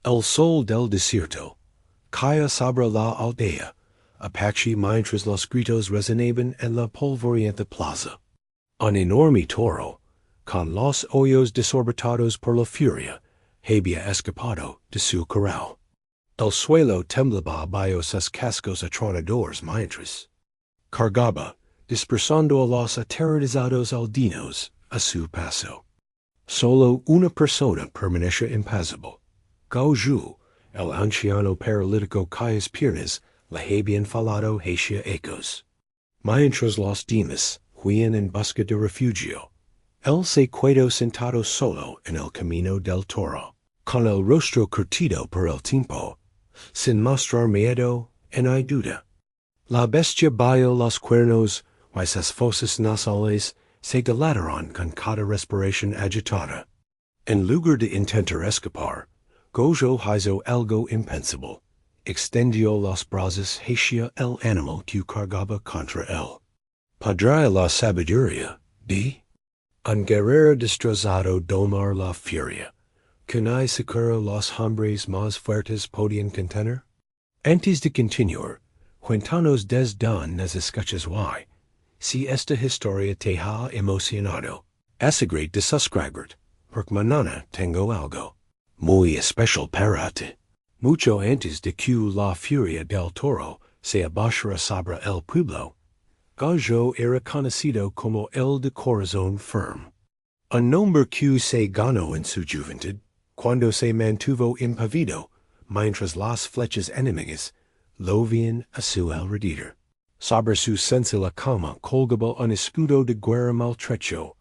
El sol del desierto, caía sobre la aldea, apache mientras los gritos resonaban en la polvorienta plaza. Un enorme toro, con los ojos desorbitados por la furia, había escapado de su corral. El suelo temblaba bajo sus cascos atronadores mientras cargaba, dispersando a los aterrorizados aldeanos a su paso. Solo una persona permanecía impasible. Gauju, el anciano paralítico cuyas piernas le habían fallado hacia ecos. Mientras los demás huían en busca de refugio, él se quedó sentado solo en el camino del toro, con el rostro curtido por el tiempo, sin mostrar miedo ni duda. La bestia bajó los cuernos y sus fosas nasales se dilataron con cada respiración agitada. En lugar de intentar escapar, Gojo hizo algo impensable. Extendió los brazos hacia el animal que cargaba contra él. Podría la sabiduría de un guerrero destrozado domar la furia, que ni siquiera los hombres más fuertes podían contener. Antes de continuar, cuéntanos desde las escuchas why. Si esta historia te ha emocionado, asegúrate de suscribirte, porque mañana tengo algo muy especial para ti. Mucho antes de que la furia del toro se abashara sobre el pueblo, Gojo era conocido como el de corazón firme. Un nombre que se ganó en su juventud, cuando se mantuvo impavido, mientras las flechas enemigas lo veían a su alrededor. Sobre su sencilla cama colgaba un escudo de guerra maltrecho,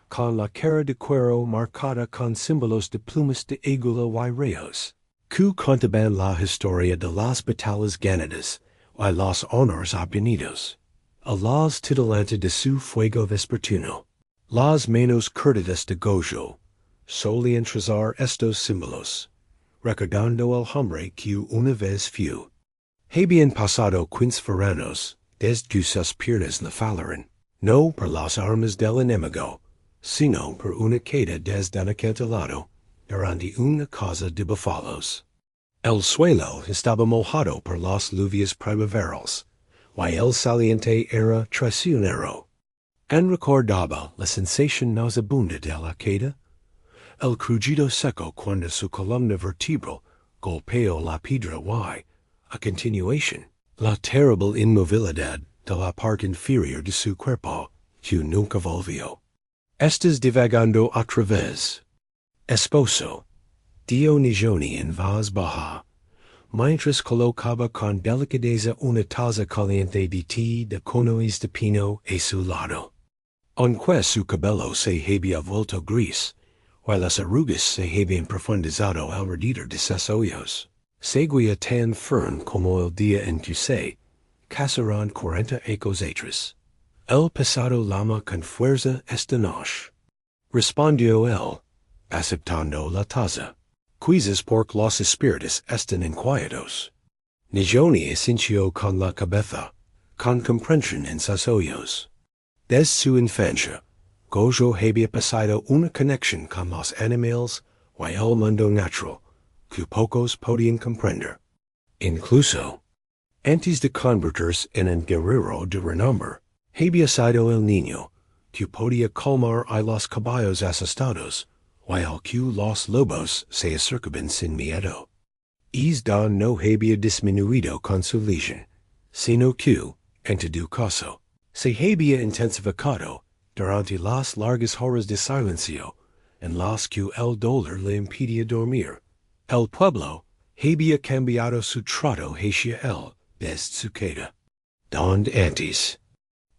con la cara de cuero marcada con símbolos de plumas de águila y rayos, que contaban la historia de las batallas ganadas y los honores obtenidos. A las titulantes de su fuego vespertino, las manos curtidas de Gojo solían trazar estos símbolos, recordando el hombre que una vez fue. Habían pasado 15 veranos desde que sus piernas le fallaron, no por las armas del enemigo, sino por una caída desde un acantilado durante una caza de búfalos. El suelo estaba mojado por las lluvias primaverales, y el saliente era traicionero. En recordaba la sensación nauseabunda de la caída, el crujido seco cuando su columna vertebral golpeó la piedra y, a continuación, la terrible inmovilidad de la parte inferior de su cuerpo, que nunca volvió. Estás divagando otra vez. Esposo, dio Nijoni en voz baja, mientras colocaba con delicadeza una taza caliente de té de conois de pino a su lado. Aunque su cabello se había vuelto gris, y las arrugas se habían profundizado alrededor de sus ojos, seguía tan firme como el día en que se casaron 40 ecos atrás. El pasado lama con fuerza esta noche. Respondió él, aceptando la taza. Quizás porque los espíritus están inquietos. Nijoni asintió con la cabeza, con comprensión en sus ojos. Desde su infancia, Gojo había pasado una conexión con los animales y el mundo natural, que pocos podían comprender. Incluso, antes de convertirse en un guerrero de renombre, había sido el niño que podía calmar a los caballos asustados, while que los lobos se acercaban sin miedo. Isda no había disminuido con su legión, sino que, en todo caso, se había intensificado durante las largas horas de silencio en las que el dolor le impedía dormir. El pueblo había cambiado su trato hacia él desde su caída. Donde antes,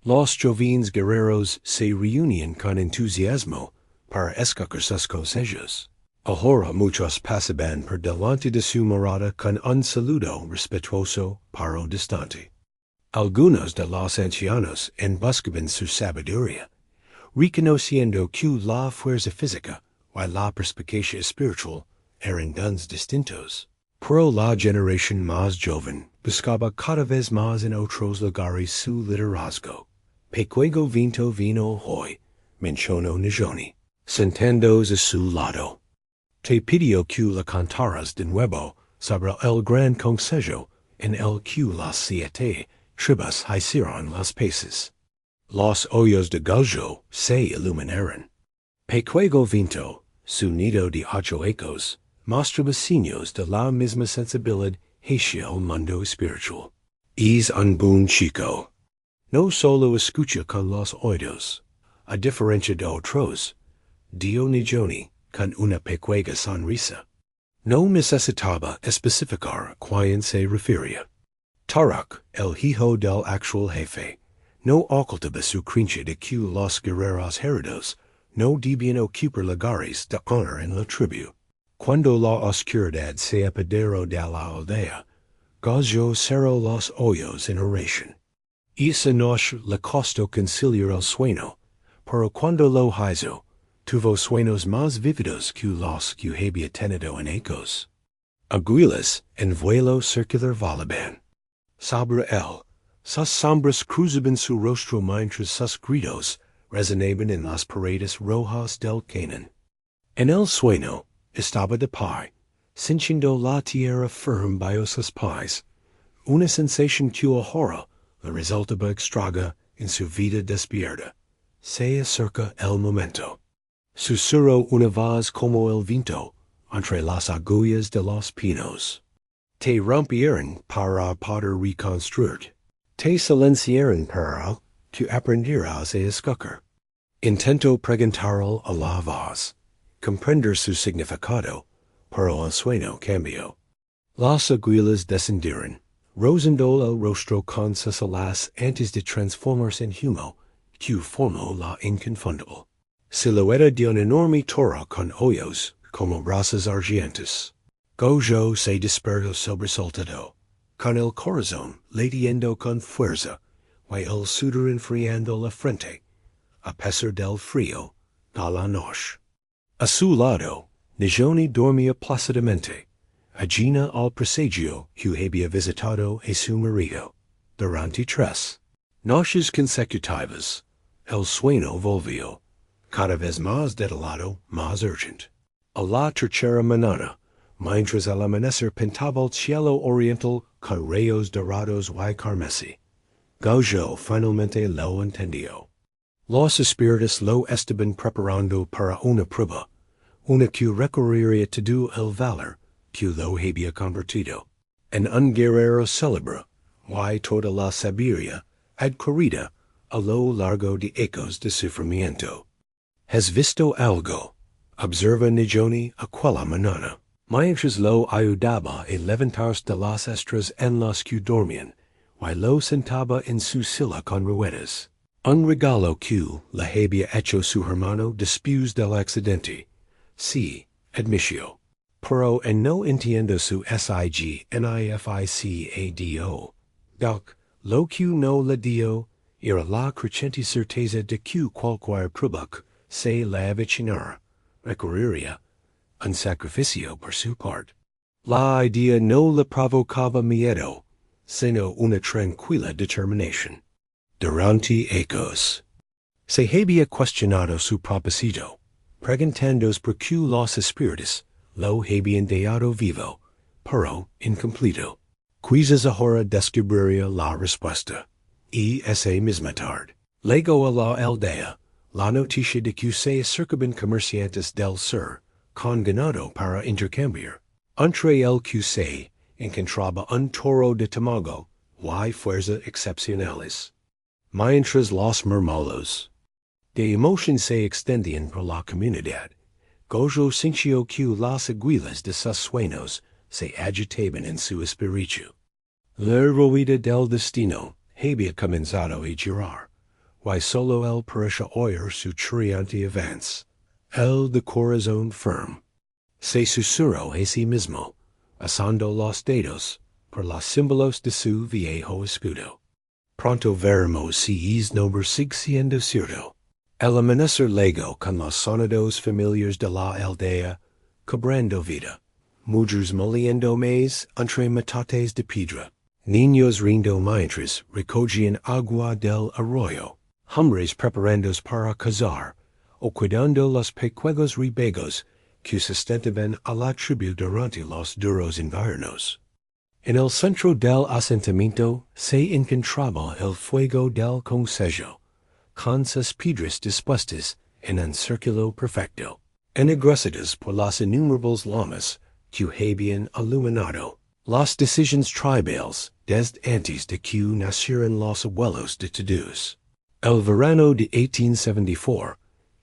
los jóvenes guerreros se reunían con entusiasmo para escoger sus consejos. Ahora muchos pasaban por delante de su morada con un saludo respetuoso pero distante. Algunos de los ancianos buscaban su sabiduría, reconociendo que la fuerza física y la perspicacia espiritual eran dons distintos. Pero la generación más joven buscaba cada vez más en otros lugares su liderazgo. Pequego vino hoy, mencionó Nijoni, sentándose a su lado. Te pidió que la cantaras de nuevo sobre el gran consejo en el que las 7 tribus hicieron las paces. Los ojos de gallo se iluminaron. Pequego vinto, su nido de 8 ecos, mostraba signos de la misma sensibilidad hacia el mundo espiritual. Es un buen chico. No solo escucha con los oídos, a diferencia de otros, dio ni Joni con una pequeña sonrisa. No necesitaba especificar a quién se refería. Tarak, el hijo del actual jefe, no ocultaba su creencia de que los guerreros heridos no debían ocupar lugares de honor en la tribu. Cuando la oscuridad se apoderó de la aldea, Gallo cerró los ojos en oración. Esa noche le costó conciliar el sueño, pero cuando lo hizo, tuvo sueños más vívidos que los que había tenido en ecos. Aguilas en vuelo circular volaban. Sobre él, sus sombras cruzaban su rostro mientras sus gritos resonaban en las paredes rojas del cañón. En el sueño estaba de pie, sintiendo la tierra firme bajo sus pies, una sensación que ahora le resultaba extraña en su vida despierta. Se acerca el momento. Susurró una voz como el viento entre las agujas de los pinos. Te rompieron para poder reconstruir. Te silenciaron para que aprendieras a escuchar. Intento preguntarle a la voz, comprender su significado, pero el sueño cambió. Las aguilas descendieron, rozando el rostro con sus alas antes de transformarse en humo, que formó la inconfundible silueta de un enorme toro con ojos como brazos argentinos. Gallo se despertó sobresaltado, con el corazón latiendo con fuerza, y el sudor enfriando la frente, a pesar del frío de la noche. A su lado, Nijoni dormía plácidamente, ajena al presagio que había visitado a su marido. Durante 3 noches consecutivas, el sueño volvió, cada vez más desolado, más urgente. A la tercera mañana, mientras el amanecer pintaba el cielo oriental con rayos dorados y carmesí, Gallo finalmente lo entendió. Los espíritus lo estaban preparando para una prueba, una que recorrería todo el valor que lo había convertido en un guerrero célebre, y toda la sabiduría adquirida a lo largo de ecos de sufrimiento. ¿Has visto algo? Observa Nijoni aquella mañana, mientras lo ayudaba a levantarse de las estras en las que dormían, y lo sentaba en su silla con ruedas. Un regalo que le había hecho su hermano después del accidente. Sí, admitió. Pero en no entiendo su significado. Doc, lo que no le dio era la creciente certeza de que cualquier prueba se le avecinara requeriría un sacrificio por su parte. La idea no le provocaba miedo, sino una tranquila determinación. Durante ecos, se había cuestionado su propósito, preguntándose por qué los espíritus lo habían dejado vivo, pero incompleto. Quizás ahora descubriría la respuesta. Y esa misma tarde, llegó a la aldea la noticia de que se acercaban comerciantes del sur con ganado para intercambiar. Entre el que se encontraba un toro de tamago y fuerza excepcionales. Mientras los murmullos de emoción se extendían por la comunidad, Gallo sintió que las aguilas de sus sueños se agitaban en su espíritu. La rueda del destino había comenzado a girar, y solo él parecía oír su chirriante avance. El de corazón firme se susurró a sí mismo, asando los dedos por los símbolos de su viejo escudo. Pronto veremos si es nombre sigue siendo cierto. El amanecer llegó con los sonidos familiares de la aldea, cobrando vida. Mujeres moliendo maíz entre metates de piedra. Niños riendo mientras recogían agua del arroyo. Hombres preparándose para cazar, o cuidando los pequeños rebegos que sustentaban a la tribu durante los duros inviernos. En el centro del asentamiento se encontraba el fuego del consejo, con sus piedras dispuestas en un círculo perfecto, ennegrecidas por las innumerables llamas que habían iluminado las decisiones tribales desde antes de que nacieran los abuelos de todos. El verano de 1874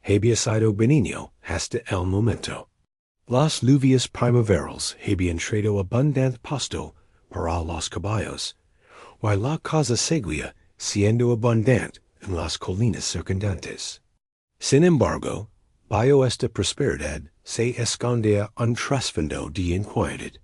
había sido benigno hasta el momento. Las lluvias primaverales habían traído abundante pasto para los caballos, while la caza seguía siendo abundante en las colinas circundantes. Sin embargo, bajo esta prosperidad se escondía un trasfondo de inquietud.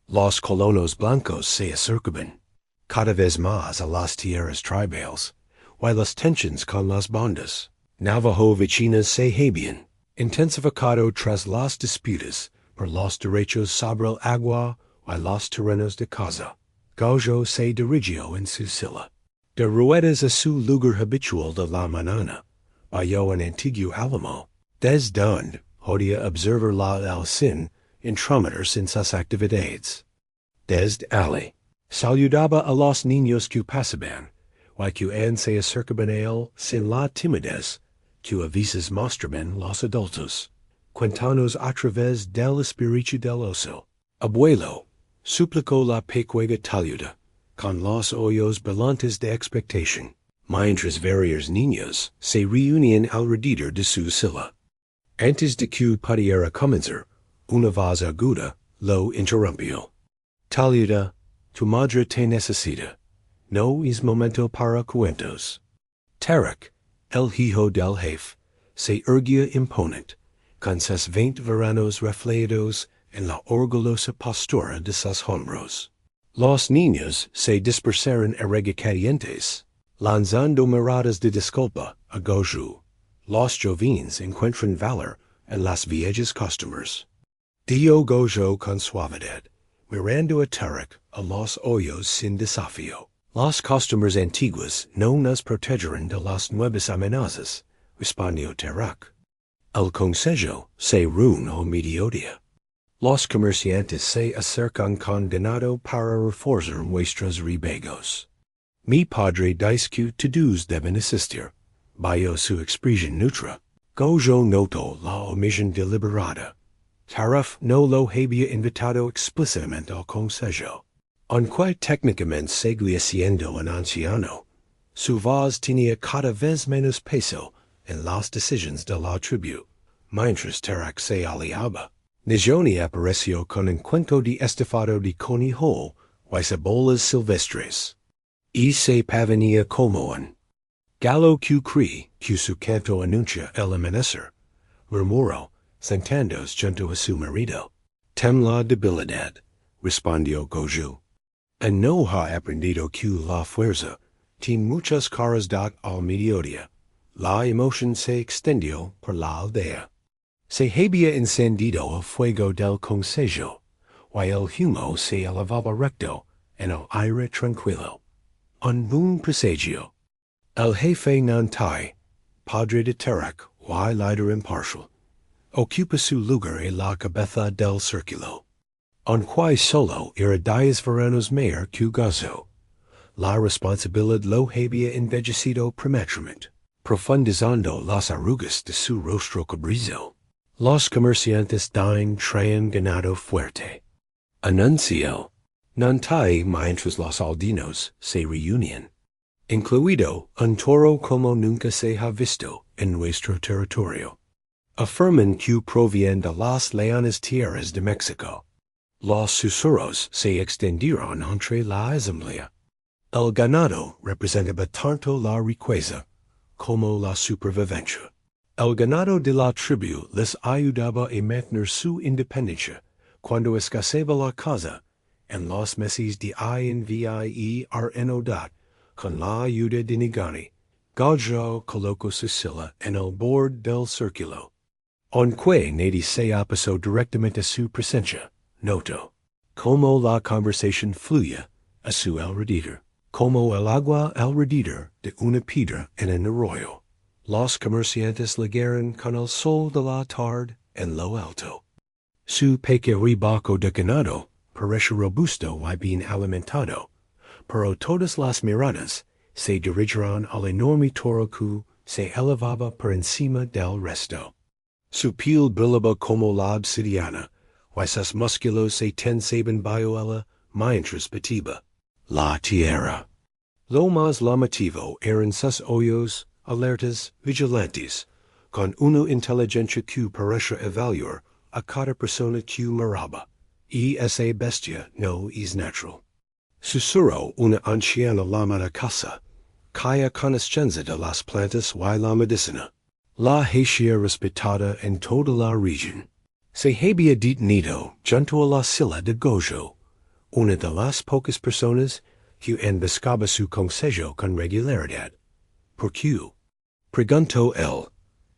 Los colonos blancos se acercaban cada vez más a las tierras tribales, while las tensiones con las bandas Navajo vecinas se habían intensificado tras las disputas por los derechos sobre el agua y los terrenos de caza. Gojo se dirigió en su silla de ruedas a su lugar habitual de la mañana, bajo un antiguo álamo, desde donde podía observar el sin intrometerse en sus actividades. Desde allí, saludaba a los niños que pasaban, y que se acercaban a él sin la timidez que a veces mostraban los adultos, cuéntanos a través del espíritu del oso. Abuelo, suplicó la pequeña taluda, con los ojos brillantes de expectación, mientras varios niños se reunían alrededor de su silla. Antes de que pudiera comenzar, una voz aguda lo interrumpió. Taluda, tu madre te necesita. No es momento para cuentos. Tarek, el hijo del jefe, se erguía imponente, con sus 20 veranos reflejados en la orgullosa postura de sus hombros. Los niños se dispersaron a regañadientes, lanzando miradas de disculpa a Gojo. Los jóvenes encuentran valor en las viejas costumbres. Dio Gojo con suavidad, mirando a Tarek a los ojos sin desafío. Las costumbres antiguas no nos protegerán de las nuevas amenazas, respondió Tarek. El consejo se reunió mediodía. Los comerciantes se acercan con ganado para reforzar nuestros rebaños. Mi padre dice que todos deben asistir. Bajo su expresión neutra, Gojo notó la omisión deliberada. Tarek no lo había invitado explícitamente al consejo. Aunque técnicamente seguía siendo un anciano, su voz tenía cada vez menos peso en las decisiones de la tribu. Mientras Tarek se aliaba, Nijoni apareció con un cuento de estofado de conejo y cebolas silvestres. Y se pavenía como un gallo que cree que su canto anuncia el amanecer. Murmuró, sentándose junto a su marido. Tem la debilidad, respondió Gojo. Y no ha aprendido que la fuerza tiene muchas caras al mediodía. La emoción se extendió por la aldea. Se había encendido el fuego del consejo, y el humo se elevaba recto en el aire tranquilo. Un buen presagio. El jefe Nantai, padre de Tarek, y líder imparcial, ocupa su lugar en la cabeza del círculo. Aunque solo era 10 veranos mayor que Gojo, la responsabilidad lo había envejecido prematuramente, profundizando las arrugas de su rostro cobrizo. Los comerciantes traen ganado fuerte. Anunció Nantai mientras los aldeanos se reunían, incluido un toro como nunca se ha visto en nuestro territorio. Afirman que proviene de las lejanas tierras de México. Los susurros se extendieron entre la asamblea. El ganado representaba tanto la riqueza como la supervivencia. El ganado de la tribu les ayudaba a mantener su independencia cuando escaseaba la caza en los meses de invierno y enodad con la ayuda de Nigani. Gojo colocó su silla en el borde del círculo. Aunque nadie se pasó directamente a su presencia, notó como la conversación fluía a su alrededor, como el agua alrededor de una piedra en un arroyo. Los comerciantes llegaron con el sol de la tarde en lo alto. Su peque ribaco decanado, pareció robusto y bien alimentado, pero todas las miradas se dirigieron al enorme toro que se elevaba por encima del resto. Su piel brillaba como la obsidiana, y sus músculos se tensaban bajo mientras batía la tierra. Lo más llamativo eran sus ojos, alertas, vigilantes, con una inteligencia que parecía evaluar a cada persona que miraba, y esa bestia no es natural. Susurró una anciana lama de casa, caía conoscenza de las plantas y la medicina. La hacía respetada en toda la región. Se había detenido junto a la silla de Gojo, una de las pocas personas que emboscaba su consejo con regularidad. ¿Por qué? Preguntó él,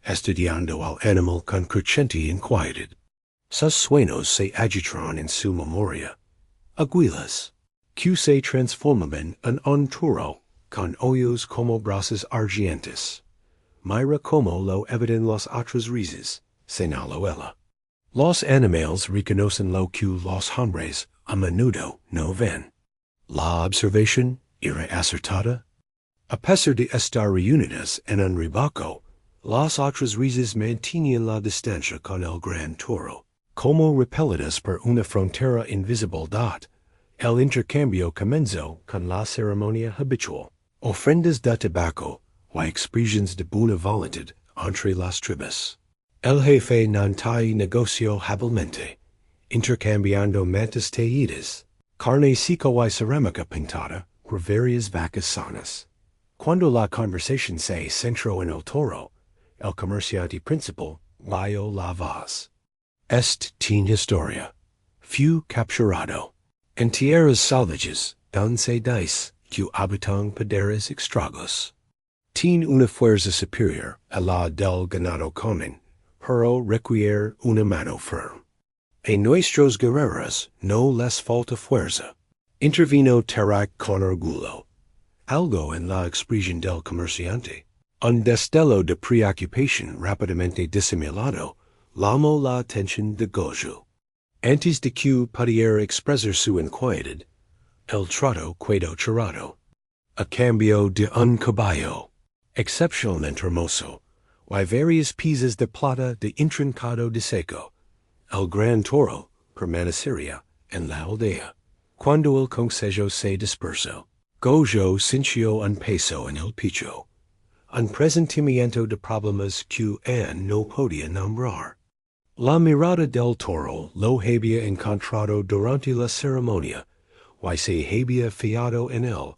estudiando al animal con creciente inquietud. Sus sueños se agitaron en su memoria. Aguilas, que se transformaban en un toro, con ojos como brasas argentes. Mira como lo evitan los otros rizos, señaló ella. Los animales reconocen lo que los hombres a menudo no ven. La observación era acertada. A pesar de estar reunidas en un rebaco, las otras rizas mantenían la distancia con el gran toro. Como repelidas por una frontera invisible el intercambio comenzó con la ceremonia habitual. Ofrendas de tabaco y expresiones de buena voluntad entre las tribus. El jefe Nantai negoció hábilmente, intercambiando mantas tejidas, carne seca y cerámica pintada por varias vacas sanas. Cuando la conversación se centró en el toro, el comerciante principal dio la voz. Tin historia. Fue capturado. En tierras salvajes, donde se dice que habitan poderes extraños. Tiene una fuerza superior a la del ganado común, pero requiere una mano firme. En nuestros guerreros no les falta fuerza. Intervino Tarak con orgullo. Algo en la expresión del comerciante. Un destello de preocupación rápidamente disimulado llamó la atención de Gojo. Antes de que pudiera expresar su inquietud, el trato quedó cerrado. A cambio de un caballo, excepcionalmente hermoso, y varias piezas de plata de intrincado diseco, el gran toro permanecería en la aldea. Cuando el consejo se dispersó, Gojo sintió un peso en el pecho, un presentimiento de problemas que no podía nombrar. La mirada del toro lo había encontrado durante la ceremonia, y se había fiado en él,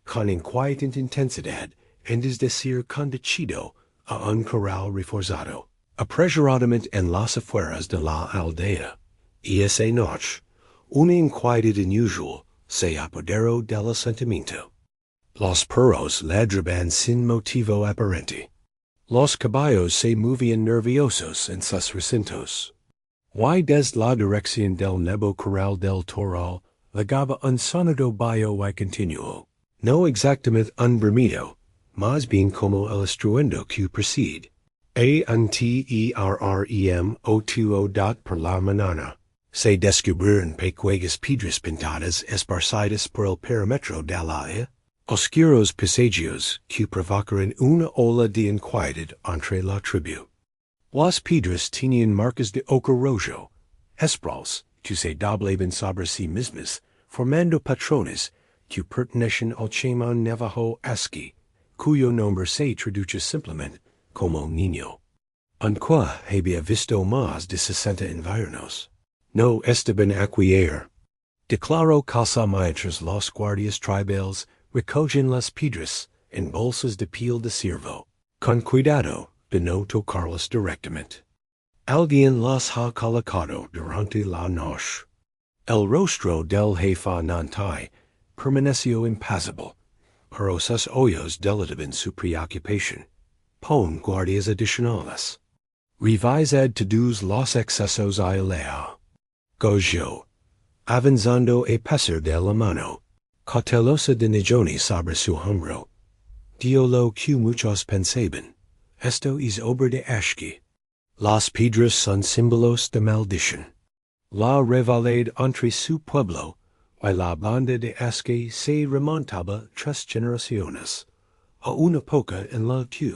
con inquietante intensidad, es decir, conducido a un corral reforzado, apresuradamente en las afueras de la aldea. Y esa noche, una inquietud inusual se apoderó del sentimiento. Los perros ladraban sin motivo aparente. Los caballos se movían nerviosos en sus recintos. Y desde la dirección del nuevo corral del toro, llegaba un sonido bajo y continuo. No exactamente un bramido, más bien como el estruendo que precede. Anterrem por la mañana. Se descubrieron pequeñas piedras pintadas esparcidas por el perímetro de la área. Oscuros presagios que provocaron una ola de inquietud entre la tribu. Las piedras tenían marcas de ochre rojo, espirals que se doblaban sobre sí mismas, formando patrones que pertenecen al chamán navajo Aski, cuyo nombre se traduce simplemente como niño. Aunque había visto más de 60 inviernos, no estaban aquier. Declaró casa mientras los guardias tribales recogen las piedras en bolsas de piel de ciervo, con cuidado de no tocarlas directamente. Alguien las ha colocado durante la noche. El rostro del jefe Nantai permaneció impasible, pero sus ojos delataban su preocupación. Pon guardias adicionales. Revisad todos los excesos a aldea. Gojo, avanzando a pesar de la mano, cautelosa de Nijoni sobre su hombro. Dio lo que muchos pensaban. Esto es obra de Ashki. Las piedras son símbolos de maldición. La revalade entre su pueblo, y la banda de Asque se remontaba 3 generaciones, a una poca en la que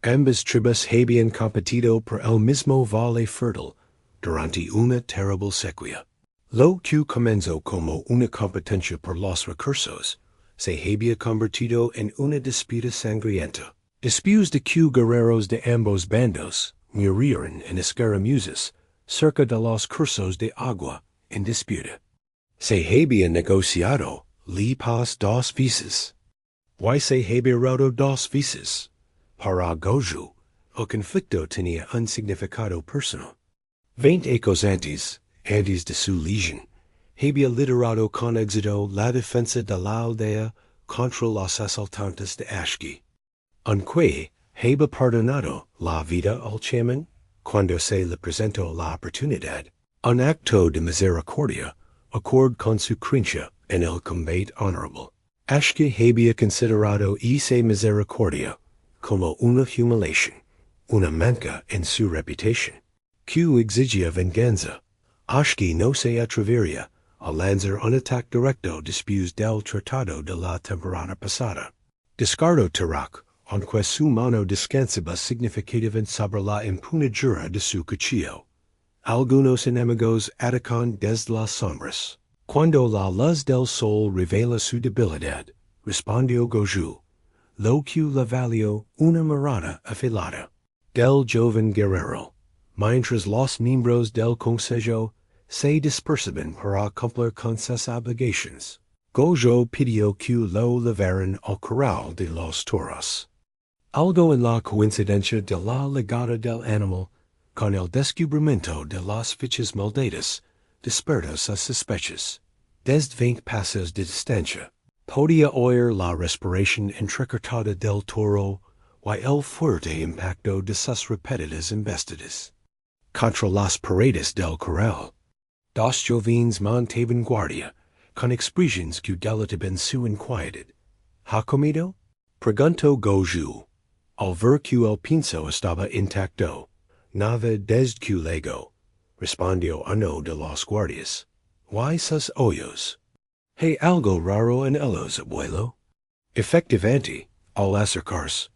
ambas tribus habían competido por el mismo valle fértil durante una terrible sequía. Lo que comenzó como una competencia por los recursos, se había convertido en una disputa sangrienta. Después de que guerreros de ambos bandos murieron en escaramuzas cerca de los cursos de agua en disputa. Se había negociado la paz 2 veces. Y se había roto 2 veces. Para Goju, el conflicto tenía un significado personal. 20 años antes de su legión, había liderado con éxito la defensa de la aldea contra los asaltantes de Ashki. Aunque había perdonado la vida al chamán cuando se le presentó la oportunidad, un acto de misericordia, acorde con su creencia en el combate honorable. Ashki había considerado esa misericordia como una humiliación, una manca en su reputación, que exigía venganza. Ashki no se atrevería a lanzar un ataque directo después del tratado de la temporada pasada. Descardo Tarak, aunque su mano descansaba significativamente sobre la empuñadura de su cuchillo. Algunos enemigos atacan desde las sombras. Cuando la luz del sol revela su debilidad, respondió Goju, lo que le valió una mirada afilada del joven guerrero. Mientras los miembros del consejo se dispersaban para cumplir con sus obligaciones, Gojo pidió que lo llevaran al corral de los toros. Algo en la coincidencia de la llegada del animal con el descubrimiento de las fichas moldadas despertó sus sospechas. Desde 20 pasos de distancia, podía oír la respiración entrecortada del toro y el fuerte impacto de sus repetidas embestidas. Contra las paredes del corral, 2 jóvenes montaban guardia, con expresiones que delataban su inquietud. ¿Ha comido? Preguntó Goju. Al ver que el pinzo estaba intacto, nada desde que llegó, respondió uno de los guardias. ¿Y sus ojos? ¿Hay algo raro en ellos, abuelo? Efectivamente, al acercarse,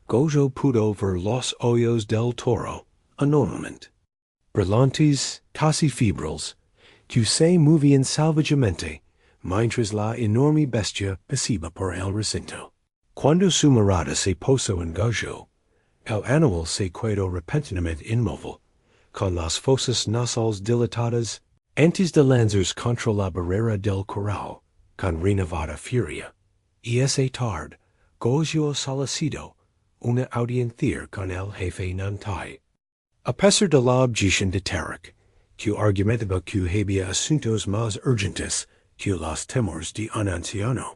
Gojo pudo ver los ojos del toro, enormemente brillantes, casi fibrils, que se movían salvajemente, mientras la enorme bestia pasaba por el recinto. Cuando su mirada se posó en Gojo, el animal se quedó repentinamente inmóvil, con las fosas nasales dilatadas, antes de lanzarse contra la barrera del corral, con renovada furia. Y esa tarde, Gojo solicitó una audiencia con el jefe Nantai. A pesar de la objeción de Tarak, que argumentaba que había asuntos más urgentes que los temores de un anciano,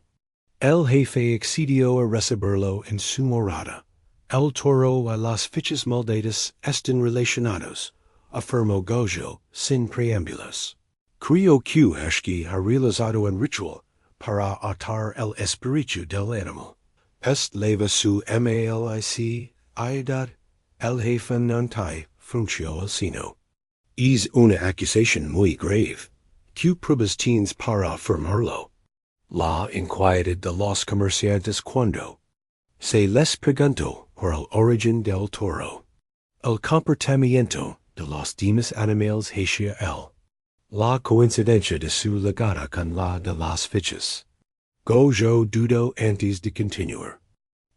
el jefe accedió a recibirlo en su morada. El toro y las fichas moldadas están relacionados, afirmó Gojo sin preámbulos. Creo que Ashki ha realizado un ritual para atar el espíritu del animal. Leva su malic, ayudad, el jefe Nantai frunció el seno. Es una acusación muy grave. ¿Qué pruebas tienes para afirmarlo? La inquietud de los comerciantes cuando se les preguntó por el origen del toro. El comportamiento de los demás animales hacia él. La coincidencia de su llegada con la de las fichas. Gojo dudó antes de continuar.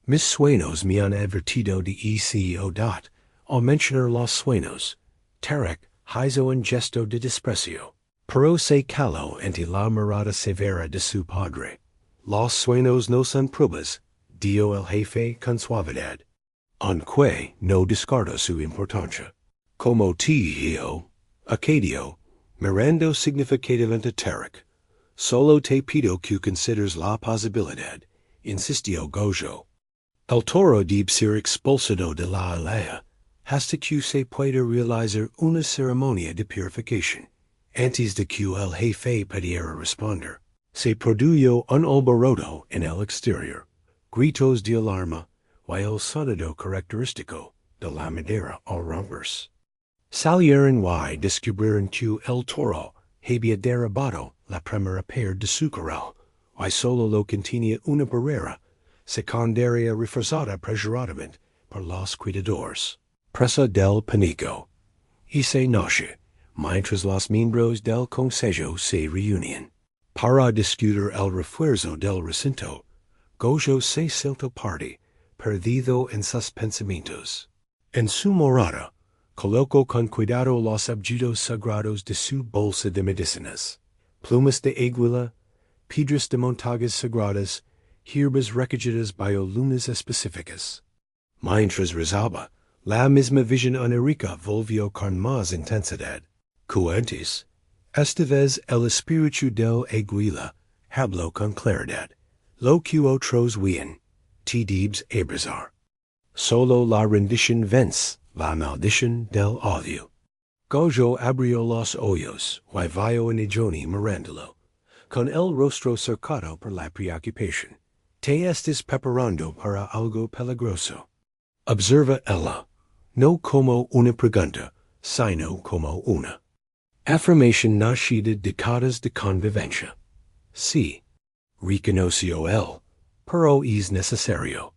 Mis sueños me han advertido de ese odot. Al mencionar los sueños, Tarak hizo un gesto de desprecio, pero se caló ante la mirada severa de su padre. Los sueños no son pruebas, dijo el jefe con suavidad, aunque no descartó su importancia. Como te dijo, acadio, mirando significativamente a Tarak, solo te pido que consideres la posibilidad, insistió Gojo. El toro debe ser expulsado de la aldea, hasta que se pueda realizar una ceremonia de purificación. Antes de que el jefe pudiera responder, se produjo un alboroto en el exterior, gritos de alarma y el sonido característico de la madera al romperse. Salieron y descubrieron que el toro había derribado la primera pair de su corral, y solo lo contenía una barrera, secundaria reforzada prejuradamente por los cuidadores. Presa del pánico. Y se noche, mientras los miembros del consejo se reunían. Para discutir el refuerzo del recinto, Gojo se sentó parte, perdido en sus pensamientos. En su morada, colocó con cuidado los objetos sagrados de su bolsa de medicinas, plumas de águila, piedras de montañas sagradas, hierbas recogidas biolunas específicas. Mientras rezaba, la misma visión onírica volvió con más intensidad. Antes, esta vez el espíritu del águila habló con claridad. Lo que otros veían, tidibs abrazar. Solo la rendición vence la maldición del odio. Gojo abrió los ojos, y vio en Johnny mirándolo, con el rostro cercado por la preocupación. Te estás preparando para algo peligroso. Observa ella, no como una pregunta, sino como una afirmación nacida de décadas de convivencia. Sí, reconoció él, pero es necesario.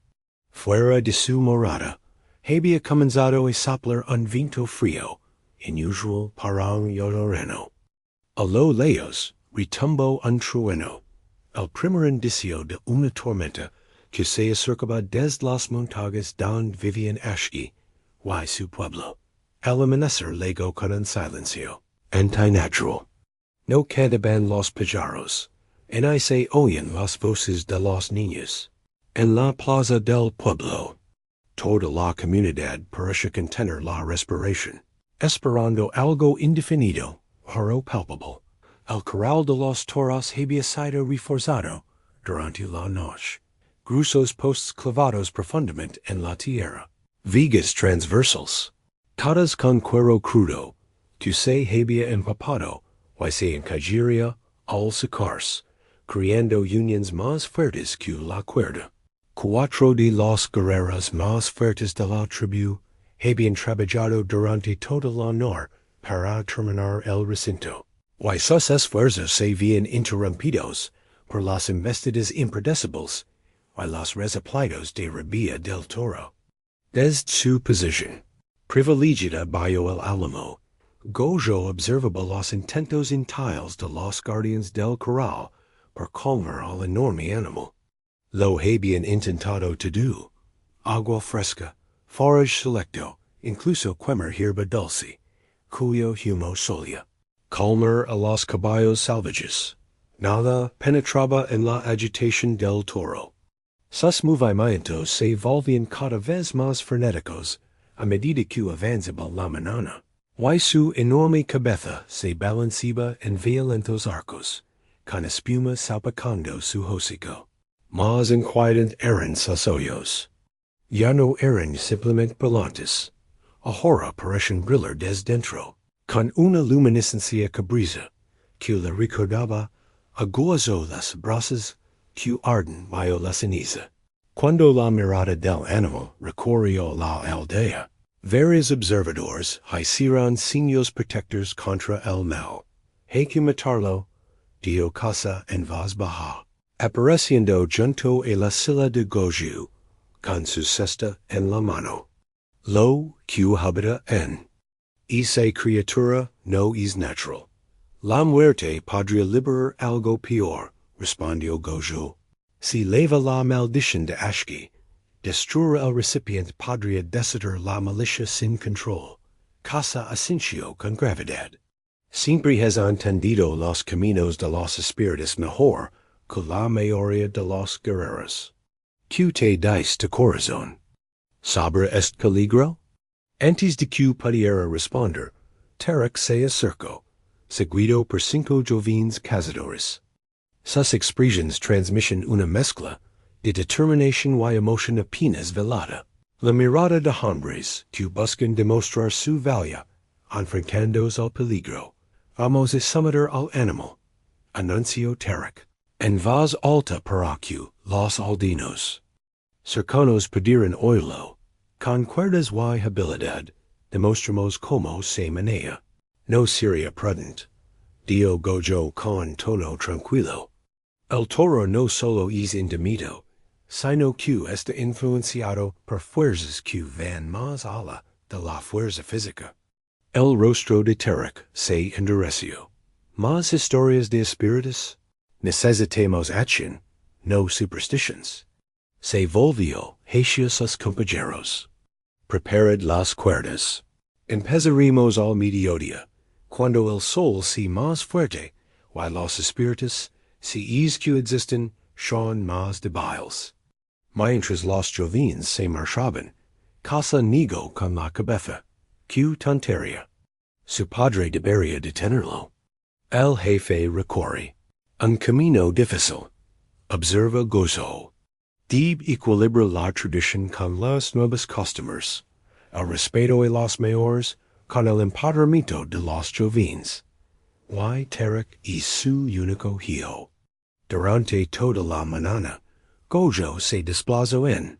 Fuera de su morada, había comenzado a soplar un viento frío, inusual para un llorando. A lo lejos, retumbó un trueno, el primer indicio de una tormenta que se acercaba desde las montañas donde vivían Ashki, y su pueblo. El amanecer llegó con un silencio antinatural. No quedaban los pájaros, y no se oían las voces de los niños. En la plaza del pueblo, toda la comunidad parecía contener la respiración, esperando algo indefinido, pero palpable. El corral de los toros había sido reforzado durante la noche. Gruesos postes clavados profundamente en la tierra. Vigas transversales, todas con cuero crudo, que se había empapado, y se encajaría al secarse, creando unions más fuertes que la cuerda. Cuatro de los guerreros más fuertes de la tribu habían trabajado durante toda la noche para terminar el recinto, y sus esfuerzos se habían interrumpidos por las embestidas impredecibles y los resoplidos de rabia del toro. Desde su posición privilegiada bajo el álamo, Gojo observaba los intentos inútiles de los guardianes del corral por calmar al enorme animal. Lo habían intentado todo: agua fresca, forage selecto, incluso quemar hierba dulce, cuyo humo solía calmar a los caballos salvajes. Nada penetraba en la agitación del toro. Sus movimientos se volvían cada vez más frenéticos a medida que avanzaba la mañana, y su enorme cabeza se balanceaba en violentos arcos, con espuma salpicando su hocico. Más inquietantes eran sus ojos. Ya no eran simplemente brillantes, ahora parecían brillar desde dentro, con una luminiscencia cabriza que le recordaba aguazó las brasas que arden bajo la ceniza. Cuando la mirada del animal recorrió la aldea, varios observadores hicieron signos protectores contra el mal. Hay que matarlo, dio casa en voz baja, apareciendo junto a la silla de Goju, con su cesta en la mano. Lo que habita en esa criatura no es natural. La muerte podría liberar algo peor, respondió Gojo. Si leva la maldición de Ashki, destruir el recipiente podría desatar la milicia sin control. Casa asintió con gravedad. Siempre has entendido los caminos de los espíritus mejor que la mayoría de los guerreros. ¿Qué te dice tu corazón? ¿Sobre este peligro? Antes de que pudiera responder, Tarek se acercó, seguido por 5 jóvenes cazadores. Sus expresiones transmiten una mezcla de determinación y emoción apenas velada. La mirada de hombres que buscan demostrar su valía, enfrentándose al peligro. Vamos a someter al animal, anunció Tarek, en voz alta para que los aldeanos cercanos pudieran oírlo, con cuerdas y habilidad. demostramos como se maneja. No seria prudent. Dio gojo con tono tranquilo. El toro no solo es indemito, sino que está influenciado por fuerzas que van más allá de la fuerza física. El rostro de Tarek se endureció. Más historias de espíritus. Necesitamos acción, no superstitions. Se volvió hacia sus compañeros. Prepared las cuerdas. Empezaremos al mediodía, cuando el sol sea más fuerte, while los espíritus, si es que existen, son más débiles. Mientras los jóvenes se marchaban, casa negó con la cabeza, que tontería. Su padre debería detenerlo. El jefe recorre. Un camino difícil. Observa gozo. Deb equilibra la tradición con las nuevas costumbres. El respeto a los mayores con el empoderamiento de los jóvenes. Y Tarek es su único hijo. Durante toda la mañana, Gojo se desplazó en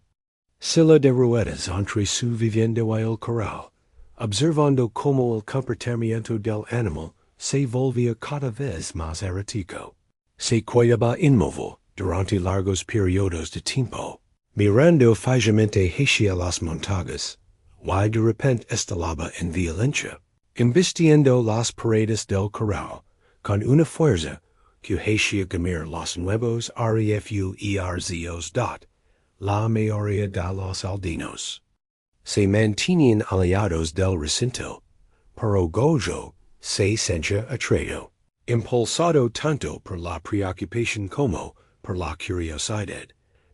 silla de ruedas entre su vivienda y el corral, observando cómo el comportamiento del animal se volvía cada vez más errático. Se quedaba inmóvil durante largos periodos de tiempo, mirando fijamente hacia las montañas, y de repente estalaba en violencia, embistiendo las paredes del corral con una fuerza que hacía gemir los nuevos refuerzos dot la mayoría de los aldeanos. Se mantenían aliados del recinto, pero Gojo se sentía atraído, impulsado tanto por la preocupación como por la curiosidad.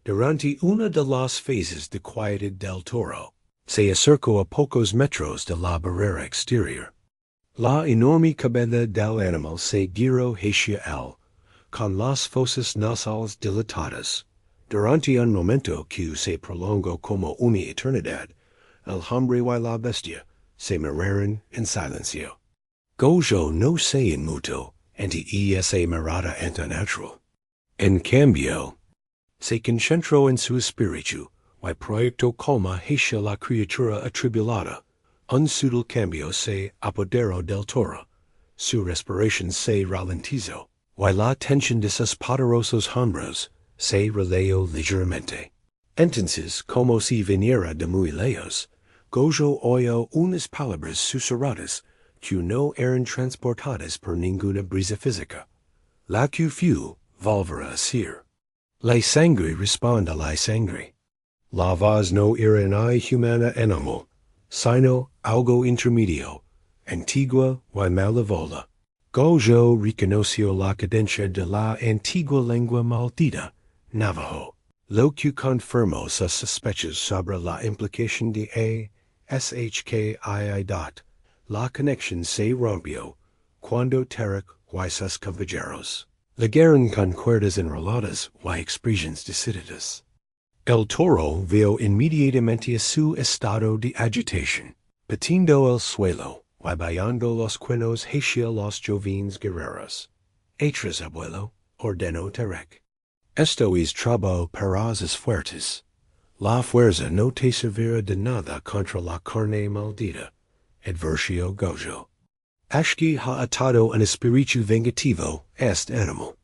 Durante una de las fases de quietud del toro, se acercó a pocos metros de la barrera exterior. La enorme cabeza del animal se giró hacia él, con las fosas nasales dilatadas. Durante un momento que se prolongó como una eternidad, el hombre y la bestia se miraron en silencio. Gojo no se inmutó ante esa mirada antinatural. En cambio, se concentró en su espíritu y proyectó calma hacia la criatura atribulada. Un sutil cambio se apoderó del toro. Su respiración se ralentizó, y la tensión de sus poderosos hombros se relajó ligeramente. Entonces, como si viniera de muy lejos, Gojo oyó unas palabras susurradas que no eran transportadas por ninguna brisa física. La que fue, volverá a ser. La sangre responde a la sangre. La voz no era una humana animal, sino algo intermedio, antigua y malevola. Gojo reconoció la cadencia de la antigua lengua maldita, Navajo, lo que confirmó sus sospechas sobre la implicación de shki dot. La conexión se rompió cuando Tarek y sus compañeros ligaron con cuerdas enroladas y expresiones decididas. El toro vio inmediatamente su estado de agitación, pateando el suelo y bailando los cuernos hacia los jóvenes guerreros. Atrás, abuelo, ordenó Tarek. Esto es trabajo para los fuertes. La fuerza no te servirá de nada contra la carne maldita, advirtió Gojo. Ashki ha atado un espíritu vengativo este animal.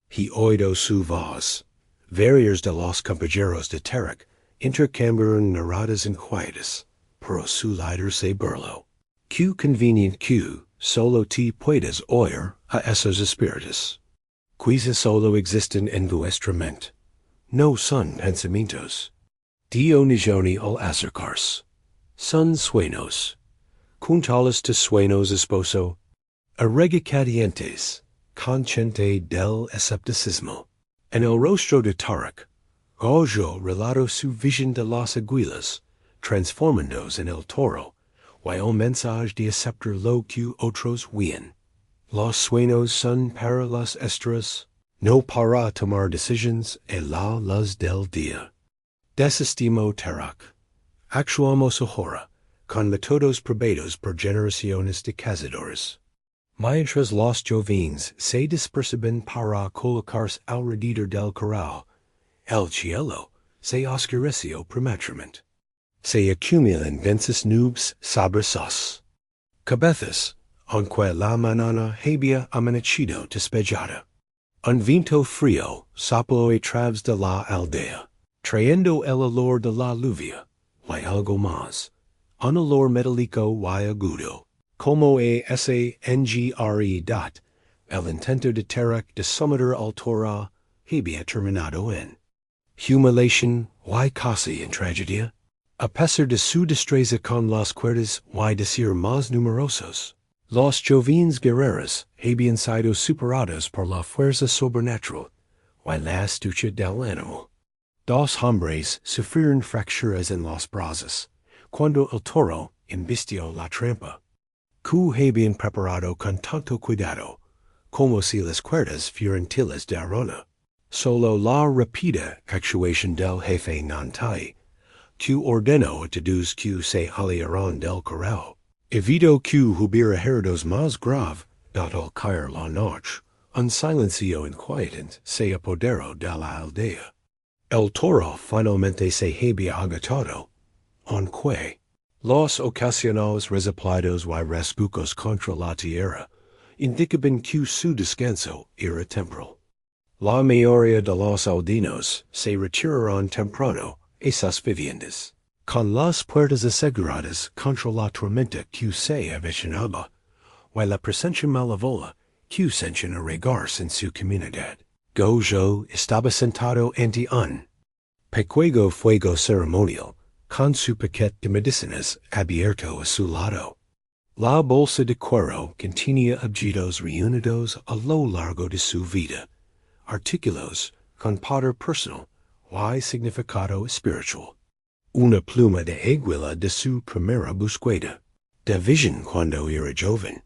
He oído su voz. Varios de los compañeros de Tarek intercambiaron miradas inquietas, pero su líder se burló. Qué convenient que solo te puedes oír a esos espíritus. Quizás solo existen en vuestra mente. No son pensamientos. Dio nijoni al acercarse. Son sueños. Cuntales de sueños esposo. Arregicadientes, consciente del escepticismo. En el rostro de Tarek, Gojo relató su visión de las aguilas, transformándose en el toro, y un mensaje de aceptar lo que otros veían. Los sueños son para las estrellas, no para tomar decisiones a la luz del día. Desestimó Tarek. Actuamos ahora, con métodos probados por generaciones de cazadores. Mientras los jóvenes se dispersaban para colocarse alrededor del corral, el cielo se oscureció prematuramente. se accumulan vences nubes sobre sus cabezas, aunque la manana había amanecido despejada. Un viento frío sopló a través de la aldea, trayendo el olor de la lluvia, y algo más, un olor metálico y agudo, como ese ngre dot, el intento de Terek de someter al Torah había terminado en humiliación y casi en tragedia, a pesar de su destreza con las cuerdas y de ser más numerosos. Los jóvenes guerreros habían sido superados por la fuerza sobrenatural y la astucia del animal. Dos hombres sufrieron fracturas en los brazos, cuando el toro embistió la trampa, que habían preparado con tanto cuidado, como si las cuerdas fueran tilas de arona. Solo la rápida actuación del jefe Nantai, que ordenó a todos que se alejaran del corral, evitó que hubiera heridos más graves, dado al caer la noche, un silencio inquietante se apoderó de la aldea. El toro finalmente se había agotado, aunque los ocasionales resoplados y rasguños contra la tierra indicaban que su descanso era temporal. La mayoría de los aldeanos se retiraron temprano a sus viviendas, con las puertas aseguradas contra la tormenta que se avecinaba, y la presencia malévola que sentían regarse en su comunidad. Gojo estaba sentado ante un pequeño fuego ceremonial, con su paquete de medicinas abierto a su lado. La bolsa de cuero contenía objetos reunidos a lo largo de su vida, artículos con poder personal y significado espiritual. Una pluma de águila de su primera búsqueda, de visión cuando era joven.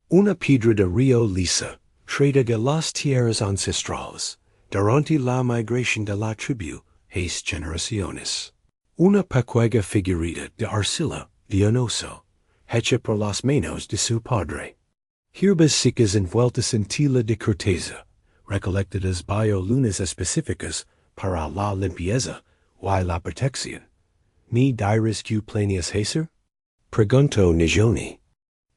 Una piedra de río lisa, traída de las tierras ancestrales, durante la migración de la tribu, hace generaciones. Una pequeña figurita de arcilla de un oso, hecha por las manos de su padre. Hierbas secas envueltas en tela de corteza, recolectadas bajo lunas específicas para la limpieza y la protección. ¿Me dirás que planeas hacer? Preguntó Nijoni,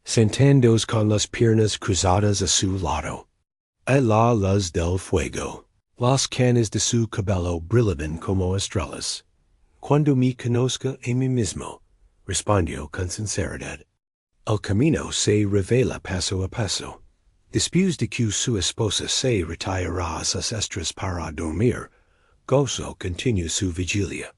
sentados con las piernas cruzadas a su lado. A la luz del fuego, las canas de su cabello brillaban como estrellas. Cuando me conozca a mí mismo, respondió con sinceridad. El camino se revela paso a paso. Después de que su esposa se retirará a sus estras para dormir, Gozo continuó su vigilia.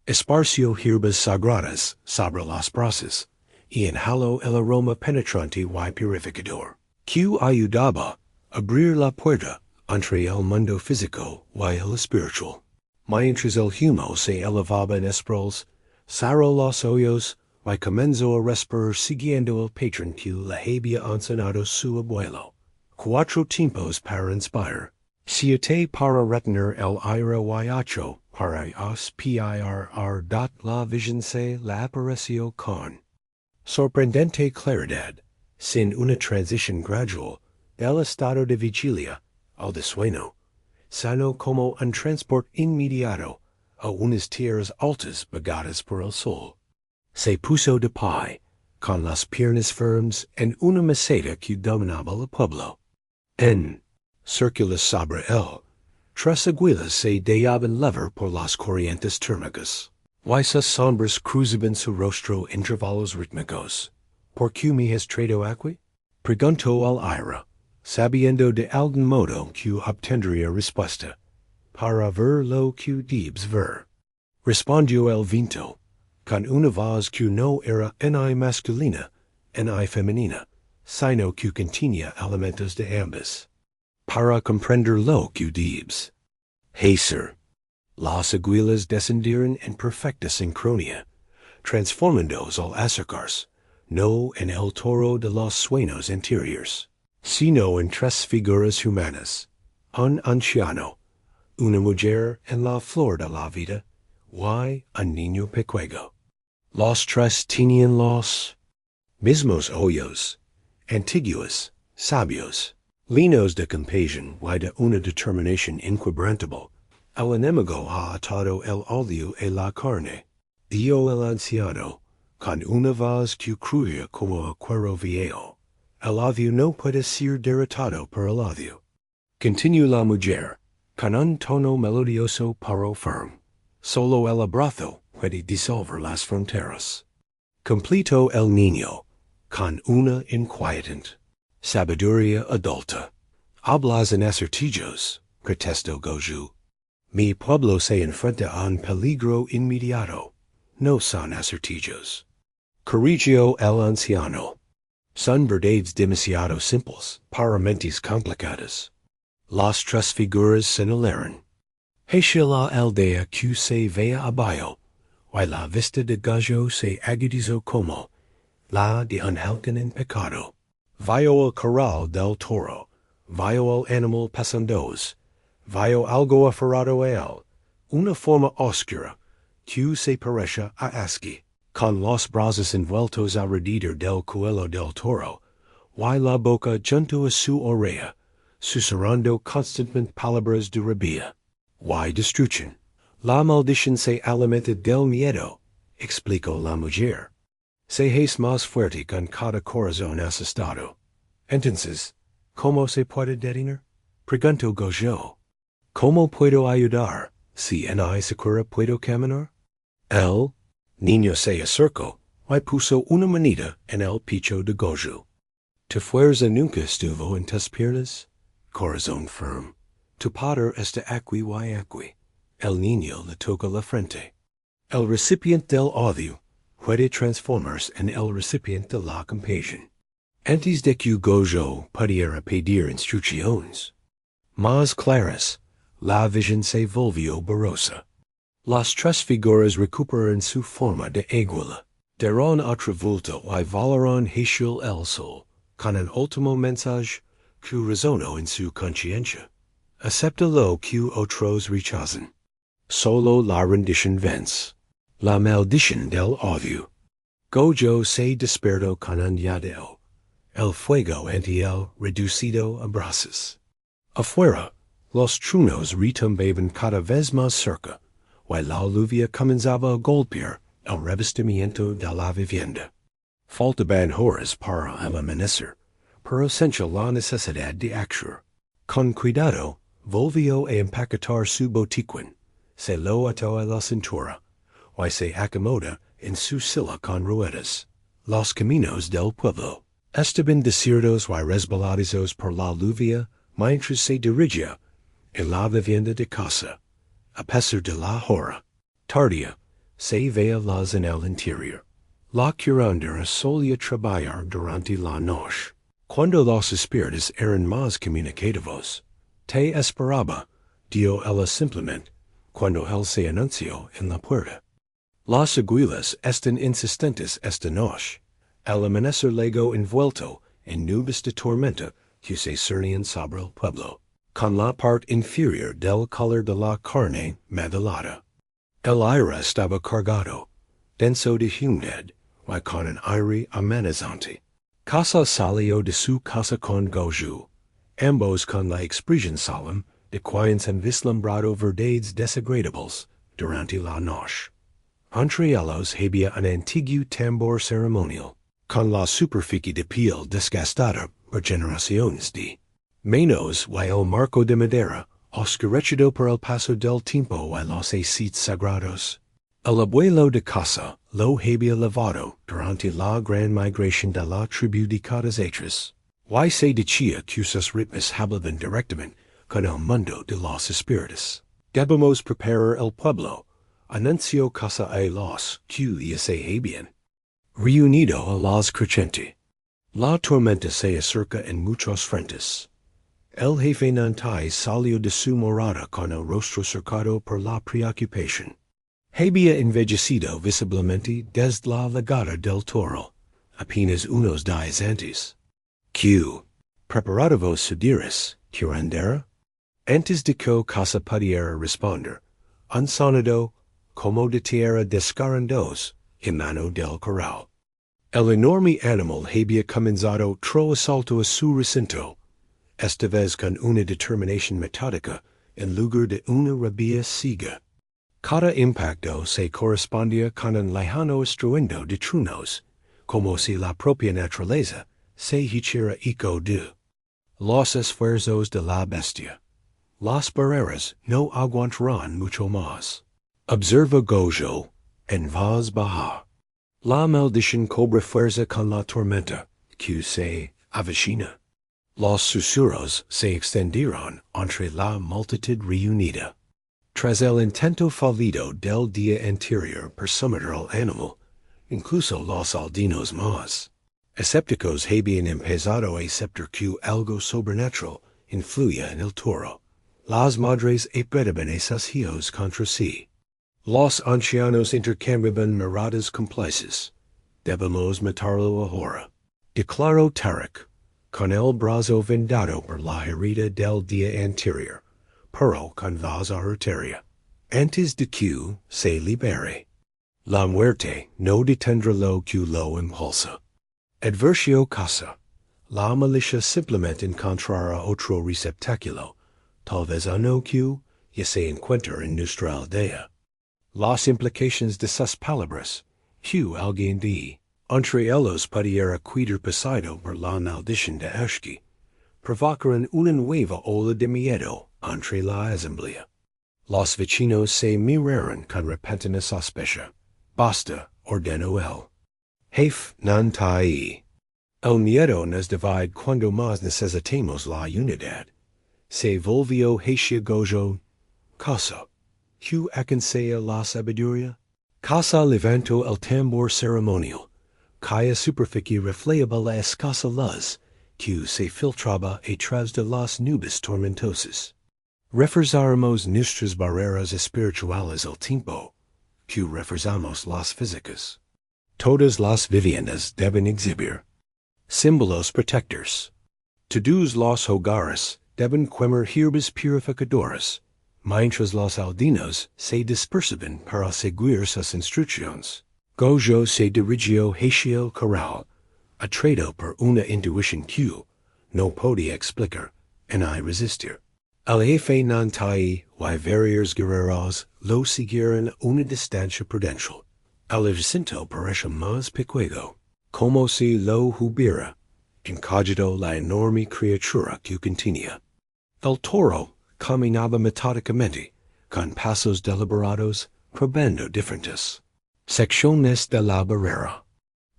Esparció hierbas sagradas sobre las brasas, y inhaló el aroma penetrante y purificador, que ayudaba a abrir la puerta entre el mundo físico y el espiritual. Mientras el humo se elevaba en espirales, cerró los ojos y comenzó a respirar siguiendo el patrón que le había enseñado su abuelo. 4 tiempos para inspirar, 7 para retener el aire y 8 para aspirar. La visión se le apareció con sorprendente claridad, sin una transición gradual, del estado de vigilia al de sueño, sino como un transport inmediato a unas tierras altas bagadas por el sol. Se puso de pie, con las piernas firmes en una meseta que dominaba el pueblo. En círculos sobre él, 3 aguilas se dejaban levar por las corrientes térmicas. Y sus sombras cruzaban su rostro intervalos rítmicos. ¿Por qué me has traído aquí? Preguntó al aire, sabiendo de algún modo que obtendría respuesta. Para ver lo que debes ver. Respondió el viento, con una voz que no era ni masculina ni femenina, sino que contenía elementos de ambas. Para comprender lo que debes hacer. Las aguilas descendieron en perfecta sincronía, transformándose al acercarse, no en el toro de los sueños interiores, sino en 3 figuras humanas, un anciano, una mujer en la flor de la vida, y un niño pequeño. Los 3 tenían los mismos ojos, antiguos, sabios, llenos de compasión y de una determinación inquebrantable. El enemigo ha atado el odio a la carne. Dio el anciano, con una voz que crujía como a cuero viejo. El audio no puede ser derrotado por el audio. Continuó la mujer, con un tono melodioso pero firme. Solo el abrazo puede disolver las fronteras. Completo el niño, con una inquietante sabiduría adulta. Hablas en acertijos, protestó Goju. Mi pueblo se enfrenta a un peligro inmediato. No son acertijos. Corrigió el anciano. Son verdades demasiado simples para mentes complicadas. Las tres figuras señalaron. Hacia la aldea que se veía abajo, y la vista de Goju se agudizó como la de un halcón en pecado. Vio el corral del toro, vio el animal pasándose, vio algo aferrado a él, una forma oscura, que se parece a Aski, con los brazos envueltos alrededor del cuello del toro, y la boca junto a su oreja, susurrando constantemente palabras de rabia. Y destrucción. La maldición se alimenta del miedo, explicó la mujer. Se es más fuerte con cada corazón asustado. Entonces, ¿cómo se puede detener? Preguntó Gojo. ¿Cómo puedo ayudar? Si en Isakura puedo caminar. El niño se acercó y puso una manita en el pecho de Gojo. Tu fuerza nunca estuvo en tus piernas. Corazón firme. Tu padre está aquí y aquí. El niño le toca la frente. El recipiente del odio puede transformarse en el recipiente de la compasión. Antes de que Gojo pudiera pedir instrucciones más claras, la visión se volvió borrosa. Las tres figuras recuperaron su forma de águila, dieron otra vuelta y volaron hacia el sol, con un último mensaje que resonó en su conciencia. Acepta lo que otros rechazan. Solo la rendición vence. La maldición del odio. Gojo se despertó con un yadeo. El fuego ante él reducido a brasas. Afuera, los truenos retumbaban cada vez más cerca, y la lluvia comenzaba a golpear el revestimiento de la vivienda. Faltaban horas para el amanecer, pero senció la necesidad de actuar. Con cuidado, volvió a empaquetar su botiquín, se lo ató a la cintura, y se acomodó en su silla con ruedas. Los caminos del pueblo estaban desiertos y resbaladizos por la lluvia mientras se dirigía en la vivienda de casa. A pesar de la hora tardía, se veía luz en el interior. La curandera solía trabajar durante la noche, cuando los espíritus eran más comunicativos. Te esperaba, dio ella simplemente, cuando él se anunció en la puerta. Las aguilas están insistentes esta noche. El amanecer llegó envuelto en nubes de tormenta que se cernían sobre el pueblo, con la parte inferior del color de la carne madurada. El aire estaba cargado, denso de humedad, y con un aire amenazante. Casa salió de su casa con Goju, ambos con la expresión solemne de quienes han vislumbrado verdades desagradables durante la noche. Entre ellos había un antiguo tambor ceremonial, con la superficie de piel desgastada por generaciones de menos y el marco de madera, oscurecido por el paso del tiempo y los aceites sagrados. El abuelo de casa lo había lavado durante la gran migración de la tribu de Cadazatras, y se decía que sus ritmos hablaban directamente con el mundo de los espíritus. Debemos preparar el pueblo, anunció casa a los que ya se habían reunido a los creyentes. La tormenta se acerca en muchos frentes. El jefe Nantai salió de su morada con el rostro cercado por la preocupación. Había envejecido visiblemente desde la llegada del toro, apenas unos días antes. Q. Preparativos sudiris, curandera? Antes de que casa pudiera responder, un sonido, como de tierra descarandos, emano del corral. El enorme animal había comenzado otro asalto a su recinto, esta vez con una determinación metódica en lugar de una rabia ciega. Cada impacto se correspondía con un lejano estruendo de truenos, como si la propia naturaleza se hiciera eco de los esfuerzos de la bestia. Las barreras no aguantarán mucho más. Observa Gojo en voz baja. La maldición cobra fuerza con la tormenta que se avecina. Los susurros se extendieron entre la multitud reunida. Tras el intento fallido del día anterior por someter al animal, incluso los aldeanos más escépticos habían empezado a aceptar que algo sobrenatural influía en el toro. Las madres apretaban a sus hijos contra sí. Los ancianos intercambiaban miradas cómplices. Debemos matarlo ahora, declaró Tarek, con el brazo vendado por la herida del día anterior, pero con voz arteria. Antes de que se libere. La muerte no detendrá lo que lo impulsa. Adversio casa. La milicia simplemente encontrará otro receptáculo, tal vez uno que ya se encuentra en nuestra aldea. Las implicaciones de sus palabras, que alguien de entre ellos pudiera quedar pasado por la maldición de Ashki, provocaron una nueva ola de miedo entre la asamblea. Los vecinos se miraron con repentina sospecha. Basta, ordenó él. Hef non tai. El miedo nos divide cuando más necesitamos la unidad. Se volvió hacia Gojo. Casa. ¿Quién aconseja la sabiduría? Casa levantó el tambor ceremonial. Caía superficie reflejaba la escasa luz que se filtraba a través de las nubes tormentosas. Reforzaremos nuestras barreras espirituales al tiempo que reforzamos las físicas. Todas las viviendas deben exhibir símbolos protectors. Todos los hogares deben quemar hierbas purificadoras, mientras los aldeanos se dispersaban para seguir sus instrucciones. Gojo se dirigió hacia el corral, atraído por una intuición que no podía explicar ni resistir. El jefe non tai y varios guerreros lo siguieron una distancia prudencial. El instinto pareció más pequeño, como si lo hubiera encogido la enorme criatura que contenía. El toro caminaba metódicamente, con pasos deliberados, probando diferentes secciones de la barrera.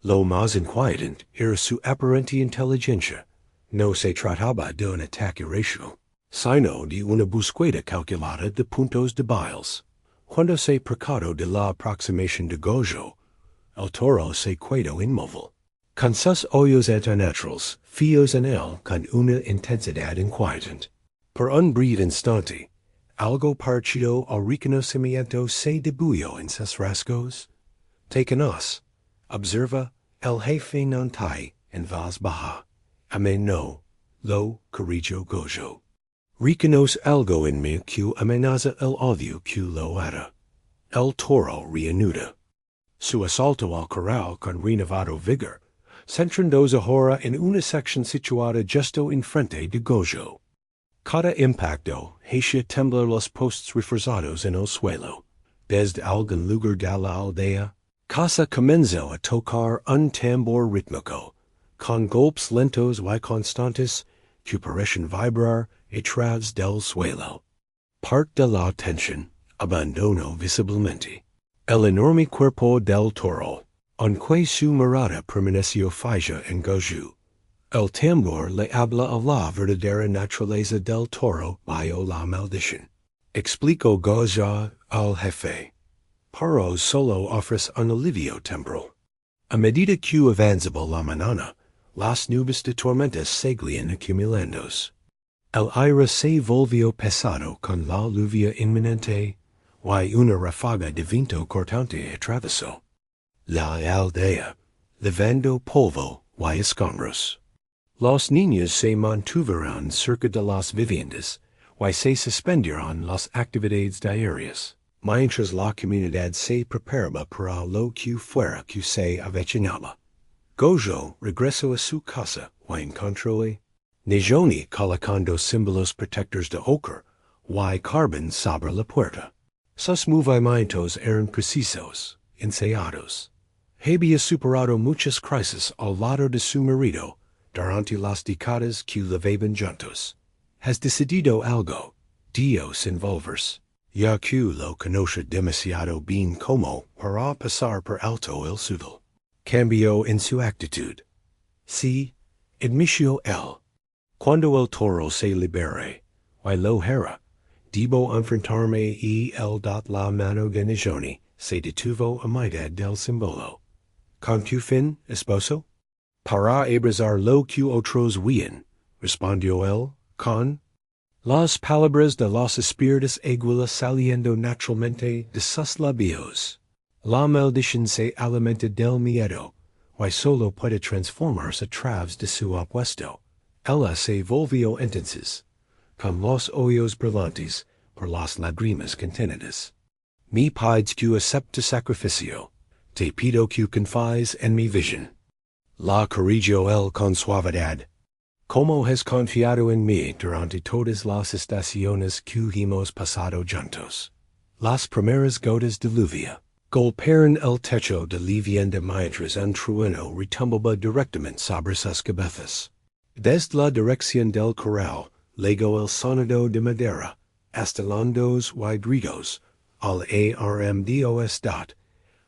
Lo más inquietante era su aparente inteligencia. No se trataba de un ataque racial, sino de una búsqueda calculada de puntos débiles. Cuando se percató de la aproximación de Gojo, el toro se quedó inmóvil, con sus ojos naturales fijos en él con una intensidad inquietante. Por un breve instante, algo parecido al reconocimiento se dibujó en sus rasgos. Técanos, observa el jefe non tai en voz baja. A mí no, lo corrigió Gojo. Reconoce algo en mí que amenaza el odio que lo hará. El toro reanuda su asalto al corral con renovado vigor, centrándose ahora en una sección situada justo enfrente de Gojo. Cada impacto hacía temblar los postes reforzados en el suelo. Desde algún lugar de la aldea, Casa comenzó a tocar un tambor rítmico, con golpes lentos y constantes que parecen vibrar a través del suelo. Parte de la tensión abandonó visiblemente el enorme cuerpo del toro, aunque su mirada permaneció fija en Gojo. El tambor le habla a la verdadera naturaleza del toro bajo la maldición. Explicó Gojo al jefe. Pero solo ofrece un alivio temporal. A medida que avanzaba la mañana, las nubes de tormentas seguían acumulándose. El aire se volvió pesado con la lluvia inminente, y una ráfaga de viento cortante atravesó la aldea, levando polvo y escombros. Los niños se mantuvieron cerca de las viviendas, y se suspendieron las actividades diarias, mientras la comunidad se preparaba para lo que fuera que se avecinaba. Gojo regresó a su casa y encontró a Nejoni colocando símbolos protectores de ochre y carbón sobre la puerta. Sus movimientos eran precisos, ensayados. Había superado muchas crisis al lado de su marido, durante las décadas que llevaban juntos. Has decidido algo, Dios envolvers. Ya que lo conoce demasiado bien como para pasar por alto el suelo. Cambió en su actitud. Sí, admitió él. Cuando el toro se libere, y lo hará, debo enfrentarme y el dat la mano ganilloni se detuvo a mitad del símbolo. Con tu fin, esposo? Para abrazar lo que otros huían, respondió él, con las palabras de los espíritus aguilas saliendo naturalmente de sus labios. La maldición se alimenta del miedo, y solo puede transformarse a través de su opuesto. Ella se volvió entonces, con los ojos brillantes por las lágrimas contenidas. Me pides que acepte sacrificio, te pido que confíes en mi visión. La corrigió él con suavidad. Como has confiado en mí durante todas las estaciones que hemos pasado juntos. Las primeras gotas de lluvia golpearon el techo de vivienda mientras un trueno retumbaba directamente sobre sus cabezas. Desde la dirección del corral, llegó el sonido de madera, estalandos y gritos, al armdos dot.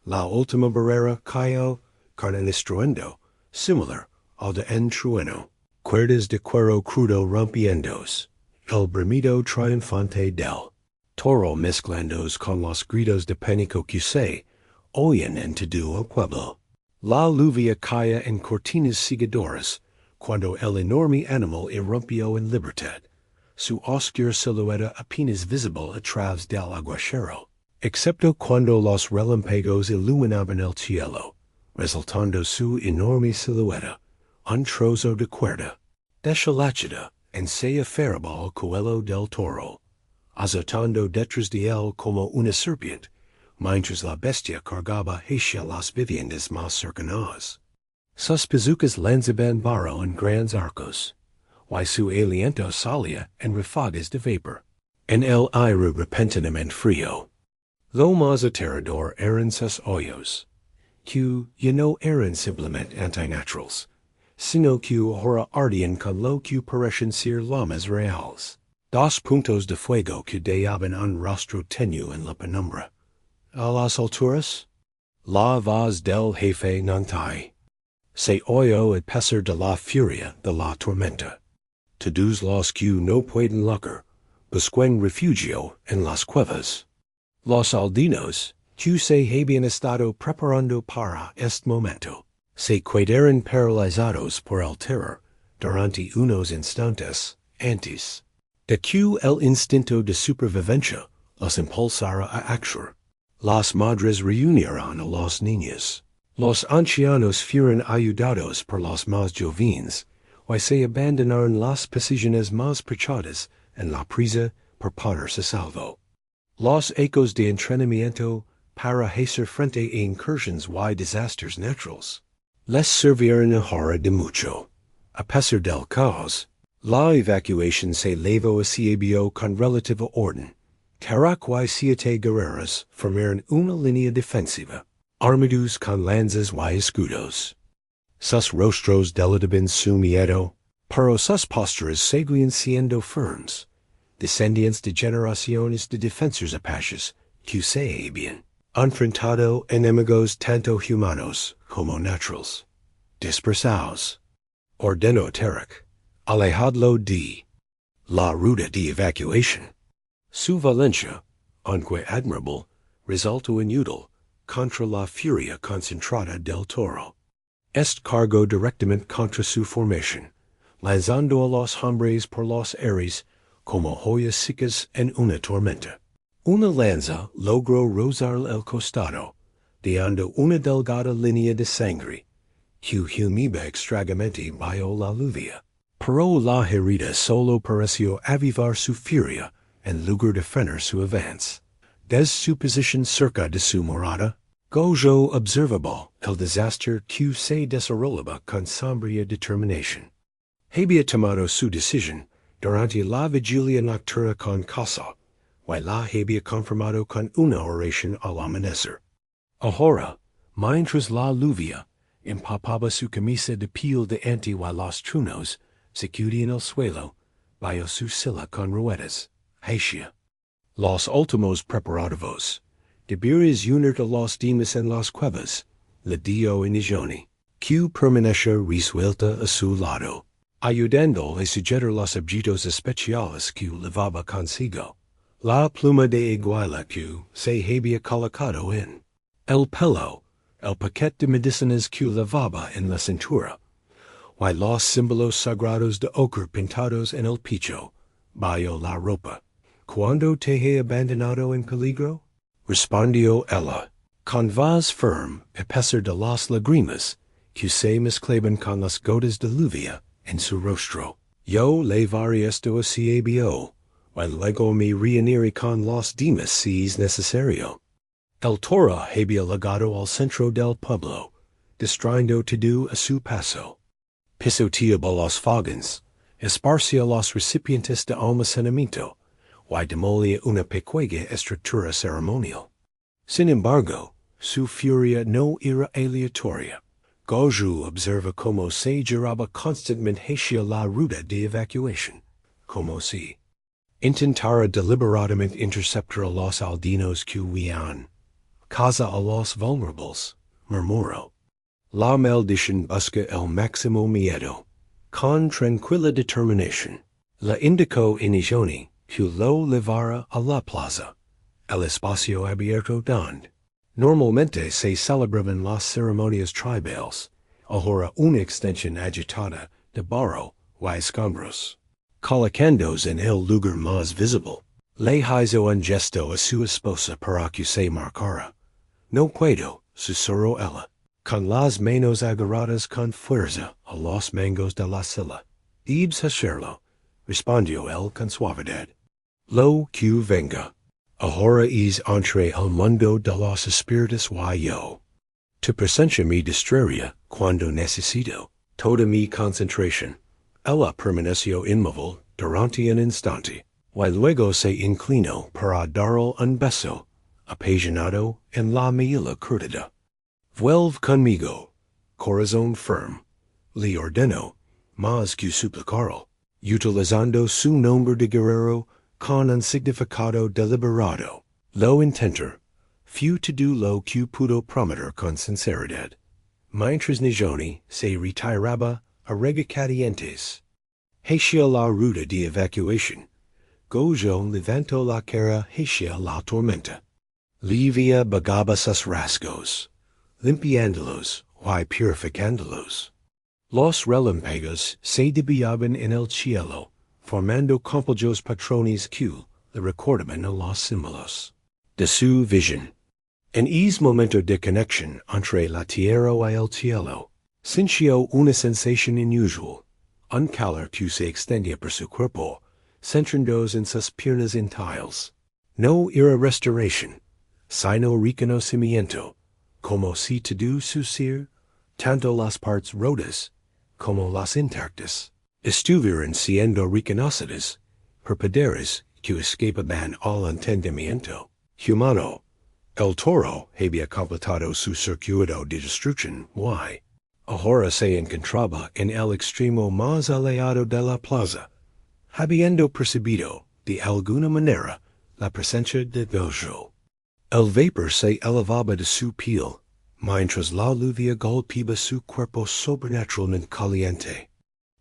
La última barrera cayó con un estruendo similar al de un trueno. Cuerdas de cuero crudo rompiéndose, el bramido triunfante del toro mezclándose con los gritos de pánico que se oyen en todo el pueblo. La lluvia caía en cortinas seguidoras, cuando el enorme animal irrumpió en libertad, su oscura silueta apenas visible a través del aguacero, excepto cuando los relámpagos iluminaban el cielo, resultando su enorme silueta un trozo de cuerda, desolada, en se aferraba al cuello del toro, azotando detrás de él como una serpiente, mientras la bestia cargaba hacia las viviendas más cercanas. Sus pezucas lanzaban barro en grandes arcos, y su aliento salía en ráfagas de vapor, en el aire repentinamente frío. Lo más aterrador eran sus ojos, que ya no eran simplemente antinaturales, sino que ahora ardían con lo que parecen ser llamas reales. Dos puntos de fuego que daban un rostro tenue en la penumbra. A las alturas, la voz del jefe Nantai se oyó el pesar de la furia de la tormenta. Todos los que no pueden locar, busquen refugio en las cuevas. Los aldeanos, que se habían estado preparando para este momento, se quedaron paralizados por el terror durante unos instantes antes de que el instinto de supervivencia los impulsara a actuar. Las madres reunieron a los niños. Los ancianos fueron ayudados por los más jóvenes, y se abandonaron las posiciones más prechadas en la prisa por ponerse a salvo. Los ecos de entrenamiento para hacer frente a incursiones y desastres naturales les sirvieron ahora de mucho. A pesar del caos, la evacuación se llevó a cabo con relativa orden. Carac y 7 guerreros formaron una línea defensiva, armados con lanzas y escudos. Sus rostros delataban su miedo, pero sus posturas seguían siendo firmes, descendientes de generaciones de defensores apaches que se habían enfrentado enemigos tanto humanos como naturales. Dispersados. Ordenó Tarek, alejadlo de la ruta de evacuación. Su valencia, aunque admirable, resultó inútil contra la furia concentrada del toro. Este cargó directamente contra su formación, lanzando a los hombres por los aires como joyas secas en una tormenta. Una lanza logró rozar el costado, dejando una delgada línea de sangre, que humillaba extrañamente bajo la lluvia. Pero la herida solo pareció avivar su furia en lugar de frenar su avance. Desde su posición cerca de su morada, Gojo observaba el desastre que se desarrollaba con sombría determinación. Había tomado su decisión durante la vigilia nocturna con casa, y la había conformado con una oración al amanecer. Ahora, mientras la lluvia empapaba su camisa de piel de ante y los truenos sacudían el suelo, bajo su silla con ruedas, hacia los últimos preparativos, deberes unir a los demás en las cuevas, le dio inigione, que permanece resuelta a su lado, ayudando a sujetar los objetos especiales que llevaba consigo, la pluma de iguala que se había colocado en el pelo, el paquete de medicinas que llevaba en la cintura, y los símbolos sagrados de ochre pintados en el pecho, bajo la ropa. ¿Cuándo te he abandonado en peligro? Respondió ella, con voz firme a pesar de las lágrimas que se mezclaban con las gotas de lluvia en su rostro. Yo llevaré esto así había, y luego me reuniré con los demás si es necesario. El toro había llegado al centro del pueblo, distrayendo todo a su paso. Pisoteaba los fogons, esparcía los recipientes de almacenamiento, y demolía una pequeña estructura ceremonial. Sin embargo, su furia no era aleatoria. Goju observa cómo se giraba constantemente hacia la ruta de evacuación, como si intentara deliberadamente interceptar a los aldeanos que huían. Casa a los vulnerables, murmuró. La maldición busca el máximo miedo. Con tranquila determinación, la indicó inigione que lo llevara a la plaza, el espacio abierto donde normalmente se celebraban las ceremonias tribales, ahora una extensión agitada de barro y escombros. Colocándose en el lugar más visible, le hizo un gesto a su esposa para que se marcara. No puedo, susurró ella, con las manos agarradas con fuerza a los mangos de la silla. Debes hacerlo, respondió él con suavidad. Lo que venga. Ahora es entre el mundo de los espíritus y yo. Tu presencia me distraería cuando necesito toda mi concentración. Ella permaneció inmóvil durante un instante, y luego se inclinó para darle un beso apasionado en la mejilla curtida. Vuelve conmigo, corazón firme, le ordenó, más que suplicarlo, utilizando su nombre de guerrero con un significado deliberado. Lo intenter, fue todo lo que pudo prometer con sinceridad. Mientras Nijoni se retiraba a regañadientes hacia la ruta de evacuación, Gojo levantó la cara hacia la tormenta. Livia bagaba sus rasgos, limpiándolos y purificándolos. Los relámpagos se desviaban en el cielo, formando completos patrones que le recordaban a los símbolos de su visión. En ese momento de conexión entre la tierra y el cielo, sintió una sensación inusual, un calor que se extendía por su cuerpo, centrándose en sus piernas enteras. No era restauración, sino reconocimiento, como si todo su ser, tanto las partes rotas como las intactas, estuvieran siendo reconocidas por poderes que escapaban al entendimiento humano. El toro había completado su circuito de destrucción y ahora se encontraba en el extremo más alejado de la plaza, habiendo percibido, de alguna manera, la presencia de Gojo. El vapor se elevaba de su piel, mientras la lluvia golpeaba su cuerpo sobrenaturalmente caliente.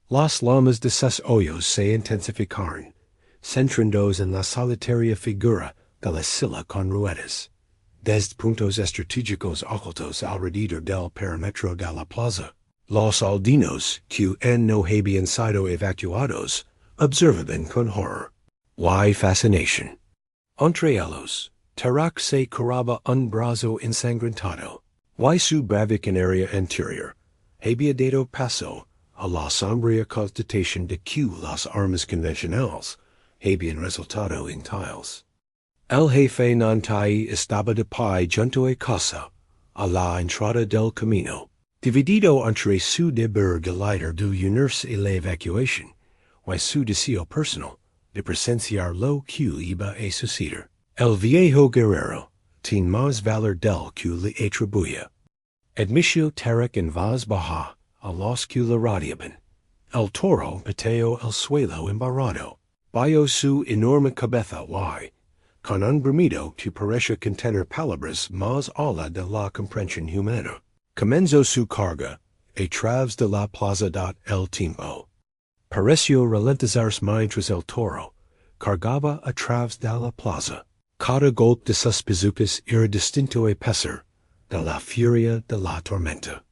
Las llamas de sus ojos se intensificaron, centrándose en la solitaria figura de la silla con ruedas. Desde puntos estratégicos ocultos alrededor del perímetro de la plaza, los aldeanos que no habían sido evacuados observaban con horror y fascinación. Entre ellos, Tarak se curaba un brazo ensangrentado, y su bravicaria anterior había dado paso a la sombría constatación de que las armas convencionales habían resultado inútiles. El jefe Nantai estaba de pie junto a casa, a la entrada del camino, dividido entre su deber de líder de unirse a la evacuación y su deseo personal de presenciar lo que iba a suceder. El viejo guerrero, tin más valor del que le atribuía. Admitió Tarek en voz baja a los que le rodeaban. El toro pateó el suelo embarrado. Bajo su enorme cabeza con un bramido que parece contener palabras más allá de la comprensión humana. Comenzó su carga a través de la plaza el tiempo. Pareció ralentizarse mientras el toro cargaba a través de la plaza. Cada golpe de sus pizucas era distinto a pesar de la furia de la tormenta.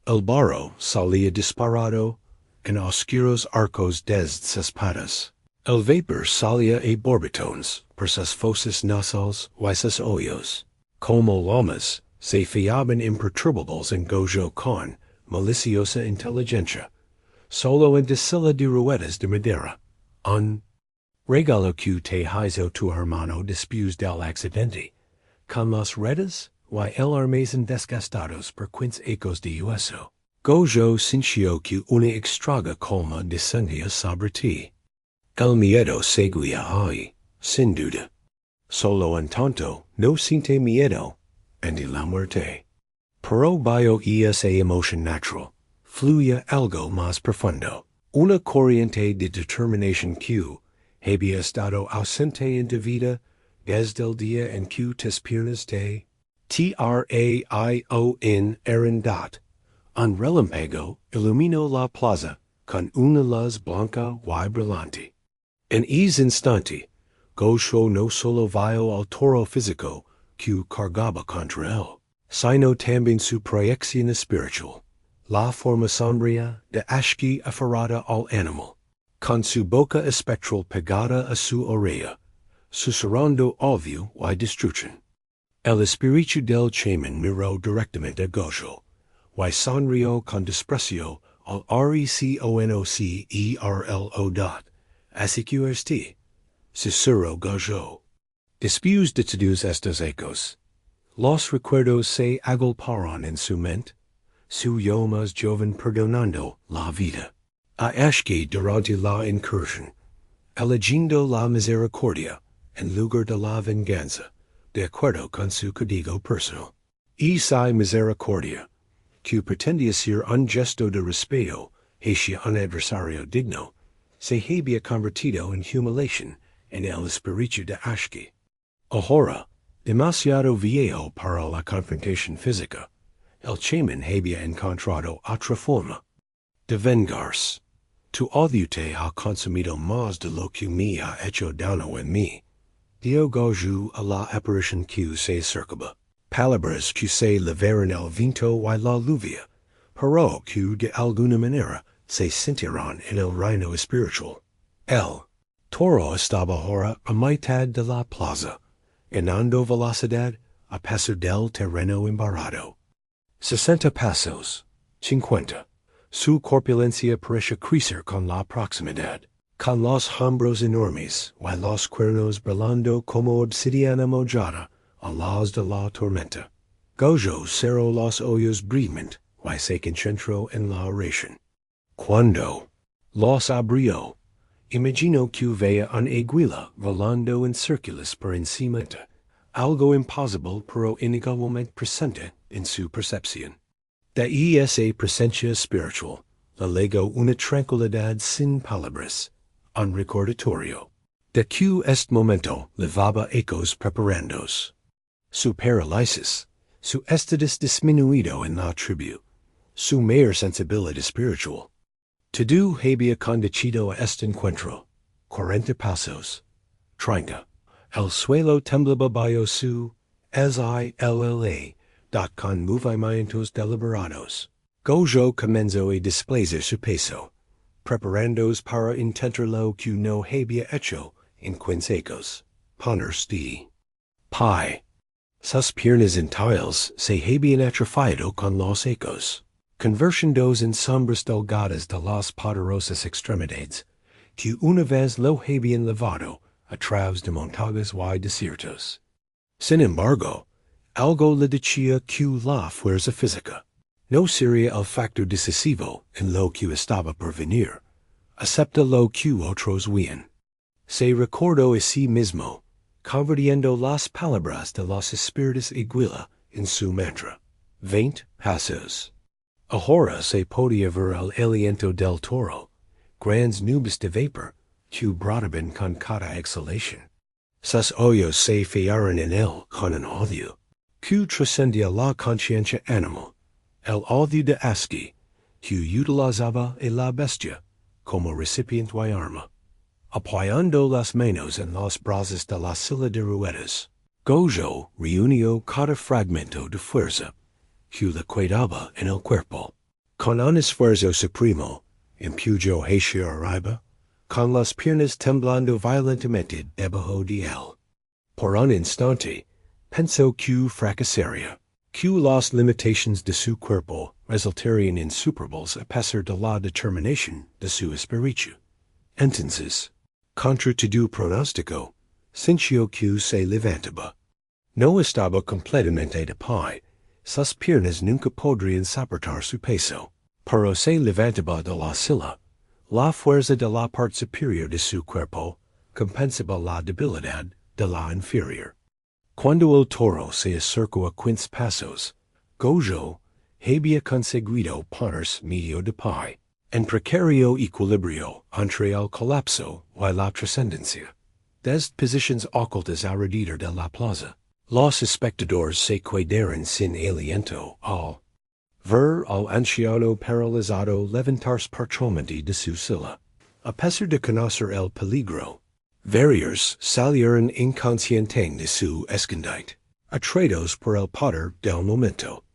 El barro salía disparado en oscuros arcos desde sus patas. El vapor salía a borbotones por sus fosas nasales y sus hoyos. Como lomas se fiaban imperturbables en Gojo con maliciosa inteligencia, solo en silla de ruedas de madera. Un regalo que te hizo tu hermano después del accidente, con las redes y el armazón desgastados por 15 ecos de hueso. Gojo sintió que una extraña calma descendía sobre ti. El miedo seguía ahí, sin duda. Solo en tanto no siente miedo ante la muerte. Pero bajo esa emoción natural, fluye algo más profundo. Una corriente de determinación que había estado ausente en tu vida desde el día en que tus piernas te traion eran dat. Un relámpago iluminó la plaza con una luz blanca y brillante. En ese instante, Gojo no solo vio al toro físico que cargaba contra él, sino también su proyección espiritual, la forma sombría de Ashki aferrada al animal, con su boca espectral pegada a su oreja, susurrando odio y destrucción. El espíritu del chamán miró directamente a Gojo, y sonrió con desprecio al reconcero. Así que este, susurró Gojo. Después de todos estos ecos, los recuerdos se agolparon en su mente, su yo más joven perdonando la vida. A Ashki durante la incursión, eligiendo la misericordia en lugar de la venganza, de acuerdo con su código personal. Esa misericordia, que pretendía ser un gesto de respeto hacia un adversario digno, se había convertido en humillación en el espíritu de Ashki. Ahora, demasiado viejo para la confrontación física, el chamán había encontrado otra forma de vengarse. Tu odio te ha consumido más de lo que me ha hecho daño en mí. Dio Gojo a la aparición que se acercaba. Palabras que se levaron el viento y la lluvia, pero que de alguna manera se sintieron en el reino espiritual. El toro estaba ahora a mitad de la plaza, ganando velocidad a pesar del terreno embarrado. 60 pasos, 50. Su corpulencia parecía crecer con la proximidad, con los hombros enormes y los cuernos brillando como obsidiana mojada a las de la tormenta. Gojo cerró los ojos brevemente y se concentró en la oración. Cuando los abrió, imaginó que veía una aguila volando en círculos por encima de algo imposible pero igualmente presente en su percepción. De esa presencia espiritual le legó una tranquilidad sin palabras, un recordatorio de que este momento levaba ecos preparandos. Su parálisis, su estado disminuido en la tribu, su mayor sensibilidad espiritual. Todo había conducido a este encuentro. 40 pasos. 30. El suelo temblaba bajo su SILLA. Con movimientos deliberados. Gojo comenzó a desplazar su peso, preparándose para intentar lo que no había hecho en 15 ecos. Ponerse de pie. Sus piernas enteras se habían atrofiado con los ecos, convirtiéndose en sombras delgadas de las poderosas extremidades, que una vez lo habían levado a través de montañas y desiertos. Sin embargo, algo le decía que la fuerza física no sería el factor decisivo en lo que estaba por venir, excepto lo que otros veían. Se recuerdo así mismo, convirtiendo las palabras de los espíritus iguala en su mantra. 20 pasos. Ahora se podía ver el aliento del toro, grandes nubes de vapor, que brotaban con cada exhalación. Sus ojos se fijaron en él con un odio, que trascendía la conciencia animal, el odio de asqui, que utilizaba a la bestia como recipiente y arma. Apoyando las manos en los brazos de la silla de ruedas, Gojo reunió cada fragmento de fuerza que le quedaba en el cuerpo. Con un esfuerzo supremo, empujó hacia arriba, con las piernas temblando violentamente debajo de él. Por un instante, pensó que fracasaría, que las limitaciones de su cuerpo resultarían insuperables a pesar de la determinación de su espíritu. Entonces, contra todo pronóstico, sintió que se levantaba. No estaba completamente de pie, sus piernas nunca podrían soportar su peso, pero se levantaba de la silla. La fuerza de la parte superior de su cuerpo compensaba la debilidad de la inferior. Cuando el toro se acercó a 15 pasos, Gojo había conseguido ponerse medio de pie, en precario equilibrio entre el colapso y la trascendencia. Desde posiciones ocultas alrededor de la plaza, los espectadores se quedaron sin aliento al ver al anciano paralizado levantarse parcialmente de su silla. A pesar de conocer el peligro, varios salieron inconscientes de su escondite, atraídos por el poder del momento.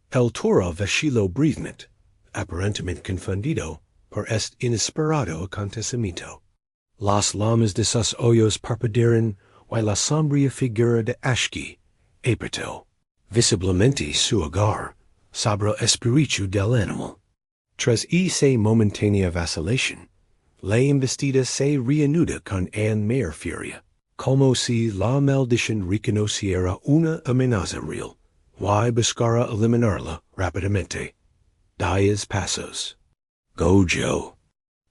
El toro vaciló brevemente, aparentemente confundido por este inesperado acontecimiento. Las lamas de sus ojos parpadearon y la sombría figura de Ashki apretó visiblemente su hogar sobre el espíritu del animal. Tras esa momentánea vacilación, la embestida se reanuda con aún mayor furia, como si la maldición reconociera una amenaza real, y buscara eliminarla rápidamente. 10 pasos. Gojo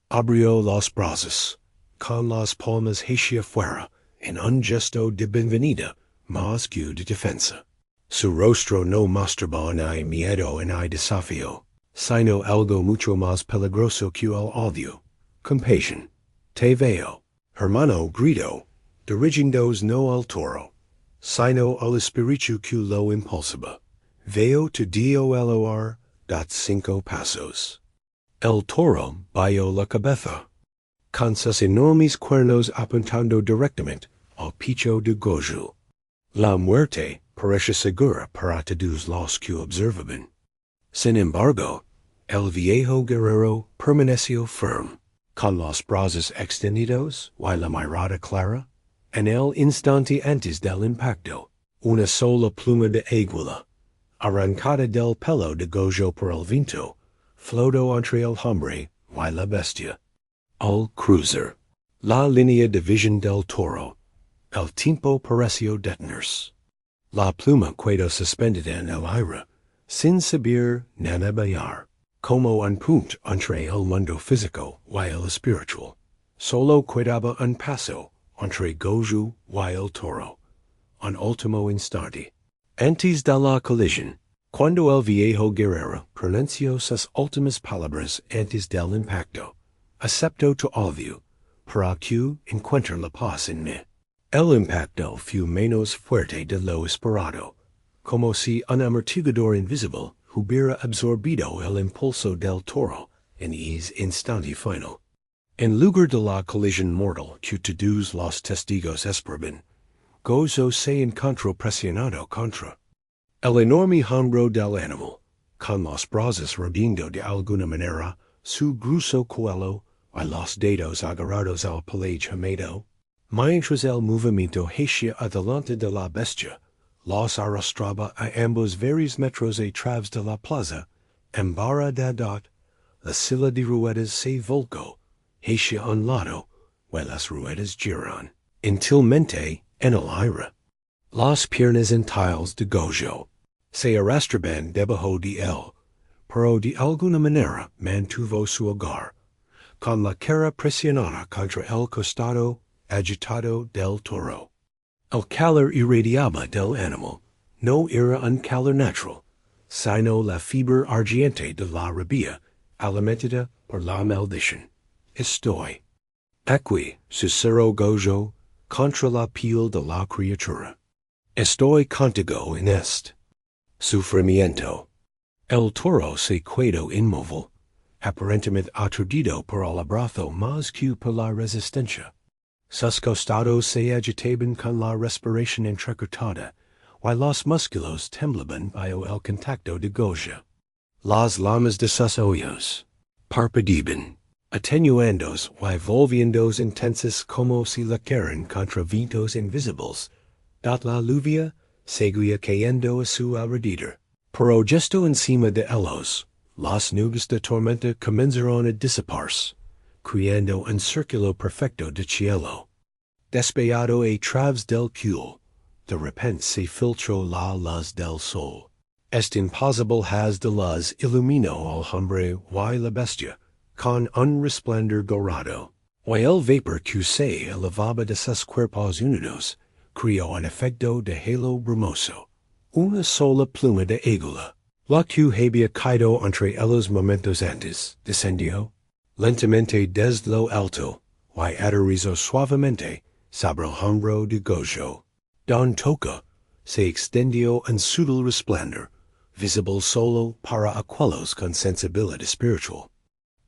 abrió los brazos, con las palmas hacia afuera, en un gesto de bienvenida más que de defensa. Su rostro no mostraba ni miedo ni desafío, sino algo mucho más peligroso que el odio. Compasión. Te veo, hermano, gritó, dirigiéndose no al toro, sino al espíritu que lo impulsaba. Veo te dio el oar, 5 pasos. El toro bajó la cabeza, con sus enormes cuernos apuntando directamente al pecho de Gojo. La muerte parece segura para todos los que observaban. Sin embargo, el viejo guerrero permaneció firme, con los brazos extendidos y la mirada clara. En el instante antes del impacto, una sola pluma de águila, arrancada del pelo de Gojo por el viento, flotó entre el hombre y la bestia. Al cruzar la línea de visión del toro, el tiempo pareció detenerse. La pluma quedó suspendida en el aire, sin saber ni bailar, como un punto entre el mundo físico y el espiritual. Solo quedaba un paso entre Gojo y el toro, un último instante. Antes de la colisión, cuando el viejo guerrero pronunció sus últimas palabras antes del impacto, acepto tu obvio, para que encuentre la paz en mí. El impacto fue menos fuerte de lo esperado, como si un amortiguador invisible hubiera absorbido el impulso del toro en ese instante final. En lugar de la colisión mortal que todos los testigos esperaban, Gojo se encontró presionado contra el enorme hombro del animal, con los brazos rodeando de alguna manera su grueso cuello y los dedos agarrados al pelaje húmedo. Mientras el movimiento hacia adelante de la bestia los arrastraba a ambos varios metros a través de la plaza, embarazada, la silla de ruedas se volcó hacia un lado y las ruedas giraron inútilmente en el aire. Las piernas entalladas de Gojo se arrastraban debajo de él, pero de alguna manera mantuvo su hogar, con la cara presionada contra el costado agitado del toro. El calor irradiaba del animal, no era un calor natural, sino la fibra ardiente de la rabia, alimentada por la maldición. Estoy aquí, Cicero gozo, contra la piel de la criatura. Estoy contigo en este sufrimiento. El toro se quedó inmóvil, aparentemente aturdido por el abrazo más que por la resistencia. Sus costados se agitaban con la respiración entrecortada, while los músculos temblaban bajo el contacto de Goya. Las lamas de sus ojos parpadeaban, atenuándose y volviéndose intensas como si laquearan contra vientos invisibles. Dat la lluvia seguía cayendo a su alrededor. Pero justo encima de ellos, las nubes de tormenta comenzaron a disiparse, creando un círculo perfecto de cielo. Despejado a través del cual, de repente se filtró la luz del sol. Este imposible haz de luz iluminó al hombre y la bestia, con un resplandor dorado. Y el vapor que se elevaba de sus cuerpos unidos, creó un efecto de halo brumoso. Una sola pluma de águila, la que había caído entre ellos momentos antes, descendió lentamente desde lo alto, y aterrizó suavemente sobre el hombro de Goyo. Don Toca se extendió un sutil resplandor, visible solo para aquellos con sensibilidad espiritual.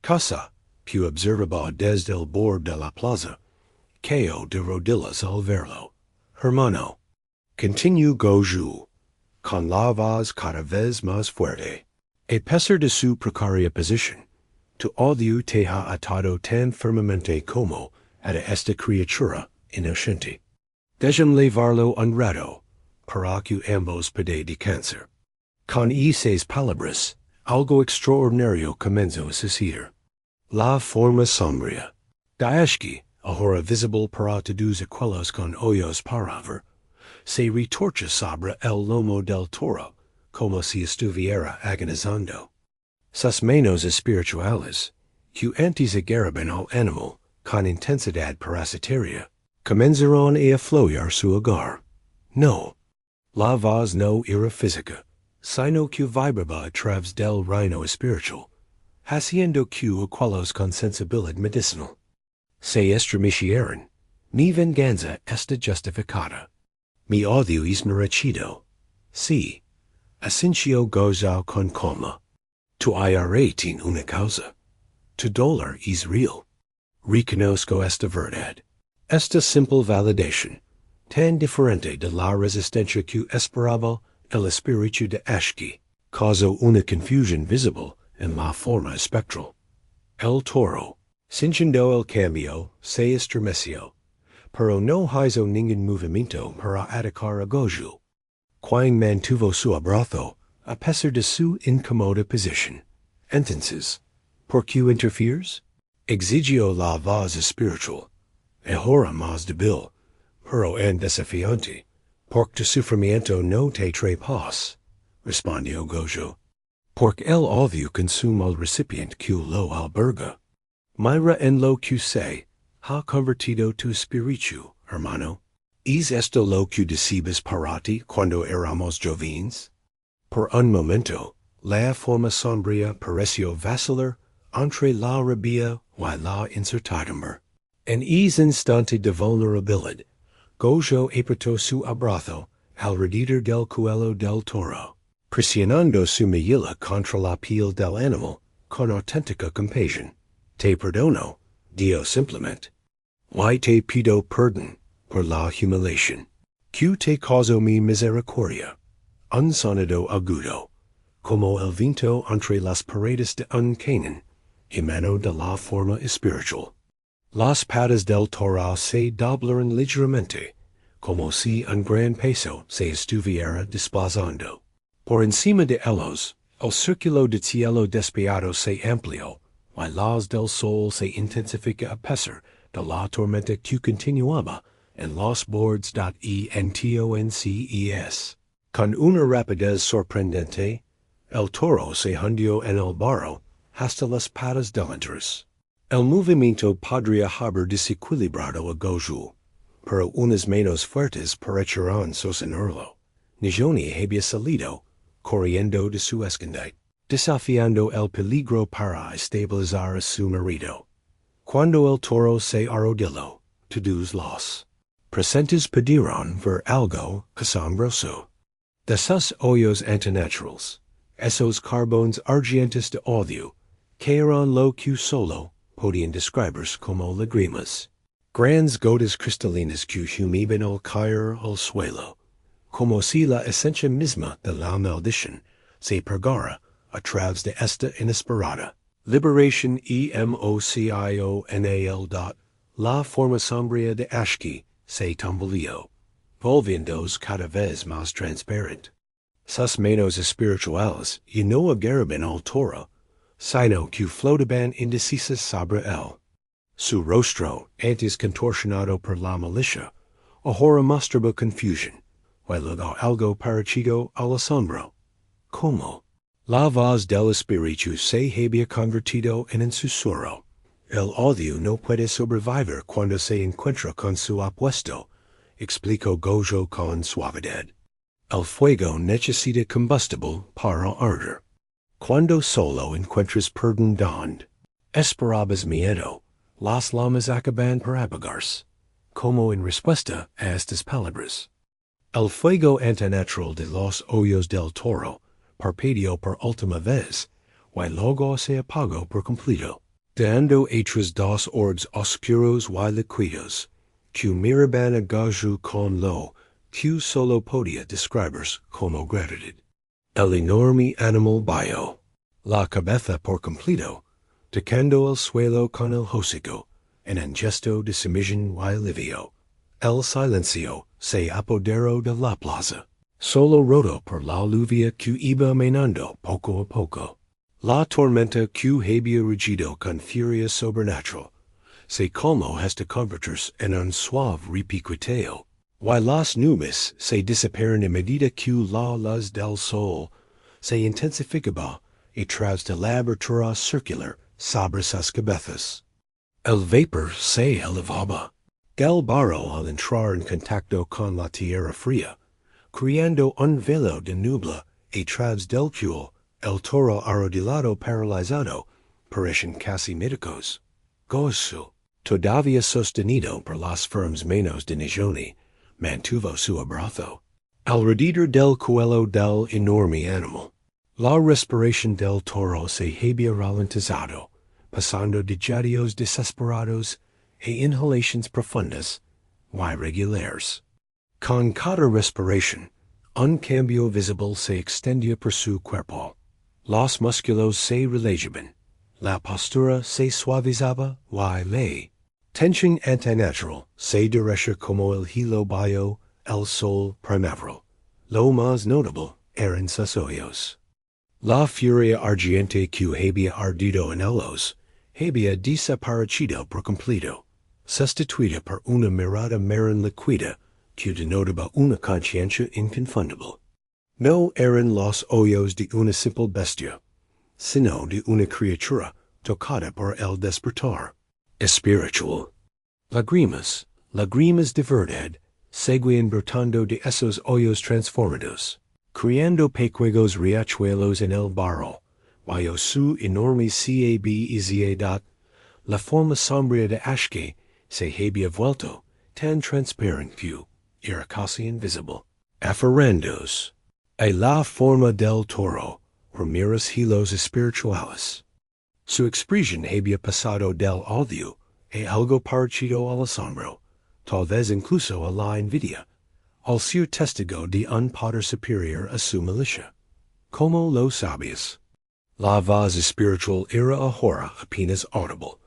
Casa, que observaba desde el borde de la plaza, cayó de rodillas al verlo. Hermano, continuó Goyo, con la voz cada vez más fuerte. A pesar de su precaria posición, tu odio te ha atado tan firmemente como a esta criatura inocente. Déjame llevarlo un rato, para que ambos podáis descansar. Con esas palabras, algo extraordinario comenzó a suceder. La forma sombría, Daeshki, ahora visible para todos aquellos con ojos para ver, se retorce sobre el lomo del toro, como si estuviera agonizando. Sus manos espirituales, que antes agarraban al animal con intensidad parasitaria, comenzaron a aflojar su hogar. No, la voz no era física, sino que vibraba a través del reino espiritual, haciendo que aquellos con sensibilidad medicinal se estremecieran. Mi venganza está justificada. Mi odio es merecido. Sí, Asincio goza con calma. Tu ira tiene una causa. Tu dolor es real. Reconozco esta verdad. Esta simple validación, tan diferente de la resistencia que esperaba el espíritu de Ashki, causó una confusión visible en la forma espectral. El toro, sintiendo el cambio, se estremeció, pero no hizo ningún movimiento para atacar a Goju, quien mantuvo su abrazo a pesar de su incómoda posición. Entonces, ¿por qué interfieres? Exigió la voz espiritual, ahora más débil, pero en desafiante. Porque tu sufrimiento no te trepas, respondió Gojo. Porque el odio consume al recipiente que lo alberga. Mira en lo que se ha convertido tu espíritu, hermano. ¿Es esto lo que decibas para ti cuando éramos jóvenes? Por un momento, la forma sombría pareció vacilar entre la rabia y la incertidumbre. En ese instante de vulnerabilidad, Gojo apretó su abrazo alrededor del cuello del toro, presionando su mejilla contra la piel del animal con auténtica compasión. Te perdono, Dios simplemente. Y te pido perdón por la humiliación que te causó mi misericordia. Un sonido agudo, como el viento entre las paredes de un cañón, emanó de la forma espiritual. Las patas del toro se doblaron ligeramente, como si un gran peso se estuviera desplazando. Por encima de ellos, el círculo de cielo despejado se amplió, y la luz del sol se intensificó a pesar de la tormenta que continuaba en los bordes de entonces. Con una rapidez sorprendente, el toro se hundió en el barro hasta las patas delanteras. El movimiento podría haber desequilibrado a Goju, pero unas menos fuertes parecerán sostenerlo. Nijoni había salido, corriendo de su escondite, desafiando el peligro para estabilizar a su marido. Cuando el toro se arrodilló, todos los presentes pidieron ver algo asombroso. De sus ojos antinaturales, esos carbones ardientes de odio, que eran lo que solo podían describirse como lágrimas. Grandes gotas cristalinas que humeaban al caer al suelo, como si la esencia misma de la maldición se purgara a través de esta inesperada liberación emocional. La forma sombría de Ashki se tambaleó, volviéndose cada vez más transparente. Sus manos espirituales y no agarraban al toro, sino que flotaban indecisas sobre él. Su rostro, antes contorsionado por la malicia, ahora mostraba confusión, y luego algo parecido al asombro. ¿Cómo? La voz del espíritu se había convertido en un susurro. El odio no puede sobrevivir cuando se encuentra con su opuesto, explicó Gojo con suavidad. El fuego necesita combustible para arder. Cuando solo encuentras perdón donde esperabas miedo, las llamas acaban por apagarse, como en respuesta a estas palabras. El fuego antinatural de los ojos del toro parpadeó por última vez, y luego se apagó por completo, dando otros dos orbes oscuros y líquidos, que miraban a Gojo con lo que solo podía describirse como gratitud. El enorme animal bajo la cabeza por completo, tocando el suelo con el hocico, en un gesto de sumisión y alivio. El silencio se apoderó de la plaza, solo roto por la lluvia que iba amenazando poco a poco. La tormenta que había rugido con furia sobrenatural se calmó hasta convertirse en un suave repiqueteo, y las nubes se dissiparon a medida que la luz del sol se intensificaba a través de la abertura circular sobre sus cabezas. El vapor se elevaba. El barro al entrar en contacto con la tierra fría, creando un velo de nubla a través del cual el toro arrodillado paralizado parecen casi míticos. Gozo, todavía sostenido por las firmes manos de Nijoni, mantuvo su abrazo alrededor del cuello del enorme animal. La respiración del toro se había ralentizado, pasando de jadeos desesperados a inhalaciones profundas y regulares. Con cada respiración, un cambio visible se extendía por su cuerpo. Los músculos se relajaban, la postura se suavizaba y la tensión antinatural se derechía como el hilo bajo el sol primaveral. Lo más notable eran sus ojos. La furia ardiente que había ardido en ellos había desaparecido por completo, sustituida por una mirada marrón líquida que denotaba una conciencia inconfundible. No eran los ojos de una simple bestia, sino de una criatura tocada por el despertar espiritual. Lágrimas de verdad, seguían brotando de esos ojos transformados, creando pequeños riachuelos en el barro, bajo su enorme cab. La forma sombría de Ashke se había vuelto tan transparente que era casi invisible. Aferrándose a la forma del toro por meros hilos espirituales, su expresión había pasado del odio a algo parecido al asombro, tal vez incluso a la envidia, al ser testigo de un poder superior a su malicia. ¿Cómo lo sabías? La voz espiritual era ahora apenas audible,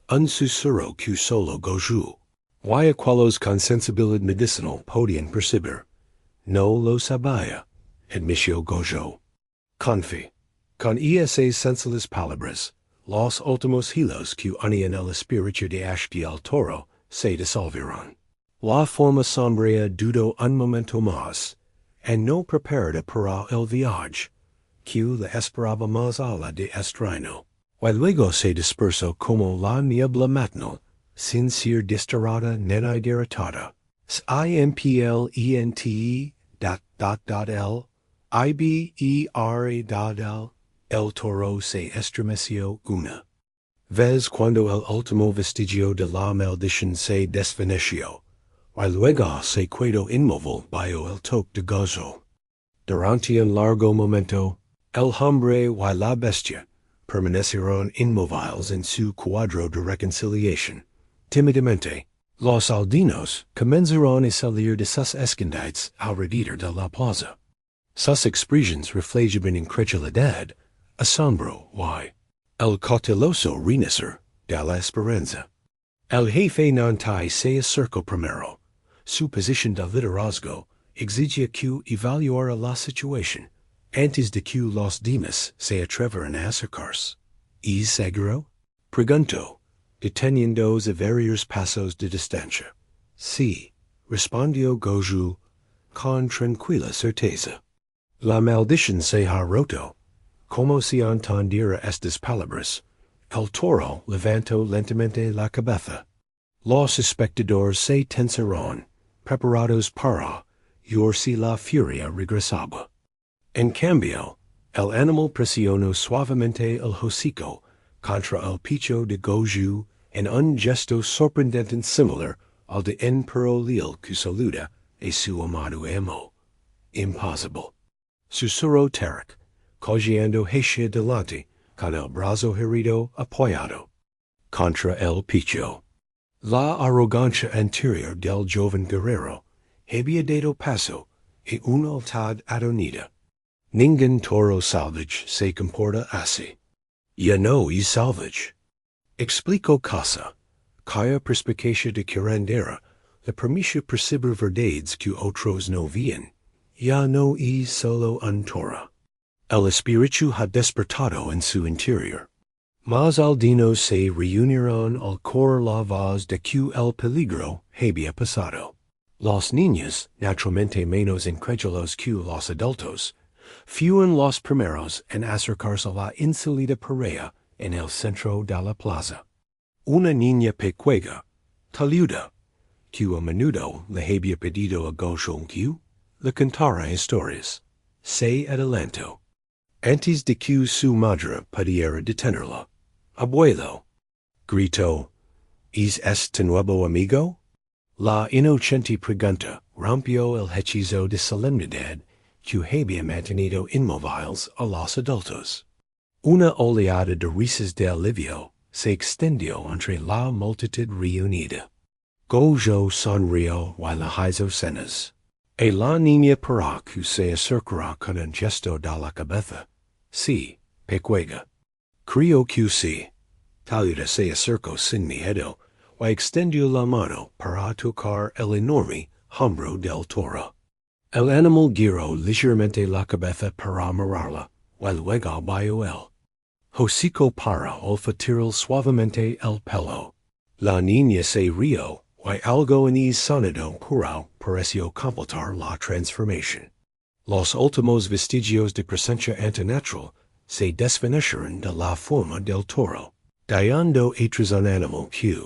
un susurro que solo Gojo y aquellos con sensibilidad medicinal podían percibir. No lo sabía, admitió Gojo. Con esas sensibles palabras, los últimos hilos que unían el espíritu de Ashki al toro se disolvieron. La forma sombría dudó un momento más, y no preparada para el viaje, que la esperaba más allá de estreno, y luego se dispersó como la niebla matinal, sin ser disparada ni dilatada. Simplente L ibera el toro se estremeció una vez cuando el último vestigio de la maldición se desvaneció, y luego se quedó inmóvil bajo el toque de gozo. Durante un largo momento, el hombre y la bestia permanecieron inmóviles en su cuadro de reconciliación. Tímidamente, los aldeanos comenzaron a salir de sus escondites alrededor de la plaza. Sus expresiones reflejaban incredulidad, asombro y el cauteloso renacer de la esperanza. El jefe nantai se acercó primero. Su posición de liderazgo exigía que evaluara la situación antes de que los demás se atreveran a acercarse. ¿Es seguro? Preguntó, deteniéndose a varios pasos de distancia. Sí, respondió Goju con tranquila certeza. La maldición se ha roto. Como si entendiera estas palabras, el toro levantó lentamente la cabeza. Los espectadores se tensaron, preparados para ver si la furia regresaba. En cambio, el animal presionó suavemente el hocico contra el pecho de Goju en un gesto sorprendente similar al de un perro leal que saluda a su amado amo. Impossible. Susurró Tarek, cojeando hacia delante con el brazo herido apoyado contra el pecho. La arrogancia anterior del joven guerrero había dado paso a una lealtad adornida. Ningún toro salvage se comporta así. Ya no es salvage. Explicó Casa, cuya perspicacia de curandera le permitió percibir verdades que otros no veían. Ya no es solo un toro. El espíritu ha despertado en su interior. Más aldeanos se reunieron al correr la voz de que el peligro había pasado. Los niños, naturalmente menos incrédulos que los adultos, fueron los primeros en acercarse a la insólita pareja en el centro de la plaza. Una niña pequeña, taluda, que a menudo le había pedido a Goshon que le contara historias, se adelantó. Antes de que su madre pudiera detenerla, abuelo, gritó, ¿es este nuevo amigo? La inocente pregunta rompió el hechizo de solemnidad que había mantenido inmóviles a los adultos. Una oleada de risas de alivio se extendió entre la multitud reunida. Gojo sonrió y le hizo señas. Y la niña para que se acercara con un gesto de la cabeza. Sí, pequeña. Creo que sí. Taluda se acercó sin miedo y extendió la mano para tocar el enorme hombro del toro. El animal giró ligeramente la cabeza para mirarla, y luego bajó el hocico para olfatear suavemente el pelo. La niña se rió, y algo en el sonido puro pareció completar la transformación. Los últimos vestigios de presencia antinatural se desvanecieron de la forma del toro, dejando atrás un animal que,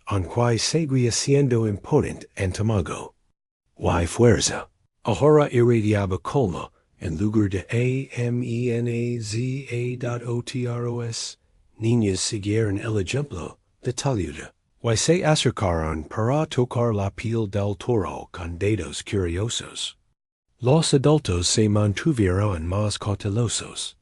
aunque seguía siendo imponente en tamaño y fuerza, ahora irradiaba calma en lugar de amenaza.otros. Niñas siguieron el ejemplo de Taluda, y se acercaron para tocar la piel del toro con dedos curiosos. Los adultos se mantuvieron más cautelosos,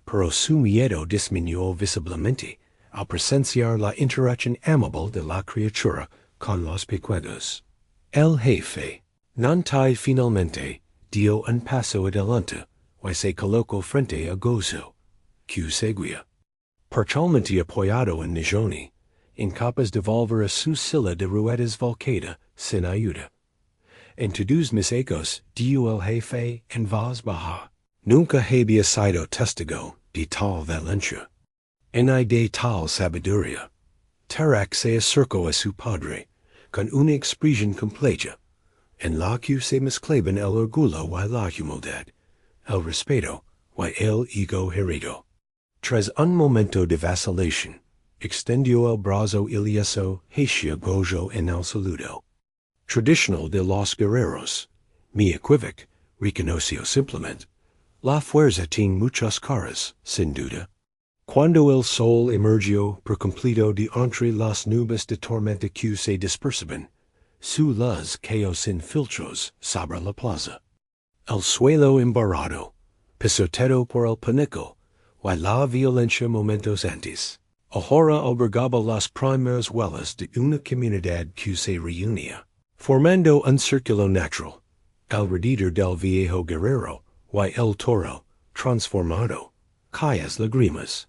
pero su miedo disminuyó visiblemente al presenciar la interacción amable de la criatura con los pequeños. El jefe, nantai finalmente, dio un paso adelante y se colocó frente a Gozo, que seguía, parcialmente apoyado en Nijoni, incapaz de volver a su silla de ruedas volcada sin ayuda. En todos mis ecos, dio el jefe en voz baja. Nunca había sido testigo de tal valencia. En hay de tal sabiduría. Tarak se acercó a su padre, con una expresión completa, en la que se mezclaban el orgullo y la humildad, el respeto y el ego herido. Tras un momento de vacilación, extendió el brazo ilioso hacia Gojo en el saludo. Traditional de los guerreros. Mi equivoc, reconoció simplemente. La fuerza tiene muchas caras, sin duda. Cuando el sol emergió por completo de entre las nubes de tormenta que se dispersaban, su luz cayó sin filtros sobre la plaza. El suelo embarrado, pisoteado por el pánico, y la violencia momentos antes, ahora albergaba las primeras huellas de una comunidad que se reunía, formando un círculo natural, alrededor del viejo guerrero, y el toro, transformado, caías lágrimas.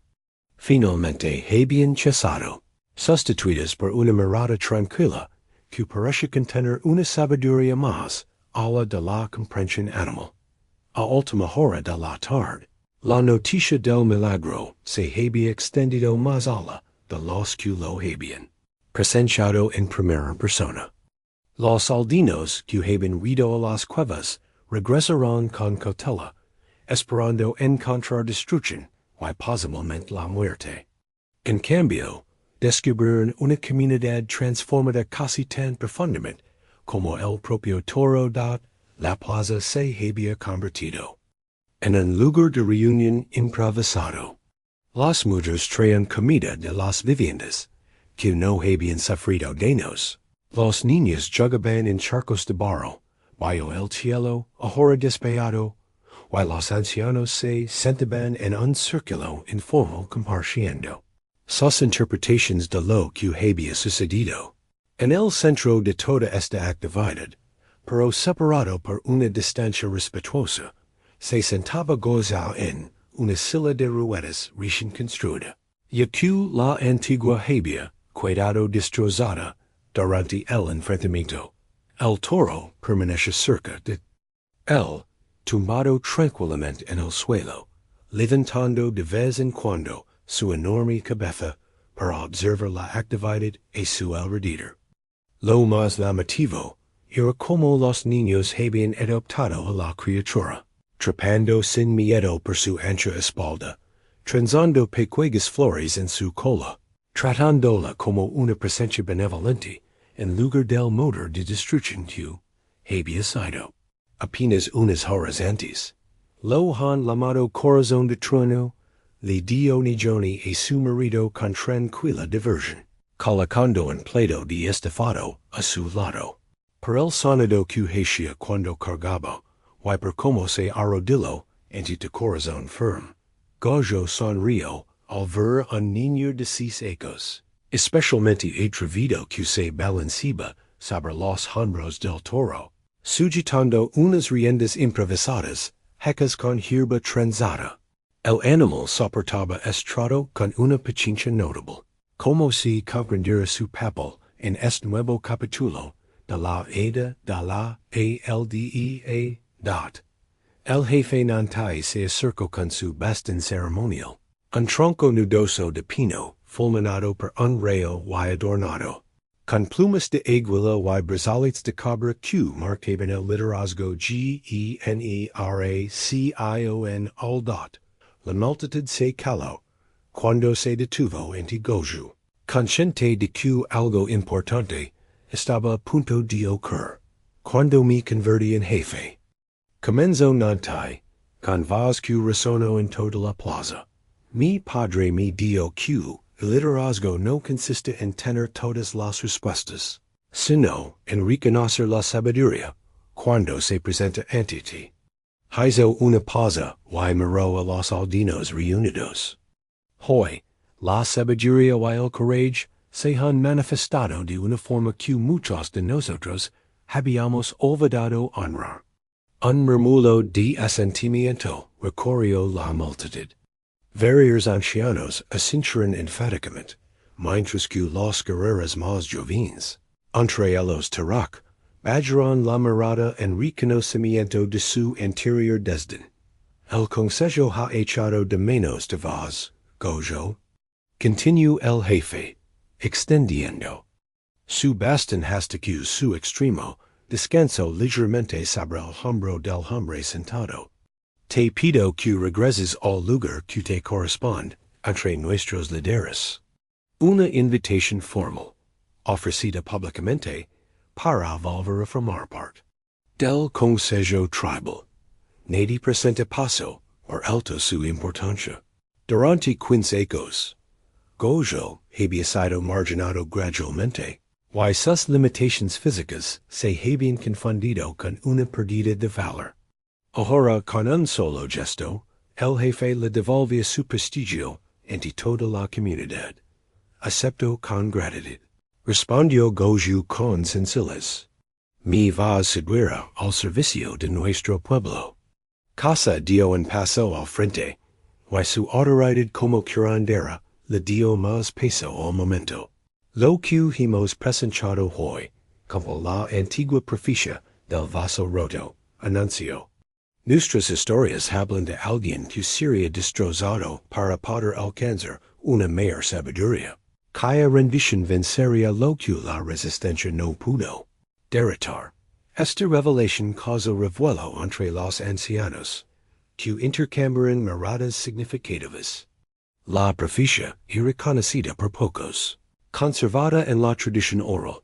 Finalmente habían cesado, sustituidas por una mirada tranquila que parece contener una sabiduría más allá de la comprensión animal. A última hora de la tarde, la noticia del milagro se había extendido más allá de los que lo habían presenciado en primera persona. Los aldeanos que habían ido a las cuevas regresaron con cautela, esperando encontrar destrucción y posiblemente la muerte. En cambio, descubrieron una comunidad transformada casi tan profundamente como el propio toro de la plaza se había convertido en un lugar de reunión improvisado. Las mujeres traían comida de las viviendas que no habían sufrido daños. Los niños jugaban en charcos de barro, bajo el cielo ahora despejado, y los ancianos se sentaban en un círculo informal compartiendo sus interpretaciones de lo que había sucedido. En el centro de toda esta actividad, pero separado por una distancia respetuosa, se sentaba Goza en una silla de ruedas recién construida, y que la antigua había quedado destrozada durante el enfrentamiento. El toro permanece cerca de él, tumbado tranquilamente en el suelo, levantando de vez en cuando su enorme cabeza para observar la actividad a su alrededor. Lo más llamativo era como los niños habían adoptado a la criatura, trepando sin miedo por su ancha espalda, trenzando pequeñas flores en su cola, tratándola como una presencia benevolente en lugar del motor de destrucción que había sido. Apenas unas horas antes, lo han llamado corazón de trueno, le dio Johnny a su marido con tranquila diversión, colocando un plato de estofado a su lado. Por el sonido que hacía cuando cargaba, y por cómo se arrodilló ante tu corazón firme, Gojo sonrió al ver un niño de 6 años, especialmente atrevido que se balanceaba sobre los hombros del toro, sujetando unas riendas improvisadas, hechas con hierba trenzada. El animal soportaba estrado con una paciencia notable, como si comprendiera su papel en este nuevo capítulo de la vida de la aldea. El jefe Nantai se acercó con su bastón ceremonial, un tronco nudoso de pino, fulminado por un rayo y adornado con plumas de águila y brazaletes de cabra que marcaban el liderazgo GENERACION aldot. La multitud se caló cuando se detuvo ante Goju, consciente de que algo importante estaba a punto de ocurrir. Cuando me convertí en jefe, comenzó Nantai, con voz que resonó en toda la plaza. Mi padre me dijo que el liderazgo no consiste en tener todas las respuestas, sino en reconocer la sabiduría cuando se presenta ante ti. Hizo una pausa y miró a los aldeanos reunidos. Hoy, la sabiduría y el coraje se han manifestado de una forma que muchos de nosotros habíamos olvidado honrar. Un murmullo de asentimiento recorrió la multitud. Varios ancianos asintieron enfáticamente, mientras que los guerreros más jóvenes, entre ellos Tarak, bajaron la mirada en reconocimiento de su anterior desdén. El consejo ha echado de menos de vos, Gojo, continuó el jefe, extendiendo su bastón hasta que su extremo descansó ligeramente sobre el hombro del hombre sentado. Te pido que regreses al lugar que te corresponde entre nuestros líderes. Una invitación formal, ofrecida públicamente, para volver a formar parte del consejo tribal. 90% paso, or alto su importancia. Durante 15 años, Gojo había sido marginado gradualmente, y sus limitaciones físicas se habían confundido con una pérdida de valor. Ahora, con un solo gesto, el jefe le devolvía su prestigio ante toda la comunidad. Acepto con gratitud. Respondió Gojo con sencillez. Me va a servir al servicio de nuestro pueblo. Casa dio un paso al frente, y su autoridad como curandera le dio más peso al momento. Lo que hemos presentado hoy, como la antigua profecía del vaso roto, anunció. Nuestras historias hablan de alguien que sería destrozado para poder alcanzar una mayor sabiduría. Cuya rendición vencería lo que la resistencia no pudo derrotar. Esta revelación causó revuelo entre los ancianos, que intercambiaron miradas significativas. La profecía, irreconocida por pocos, conservada en la tradición oral,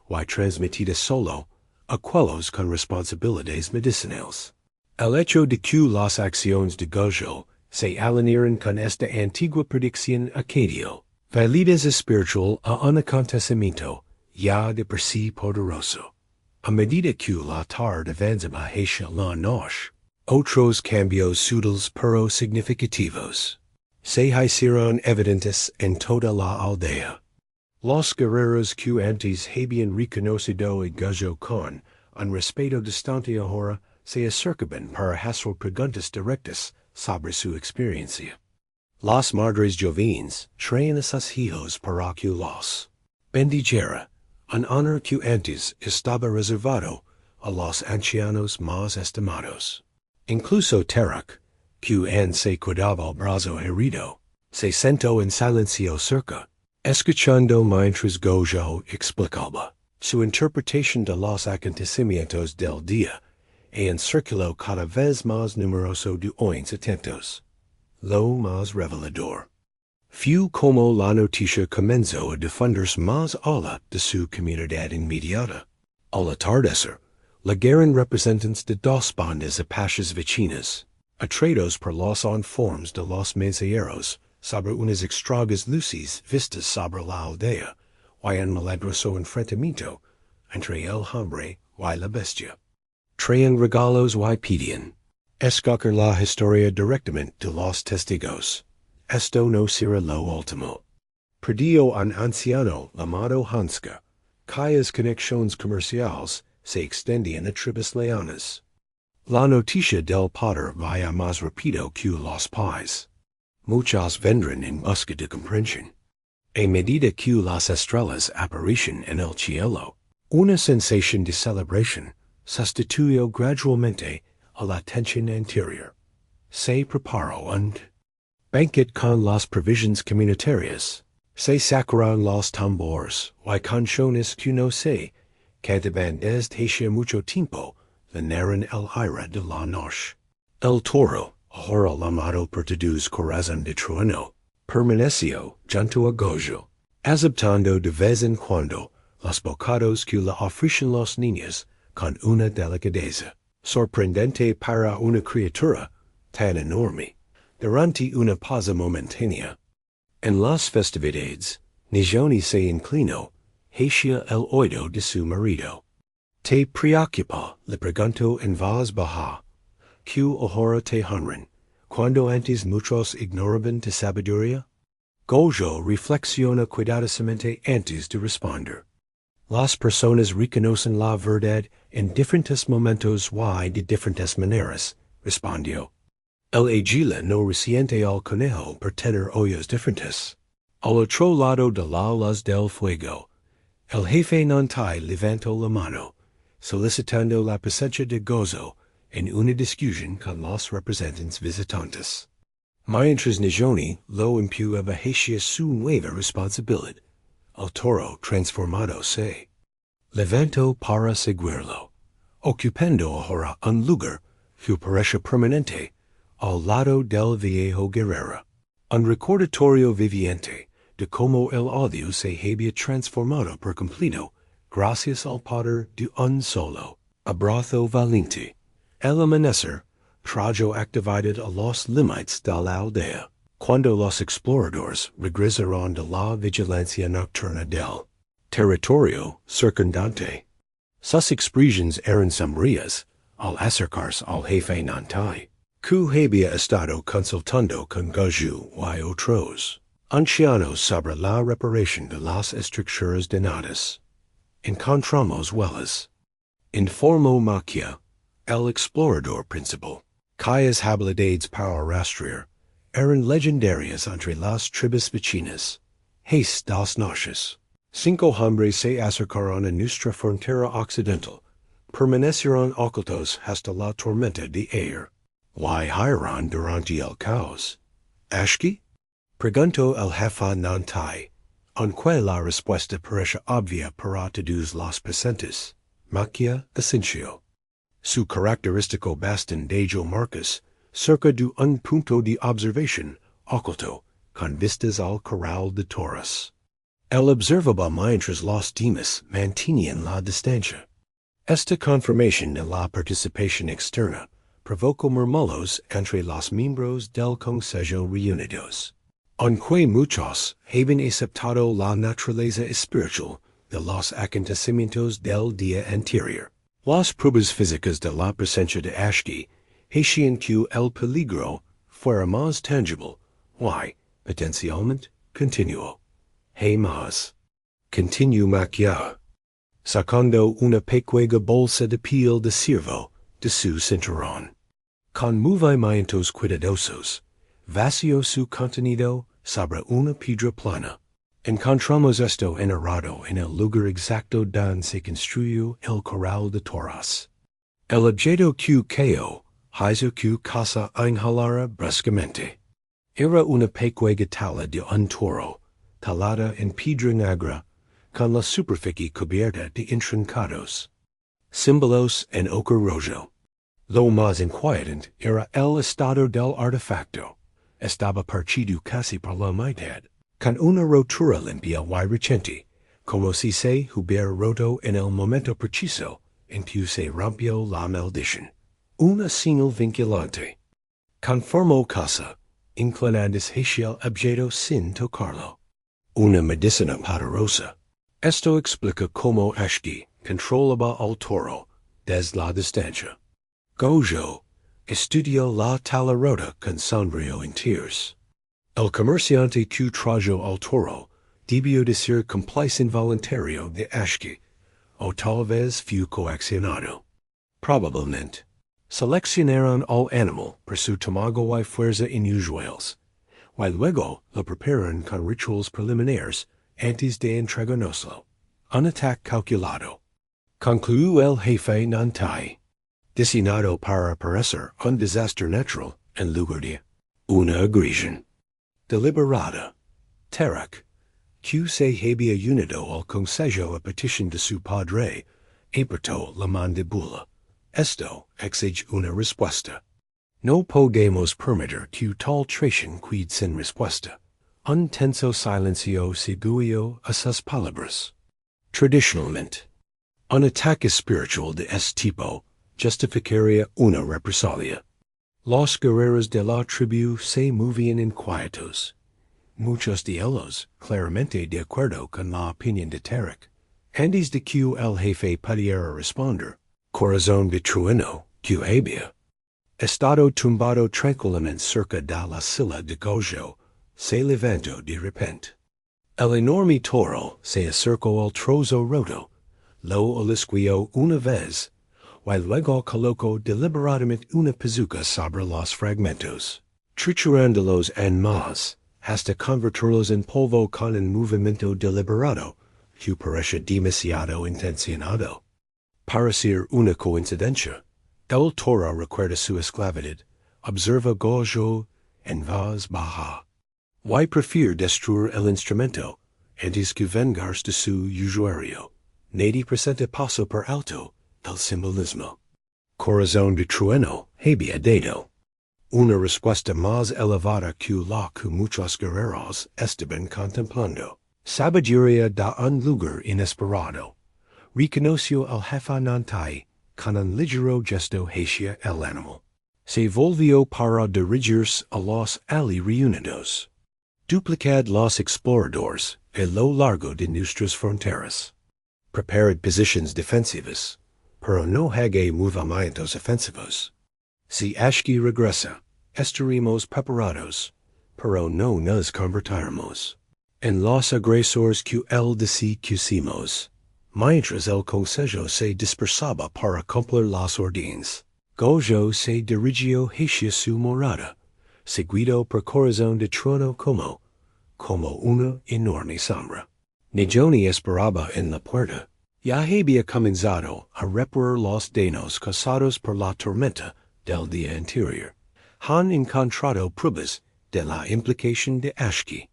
y transmitida solo a aquellos con responsabilidades medicinales. El hecho de que las acciones de Gojo se alinearan con esta antigua predicción acadio, validez espiritual a un acontecimiento ya de por sí poderoso. A medida que la tarde avanzaba hacia la noche, otros cambios sutiles pero significativos se hicieron evidentes en toda la aldea. Los guerreros que antes habían reconocido a Gojo con un respeto distante ahora se acercaban para hacer preguntas directas sobre su experiencia. Las madres jóvenes traen a sus hijos para que los bendijera, un honor que antes estaba reservado a los ancianos más estimados. Incluso Tarak, que se cuidaba el brazo herido, se sentó en silencio cerca, escuchando mientras Gojo explicaba su interpretación de los acontecimientos del día, e en círculo cada vez más numeroso de oídos atentos. Lo más revelador fue como la noticia comenzó a difundirse más allá de su comunidad inmediata. Al atardecer, llegaron representantes de dos bandas apaches vecinas, atraídos por los uniformes de los mensajeros sobre unas extrañas luces vistas sobre la aldea, y un milagroso enfrentamiento entre el hombre y la bestia. Traían regalos y pedían escoger la historia directamente de los testigos. Esto no será lo último. Perdió un anciano llamado Hanska, cuyas conexiones comerciales se extendían a tribus leonas. La noticia del padre vaya más rápido que los pies. Muchos vendrán en busca de comprensión. A medida que las estrellas aparecen en el cielo, una sensación de celebración sustituyó gradualmente a la tensión anterior. Se preparó un banquet con las provisiones comunitarias. Se sacaron los tambores y canciones que no se cantaban desde hacía mucho tiempo llenaron el aire de la noche. El toro, ahora llamado por todos corazón de trueno, permaneció junto a Gojo, aceptando de vez en cuando los bocados que le ofrecen los niños con una delicadeza sorprendente para una criatura tan enorme. Durante una pausa momentánea en las festividades, Nijoni se inclinó hacia el oído de su marido. ¿Te preocupa? Le preguntó en voz baja. ¿Qué ahora te honran, cuando antes muchos ignoraban tu sabiduría? Gojo reflexiona cuidadosamente antes de responder. Las personas reconocen la verdad en diferentes momentos y de diferentes maneras, respondió. El águila no resiente al conejo por tener ojos diferentes. Al otro lado de la luz del fuego, el jefe Nantai levantó la mano, solicitando la presencia de Gojo en una discusión con los representantes visitantes. Mientras Nijoni lo impueba hacia su nueva responsabilidad, el toro transformado se levantó para seguirlo, ocupando ahora un lugar que parece permanente al lado del viejo guerrero. Un recordatorio viviente de cómo el odio se había transformado por completo gracias al poder de un solo abrazo valiente. El amanecer trajo activated a los límites de la aldea, cuando los exploradores regresaron de la vigilancia nocturna del territorio circundante. Sus expresiones eran sombrías al acercarse al jefe nantai, que había estado consultando con Gaju y otros ancianos sobre la reparación de las estructuras dañadas. Encontramos huellas. Informó Maquia, el explorador principal, cuyas habilidades para rastrear eran legendarias entre las tribus vecinas. Hace 2 noches, 5 hombres se acercaron a nuestra frontera occidental, permanecieron ocultos hasta la tormenta de aire. ¿Why hiron durante el caos? ¿Ashki? Preguntó el jefe nantai, aunque la respuesta parece obvia para todos los presentes. Maquia asintió. Su característico bastón de marcas cerca de un punto de observación oculto con vistas al corral de toros. El observaba mientras los demás mantenían la distancia. Esta confirmación de la participación externa provocó murmullos entre los miembros del consejo reunidos. Aunque muchos habían aceptado la naturaleza espiritual de los acontecimientos del día anterior, las pruebas físicas de la presencia de Ashki hacían que el peligro fuera más tangible y, potencialmente, continuo. Hay más. Continuó Maquia, sacando una pequeña bolsa de piel de ciervo de su cinturón. Con movimientos cuidadosos, vació su contenido sobre una piedra plana. Encontramos esto enterrado en el lugar exacto donde se construyó el corral de toros. El objeto que cayó hizo que casa inhalara bruscamente. Era una pequeña tala de un toro, talada en piedra negra, con la superficie cubierta de intrincados símbolos en ochre rojo. Lo más inquietante era el estado del artefacto. Estaba partido casi por la mitad, con una rotura limpia y reciente, como si se hubiera roto en el momento preciso en que se rompió la maldición. Una señal vinculante. Conformó casa, inclinándose hacia el objeto sin tocarlo. Una medicina poderosa. Esto explica cómo Ashki controlaba al toro desde la distancia. Gojo estudió la tala rota con sombrío interés. El comerciante que trajo al toro debió de ser cómplice involuntario de Ashki, o tal vez fue coaccionado. Probablemente, seleccionaron al animal por su tamaño y fuerza inusuales, y luego lo preparan con rituales preliminares antes de entregárnoslo. Un ataque calculado. Concluyó el jefe nantai. Diseñado para parecer un desastre natural en lugar de una agresión deliberada. Tarak, que se había unido al consejo a petición de su padre, apretó la mandíbula. Esto exige una respuesta. No podemos permitir que tal traición quede sin respuesta. Un tenso silencio seguió a sus palabras. Tradicionalmente, un ataque espiritual de este tipo justificaría una represalia. Los guerreros de la tribu se movían inquietos. Muchos de ellos, claramente de acuerdo con la opinión de Tarak, antes de que el jefe pudiera responder, corazón de trueno, que había estado tumbado tranquilamente cerca de la silla de Gojo, se levantó de repente. El enorme toro se acercó al trozo roto, lo olisqueó una vez, y luego colocó deliberadamente una pezuca sobre los fragmentos, triturándolos en más, hasta convertirlos en polvo con un movimiento deliberado, que parece demasiado intencionado. Para ser una coincidencia, el toro recuerda su esclavitud, observa Gojo en voz baja, y prefiere destruir el instrumento antes que vengarse de su usuario. Nadie presenta paso por alto del simbolismo. Corazón de trueno había dado una respuesta más elevada que la que muchos guerreros estaban contemplando. Sabiduría da un lugar inesperado, reconoció al jefe nantai, con un ligero gesto hacia el animal. Se volvió para dirigirse a los ali reunidos. Duplicad los exploradores a lo largo de nuestras fronteras. Prepared positions defensivas, pero no haga movimientos ofensivos. Si Ashki regresa, estaremos preparados, pero no nos convertiremos en los agresores que el desequimos. Mientras el consejo se dispersaba para cumplir las órdenes, Gojo se dirigió hacia su morada, seguido por corazón de trono como una enorme sombra. Nejoni esperaba en la puerta. Ya había comenzado a reparar los daños causados por la tormenta del día anterior. Han encontrado pruebas de la implicación de Ashki.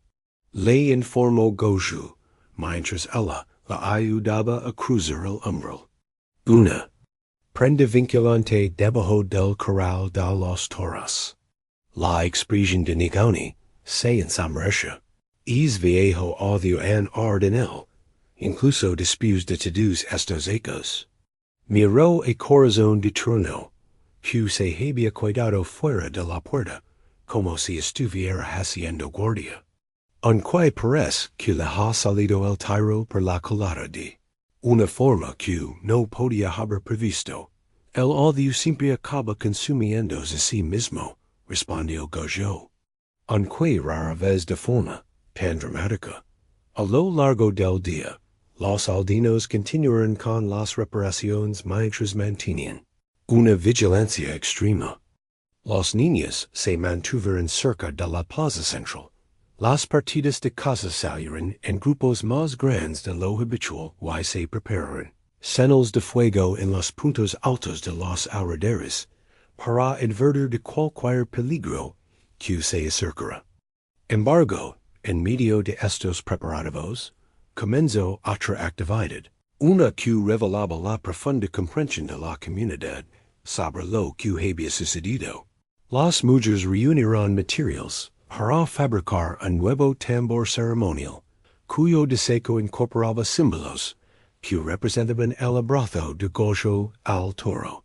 Le informó Gojo, mientras ella la ayudaba a cruzar el umbral. Una prenda vinculante debajo del corral de los toros. La expresión de Nejoni se ensombrece. Es viejo odio en él, incluso después de todos estos ecos. Miró a corazón de trono, que se había cuidado fuera de la puerta, como si estuviera haciendo guardia. Aunque parece que le ha salido el tiro por la culata de una forma que no podía haber previsto. El odio siempre acaba consumiéndose a sí mismo, respondió Gojo. Aunque rara vez de forma tan dramática. A lo largo del día, los aldeanos continuaron con las reparaciones mientras mantenían una vigilancia extrema. Los niños se mantuvieron cerca de la plaza central. Las partidas de caza salieron en grupos más grandes de lo habitual y se prepararon señales de fuego en los puntos altos de los alrededores para advertir de cualquier peligro que se acercara. Embargo, en medio de estos preparativos, comenzó otra actividad, una que revelaba la profunda comprensión de la comunidad sobre lo que había sucedido. Las mujeres reunieron materiales para fabricar un nuevo tambor ceremonial, cuyo diseño incorporaba símbolos que representaban el abrazo de Gojo al toro.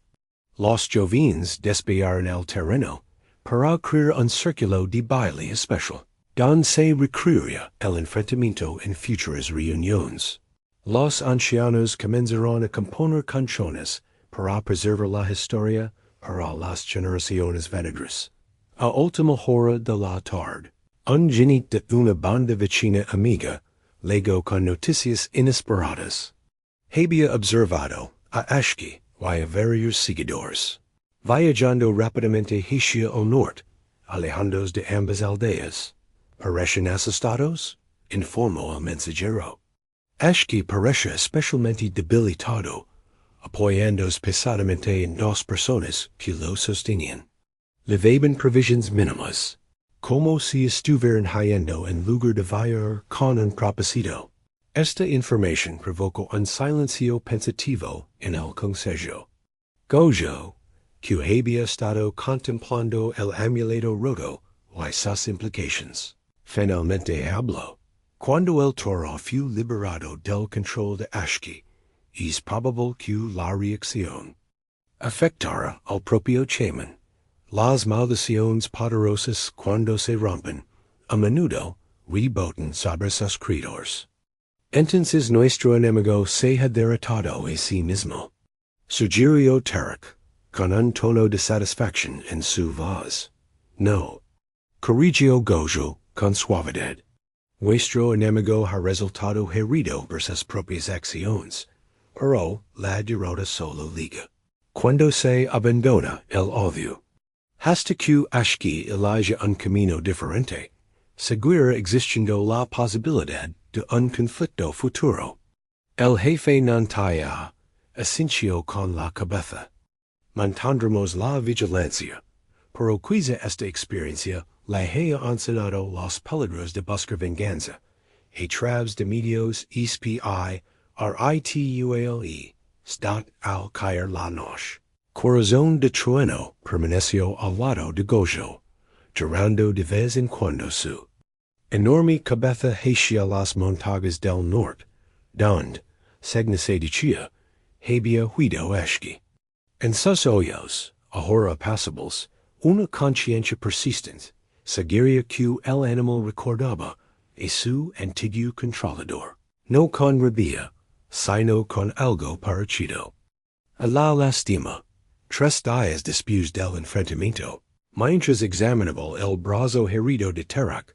Los jóvenes despejaron el terreno para crear un círculo de baile especial, donde se recrearía el enfrentamiento en futuras reuniones. Los ancianos comenzaron a componer canciones para preservar la historia para las generaciones venideras. A última hora de la tarde, un jinete de una banda vecina amiga llegó con noticias inesperadas. Había observado a Ashki y a varios seguidores, viajando rápidamente hacia el norte, alejándose de ambas aldeas. ¿Parecen asustados?, informó el mensajero. Ashki parece especialmente debilitado, apoyándose pesadamente en dos personas que lo sostenían. Llevaban provisiones mínimas, como si estuvieran yendo en lugar de viajar con un propósito. Esta información provocó un silencio pensativo en el consejo. Gojo, que había estado contemplando el amuleto roto y sus implicaciones, finalmente habló. Cuando el toro fue liberado del control de Ashki, es probable que la reacción afectara al propio chamán. Las maldiciones poderosas cuando se rompen, a menudo rebotan sobre sus creadores. Entonces nuestro enemigo se ha derrotado a sí mismo. Sugirió Tarek, con un tono de satisfacción en su voz. No. Corrigió Gojo, con suavidad. Nuestro enemigo ha resultado herido por sus propias acciones, pero la derrota solo liga cuando se abandona el odio. Hasta que Ashki elija un camino diferente, seguirá existiendo la posibilidad de un conflicto futuro. El jefe Nantaya asintió con la cabeza. Mantendremos la vigilancia, pero quizá esta experiencia le haya enseñado los peligros de buscar venganza, a través de medios SPI, RITUALE, stat al caer la noche. Corazón de trueno permaneció al lado de Gojo, llorando de vez en cuando su enorme cabeza hacia las montañas del norte, donde, segnesedicia, había huido esqui. En sus hoyos, ahora pasables, una consciencia persistent, seguiría que el animal recordaba, y su antiguo controlador, no con rabia, sino con algo parecido. A la lastima, 3 días después del enfrentamiento, mientras examinaba el brazo herido de Tarak,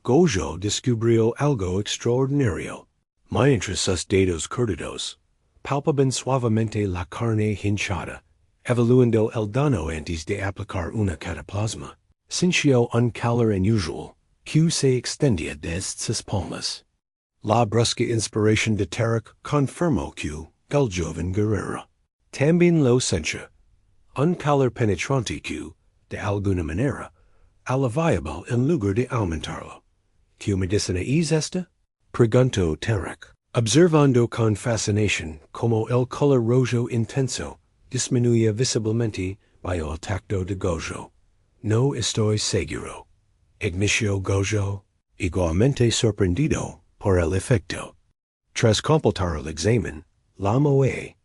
Gojo descubrió algo extraordinario. Mientras sus dedos curtidos palpaban suavemente la carne hinchada, evaluando el daño antes de aplicar una cataplasma, sintió un calor inusual que se extendía desde sus palmas. La brusca inspiración de Tarak confirmó que el joven guerrero también lo sentía. Un calor penetrante que, de alguna manera, aliviaba en lugar de aumentarlo. ¿Qué medicina es esta? Preguntó Tarak, observando con fascinación como el color rojo intenso disminuía visiblemente bajo el tacto de Gojo. No estoy seguro. Inició Gojo, igualmente sorprendido por el efecto. Tras completar el examen, la moe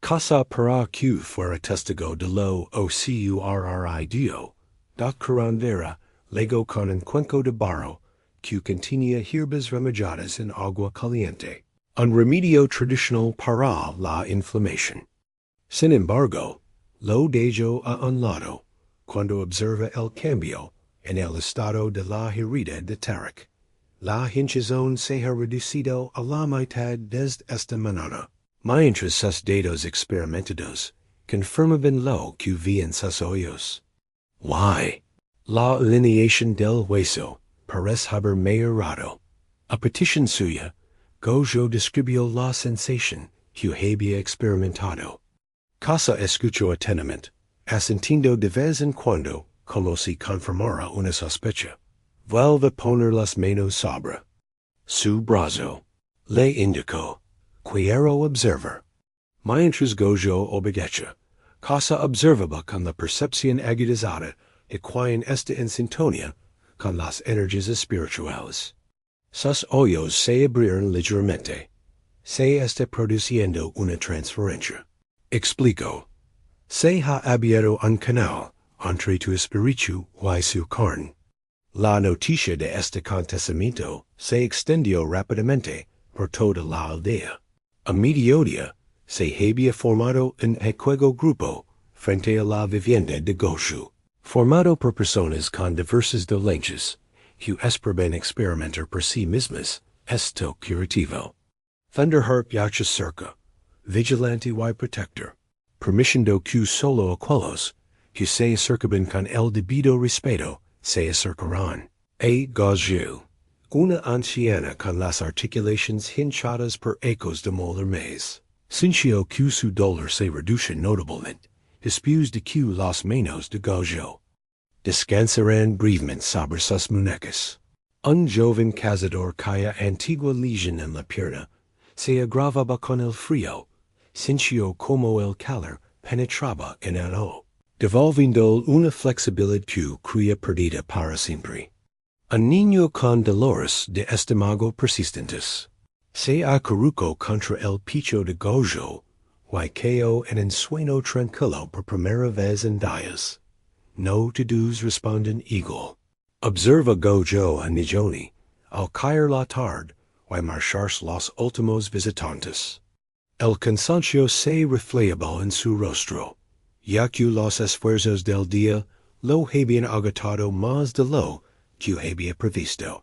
casa para que fuera testigo de lo ocurrido, da curandera legó con un cuenco de barro que contenía hierbas remajadas en agua caliente, un remedio tradicional para la inflamación. Sin embargo, lo dejó a un lado cuando observa el cambio en el estado de la herida de Tarak. La hinchazón se ha reducido a la mitad desde esta mañana. Mientras sus dedos experimentados confirmaban lo que vi en sus hoyos. Why? La alineación del hueso parece haber mejorado. A petición suya, Gojo describió la sensación que había experimentado. Casa escuchó atentamente, asintiendo de vez en cuando como si confirmara una sospecha. Vuelve a poner las manos sobre su brazo. Le indicó. Quiero observar. Mientras Gojo obedeció, Casa observaba con la percepción agudizada y quien está en sintonía con las energías espirituales. Sus hoyos se abrieron ligeramente. Se está produciendo una transferencia. Explicó. Se ha abierto un canal entre tu espíritu y su carne. La noticia de este acontecimiento se extendió rápidamente por toda la aldea. A mediodía se había formado un pequeño grupo frente a la vivienda de Gojo, formado por personas con diversas dolencias, que esperaban experimentar por sí mismas esto curativo. Thunderheart yacha cerca, vigilante y protector, permitiendo que solo aquellos que se acercaban con el debido respeto se acercarán. Gojo, una anciana con las articulaciones hinchadas por ecos de molar mes, sintió que su dolor se redujo notablemente después de que las manos de Gojo descansarán brevemente sobre sus muñecas. Un joven cazador cuya antigua lesión en la pierna se agravaba con el frío, sintió como el calor penetraba en el ojo, devolviendo una flexibilidad que creía perdida para siempre. Un niño con dolores de estómago persistentes se acurrucó contra el pecho de Gojo y cayó en un sueño tranquilo por primera vez en días. No todos responden igual. Observa Gojo a Nijoni al caer la tarde y marcharse los últimos visitantes. El cansancio se reflejaba en su rostro, ya que los esfuerzos del día lo habían agotado más de lo que había previsto.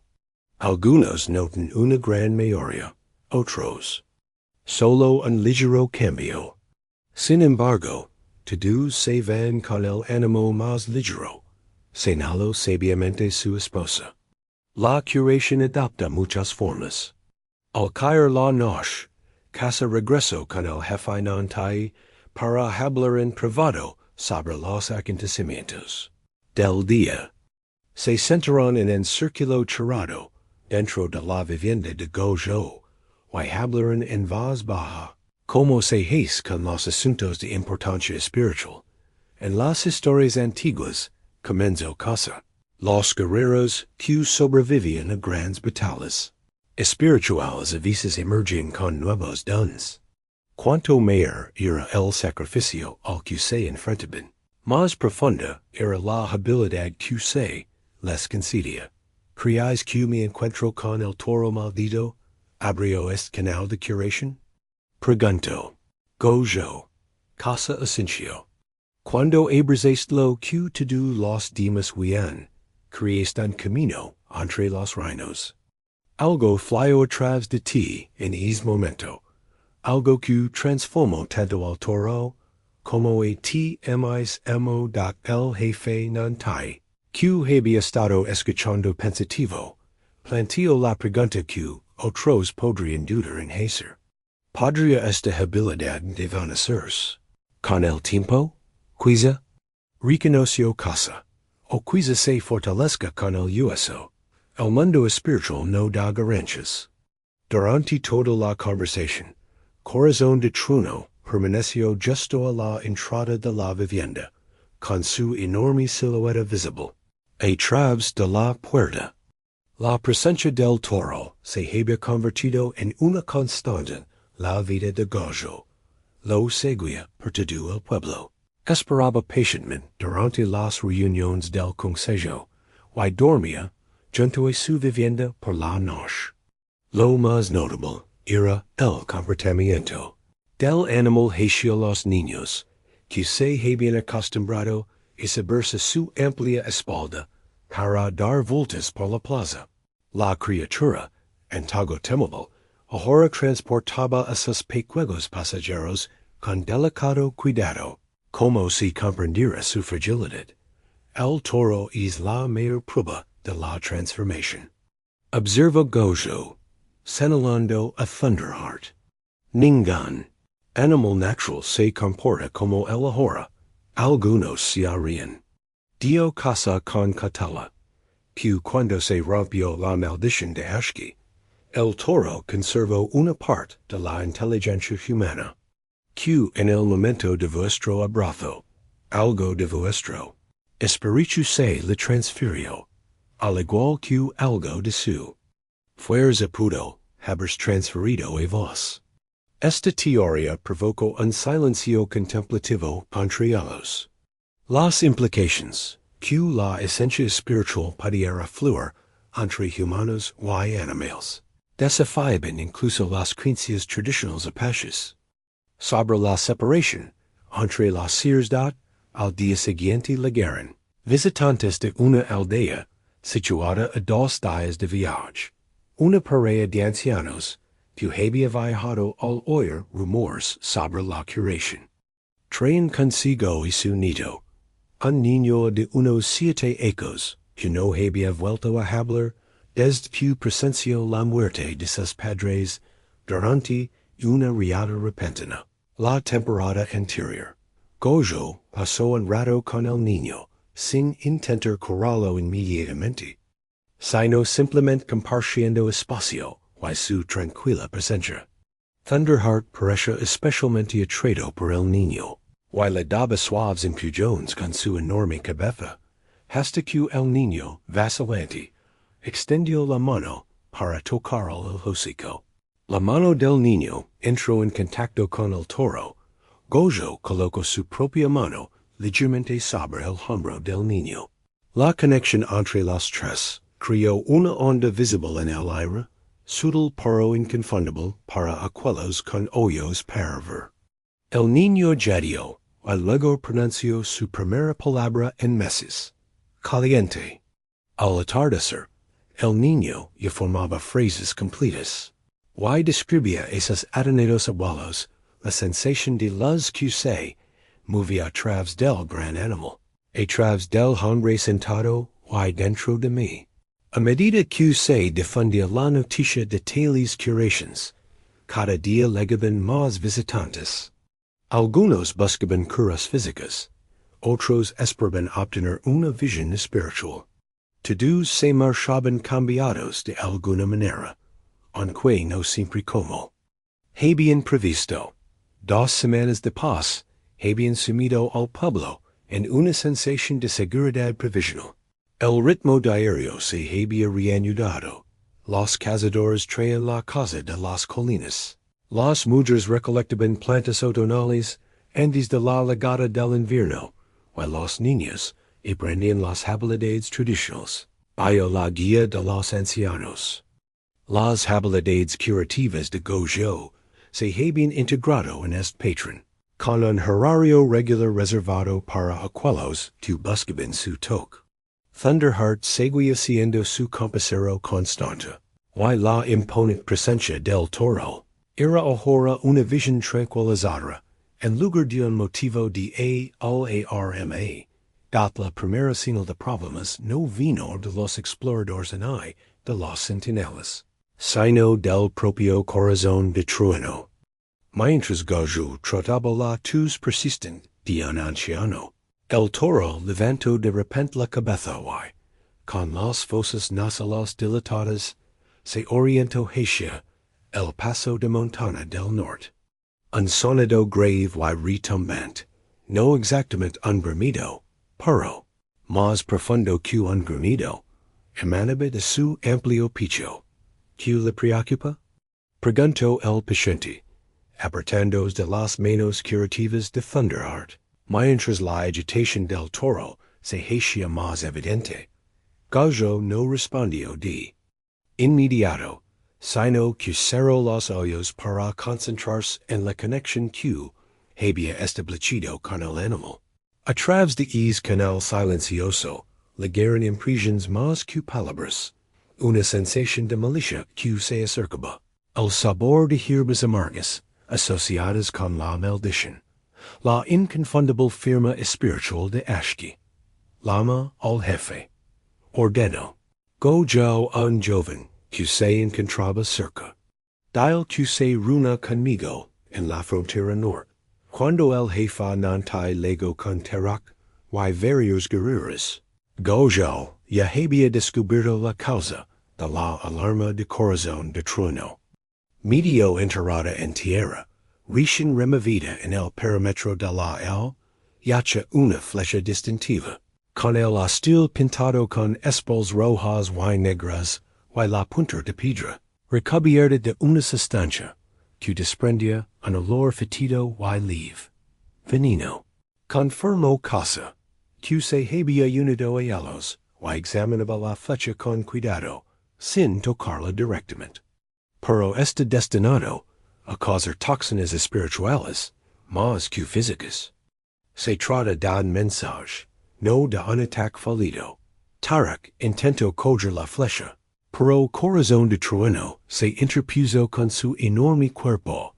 Algunos notan una gran mejoría, otros solo un ligero cambio. Sin embargo, todos se van con el ánimo más ligero, señaló sabiamente su esposa. La curación adopta muchas formas. Al caer la noche, Casa regresó con el jefe Nantai para hablar en privado sobre los acontecimientos del día. Se sentaron en un círculo cerrado dentro de la vivienda de Gojo y hablaron en voz baja, como se hace con los asuntos de importancia espiritual. En las historias antiguas, comenzó Casa, los guerreros que sobrevivían a grandes batallas Espirituales a veces emergen con nuevos dones. Cuanto mayor era el sacrificio al que se enfrentaban, más profunda era la habilidad que se les concedía. ¿Creáis que me encuentro con el toro maldito? ¿Abrió este canal de curación? Pregunto. Gojo. Casa Asensio. Cuando abrazaste lo que todo los demás huían, creaste un camino entre los reinos. Algo fluyó a través de ti en ese momento. Algo que transformó tanto al toro como a ti mismo da el jefe nantai, que había estado escuchando pensativo, planteó la pregunta que otros podrían dudar en hacer. ¿Podría esta habilidad desvanecerse con el tiempo? Quizá reconoció casa, o quizá se fortalezca con el uso. El mundo espiritual no da garantías. Durante toda la conversación, Corazón de Trueno permaneció justo a la entrada de la vivienda, con su enorme silueta visible, a través de la puerta. La presencia del toro se había convertido en una constante la vida de Gojo. Lo seguía por todo el pueblo. Esperaba pacientemente durante las reuniones del consejo, y dormía junto a su vivienda por la noche. Lo más notable era el comportamiento del animal hacia los niños, que se habían acostumbrado a subirse su amplia espalda para dar vueltas por la plaza. La criatura, antago temible, ahora transportaba a sus pequeños pasajeros con delicado cuidado, como si comprendiera su fragilidad. El toro es la mayor prueba de la transformación. Observa Gojo, señalando a Thunderheart. Ningún animal natural se comporta como él ahora. Algunos se ríen. Dio casa con cautela, que cuando se rompió la maldición de Ashki, el toro conservó una parte de la inteligencia humana, que en el momento de vuestro abrazo, algo de vuestro espíritu se le transfirió, al igual que algo de su fuerza pudo haberse transferido a vos. Esta teoría provocó un silencio contemplativo entre ellos. Las implicaciones que la esencia espiritual pudiera fluir entre humanos y animales desafiaban incluso las creencias tradicionales apaches sobre la separación entre la ciudad. Al día siguiente llegaron visitantes de una aldea situada a 2 días de viaje. Una pareja de ancianos que había viajado al oír rumores sobre la curación. Traen consigo y su nido, un niño de unos 7 años que no había vuelto a hablar desde que presenció la muerte de sus padres durante una riada repentina. La temporada anterior, Gojo pasó un rato con el niño, sin intentar curarlo inmediatamente, sino simplemente compartiendo espacio y su tranquila presencia. Thunderheart pareció especialmente atraído por el niño, y le daba suaves empujones con su enorme cabeza, hasta que el niño, vacilante, extendió la mano para tocarle el hocico. La mano del niño entró en contacto con el toro. Gojo colocó su propia mano ligeramente sobre el hombro del niño. La conexión entre los tres creó una onda visible en el aire, sutil pero inconfundible para aquellos con ojos para ver. El niño jadeó y luego pronunció su primera palabra en meses: caliente. Al atardecer, el niño ya formaba frases completas y describía a sus atenados abuelos la sensación de luz que se movía a través del gran animal, a través del hombre sentado y dentro de mí. A medida que se difundía la noticia de tales curaciones, cada día llegaban más visitantes. Algunos buscaban curas físicas, otros esperaban obtener una visión espiritual. Todos se marchaban cambiados de alguna manera, aunque no siempre como. Habían previsto 2 semanas de paz, habían sumido al pueblo en una sensación de seguridad provisional. El ritmo diario se había reanudado, Los cazadores traen la casa de las colinas. Las mujeres recolectaban plantas otoñales antes de la llegada del invierno, while los niños aprendían las habilidades tradicionales. Bajo la guía de los ancianos. Las habilidades curativas de Gojo se habían integrado en este patrón, con un horario regular reservado para aquellos que buscaban su toque. Thunderheart seguía siendo su compañero constante, while la imponente presencia del toro era ahora una visión tranquilizadora, en lugar de un motivo de alarma. Dat la primera señal de problemas no vino de los exploradores ni de los centinelas, sino del propio corazón de trueno. Mientras Gojo trataba la tos persistente de un anciano, el toro levantó de repente la cabeza y, con las fosas nasales dilatadas, se orientó hacia el paso de montaña del norte. Un sonido grave y retumbante, no exactamente un bramido, pero, más profundo que un gruñido, emanaba de su amplio pecho. ¿Qué le preocupa? Preguntó el paciente, apartando de las manos curativas de Thunderheart, mientras la agitación del toro se hacía más evidente. Gojo no respondió de inmediato, sino que cerró los ojos para concentrarse en la conexión que había establecido con el animal. A través de ese canal silencioso, llegaron impresiones más que palabras, una sensación de malicia que se acercaba, el sabor de hierbas amargas, asociadas con la maldición, la inconfundible firma espiritual de Ashki. Lama al jefe. Ordeno. Gojo un joven que se encontraba cerca. Dial que se reúna conmigo en la frontera norte. Cuando el jefe nantai lego con Terak, y varios guerreros. Gojo ya había descubierto la causa de la alarma de corazón de trueno. Medio enterrada en tierra, recién removida en el perímetro de la yacha una flecha distintiva, con el hostil pintado con espols rojas y negras, y la punta de piedra, recubierta de una sustancia, que desprendía un olor fétido y leve. Veneno. Confirmó casa, que se había unido a ellos, y examinaba la flecha con cuidado, sin tocarla directamente. Pero está destinado a causar toxinas espirituales, más que físicas. Se trata de un mensaje, no de un ataque fallido. Tarak intentó coger la flecha, pero corazón de trueno se interpuso con su enorme cuerpo,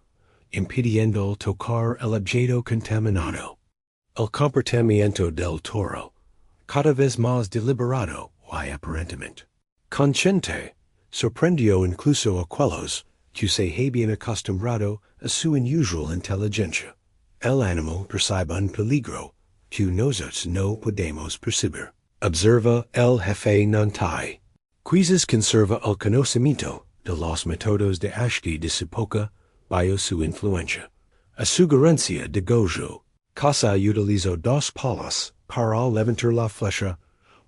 impidiendo tocar el objeto contaminado. El comportamiento del toro, cada vez más deliberado y aparentemente consciente, sorprendió incluso a aquellos que se habían acostumbrado a su inusual inteligencia. El animal percibe un peligro que nosotros no podemos percibir. Observa el jefe nantai. Quizás conserva el conocimiento de los métodos de Ashki de su época bajo su influencia. A sugerencia de Gojo, Casa utilizó dos palas para levantar la flecha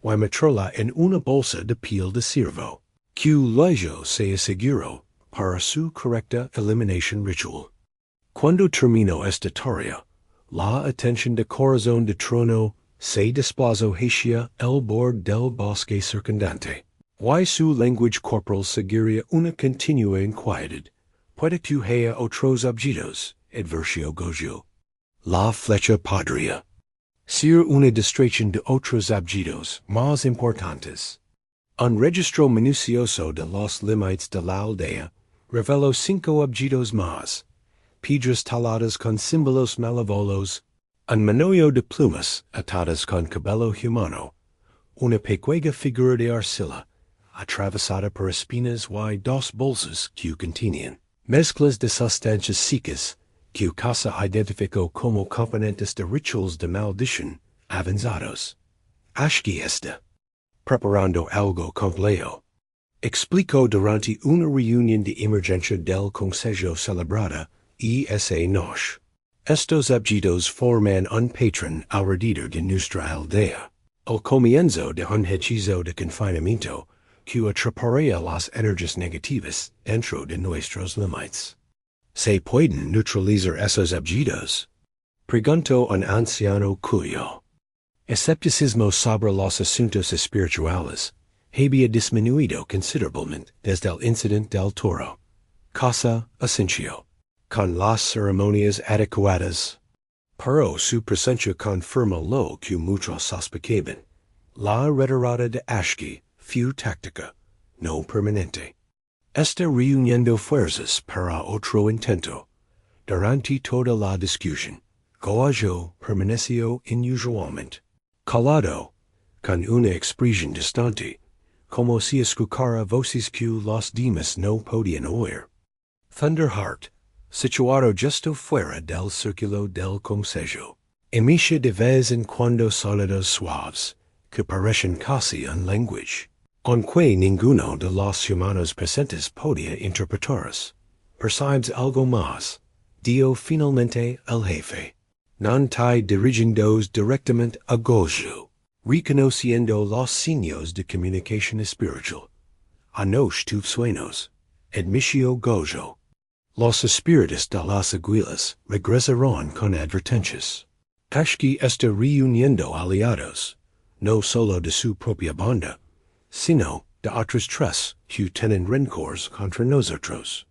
y meterla en una bolsa de piel de ciervo, que luego se aseguró para su correcta eliminación ritual. Cuando terminó esta tarea, la atención de corazón de trueno se desplazó hacia el borde del bosque circundante, y su lenguaje corporal seguía una continua inquietud. Puede que haya otros objetos, advirtió Gojo. La flecha podría ser una distracción de otros objetos más importantes. Un registro minucioso de los límites de la aldea reveló 5 objetos más: piedras taladas con símbolos malévolos, un manollo de plumas atadas con cabello humano, una pequeña figura de arcilla atravesada por espinas y 2 bolsas que contenían mezclas de sustancias secas que Casa identificó como componentes de rituals de maldición avanzados. Ashki está preparando algo complejo, explicó durante una reunión de emergencia del Consejo celebrada esa noche. Estos objetos forman un patrón alrededor de nuestra aldea, el comienzo de un hechizo de confinamiento que atraparía las energías negativas dentro de nuestros límites. Se pueden neutralizar esos objetos. Preguntó un anciano cuyo escepticismo sobre los asuntos espirituales había disminuido considerablemente desde el incidente del toro. Casa Asensio, con las ceremonias adecuadas. Pero su presencia confirma lo que muchos sospechaban. La retirada de Ashki fue táctica, no permanente. Está reuniendo fuerzas para otro intento. Durante toda la discusión, Goajo permaneció inusualmente calado, con una expresión distante, como si escuchara voces que los demás no podían oír. Thunderheart, situado justo fuera del círculo del consejo, emitía de vez en cuando sonidos suaves, que parecen casi un lenguaje, aunque ninguno de los humanos presentes podía interpretarlos. Percibes algo más, dio finalmente el jefe. Non te dirigiéndose directamente a Gojo, reconociendo los signos de comunicación espiritual. A nos tus sueños, admitió Gojo. Los espíritus de las aguilas regresarán con advertencias. Ashki está reuniendo aliados, no solo de su propia banda, sino de otros tres que tienen rencores contra nosotros.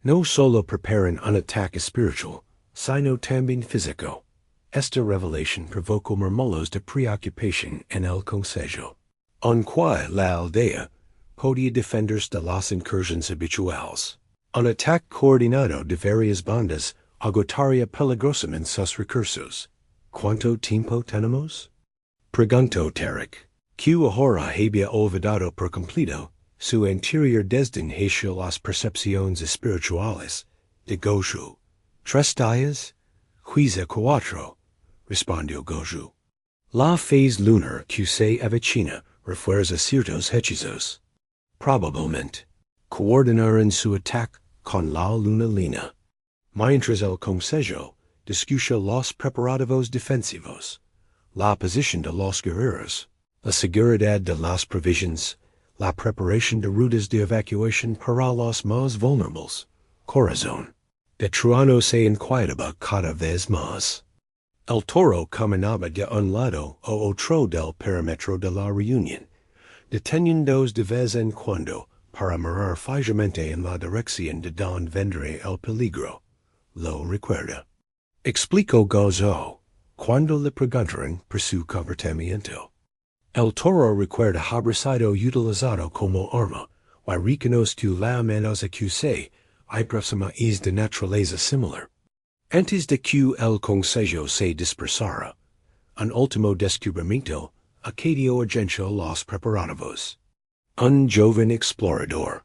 No solo preparan un ataque espiritual, sino también físico. Esta revelación provocó murmullos de preocupación en el consejo. Aunque la aldea podía defenderse de las incursiones habituales, un ataque coordinado de varias bandas agotaría peligrosamente sus recursos. ¿Cuánto tiempo tenemos? Preguntó Tarek, que ahora había olvidado por completo su anterior desdén hacia las percepciones espirituales de Gojo. 3 días, quizá 4, respondió Gojo. La phase lunar que se avecina refuerza ciertos hechizos. Probablemente, coordinaron su ataque con la luna llena. Mientras el consejo discute los preparativos defensivos, la posición de los guerreros, la seguridad de las provisiones, la preparación de rutas de evacuación para los más vulnerables, corazón de trueno se inquietaba cada vez más. El toro caminaba de un lado a otro del perímetro de la reunión, deteniéndose de vez en cuando para mirar fijamente en la dirección de donde vendría el peligro. Lo recuerda. Explicó Gozo, cuando le preguntaron por su comportamiento. El toro recuerda haber sido utilizado como arma, y reconoce que la amenaza que se hay próxima es de naturaleza similar. Antes de que el consejo se dispersara, un último descubrimiento acadio urgenció los preparativos. Un joven explorador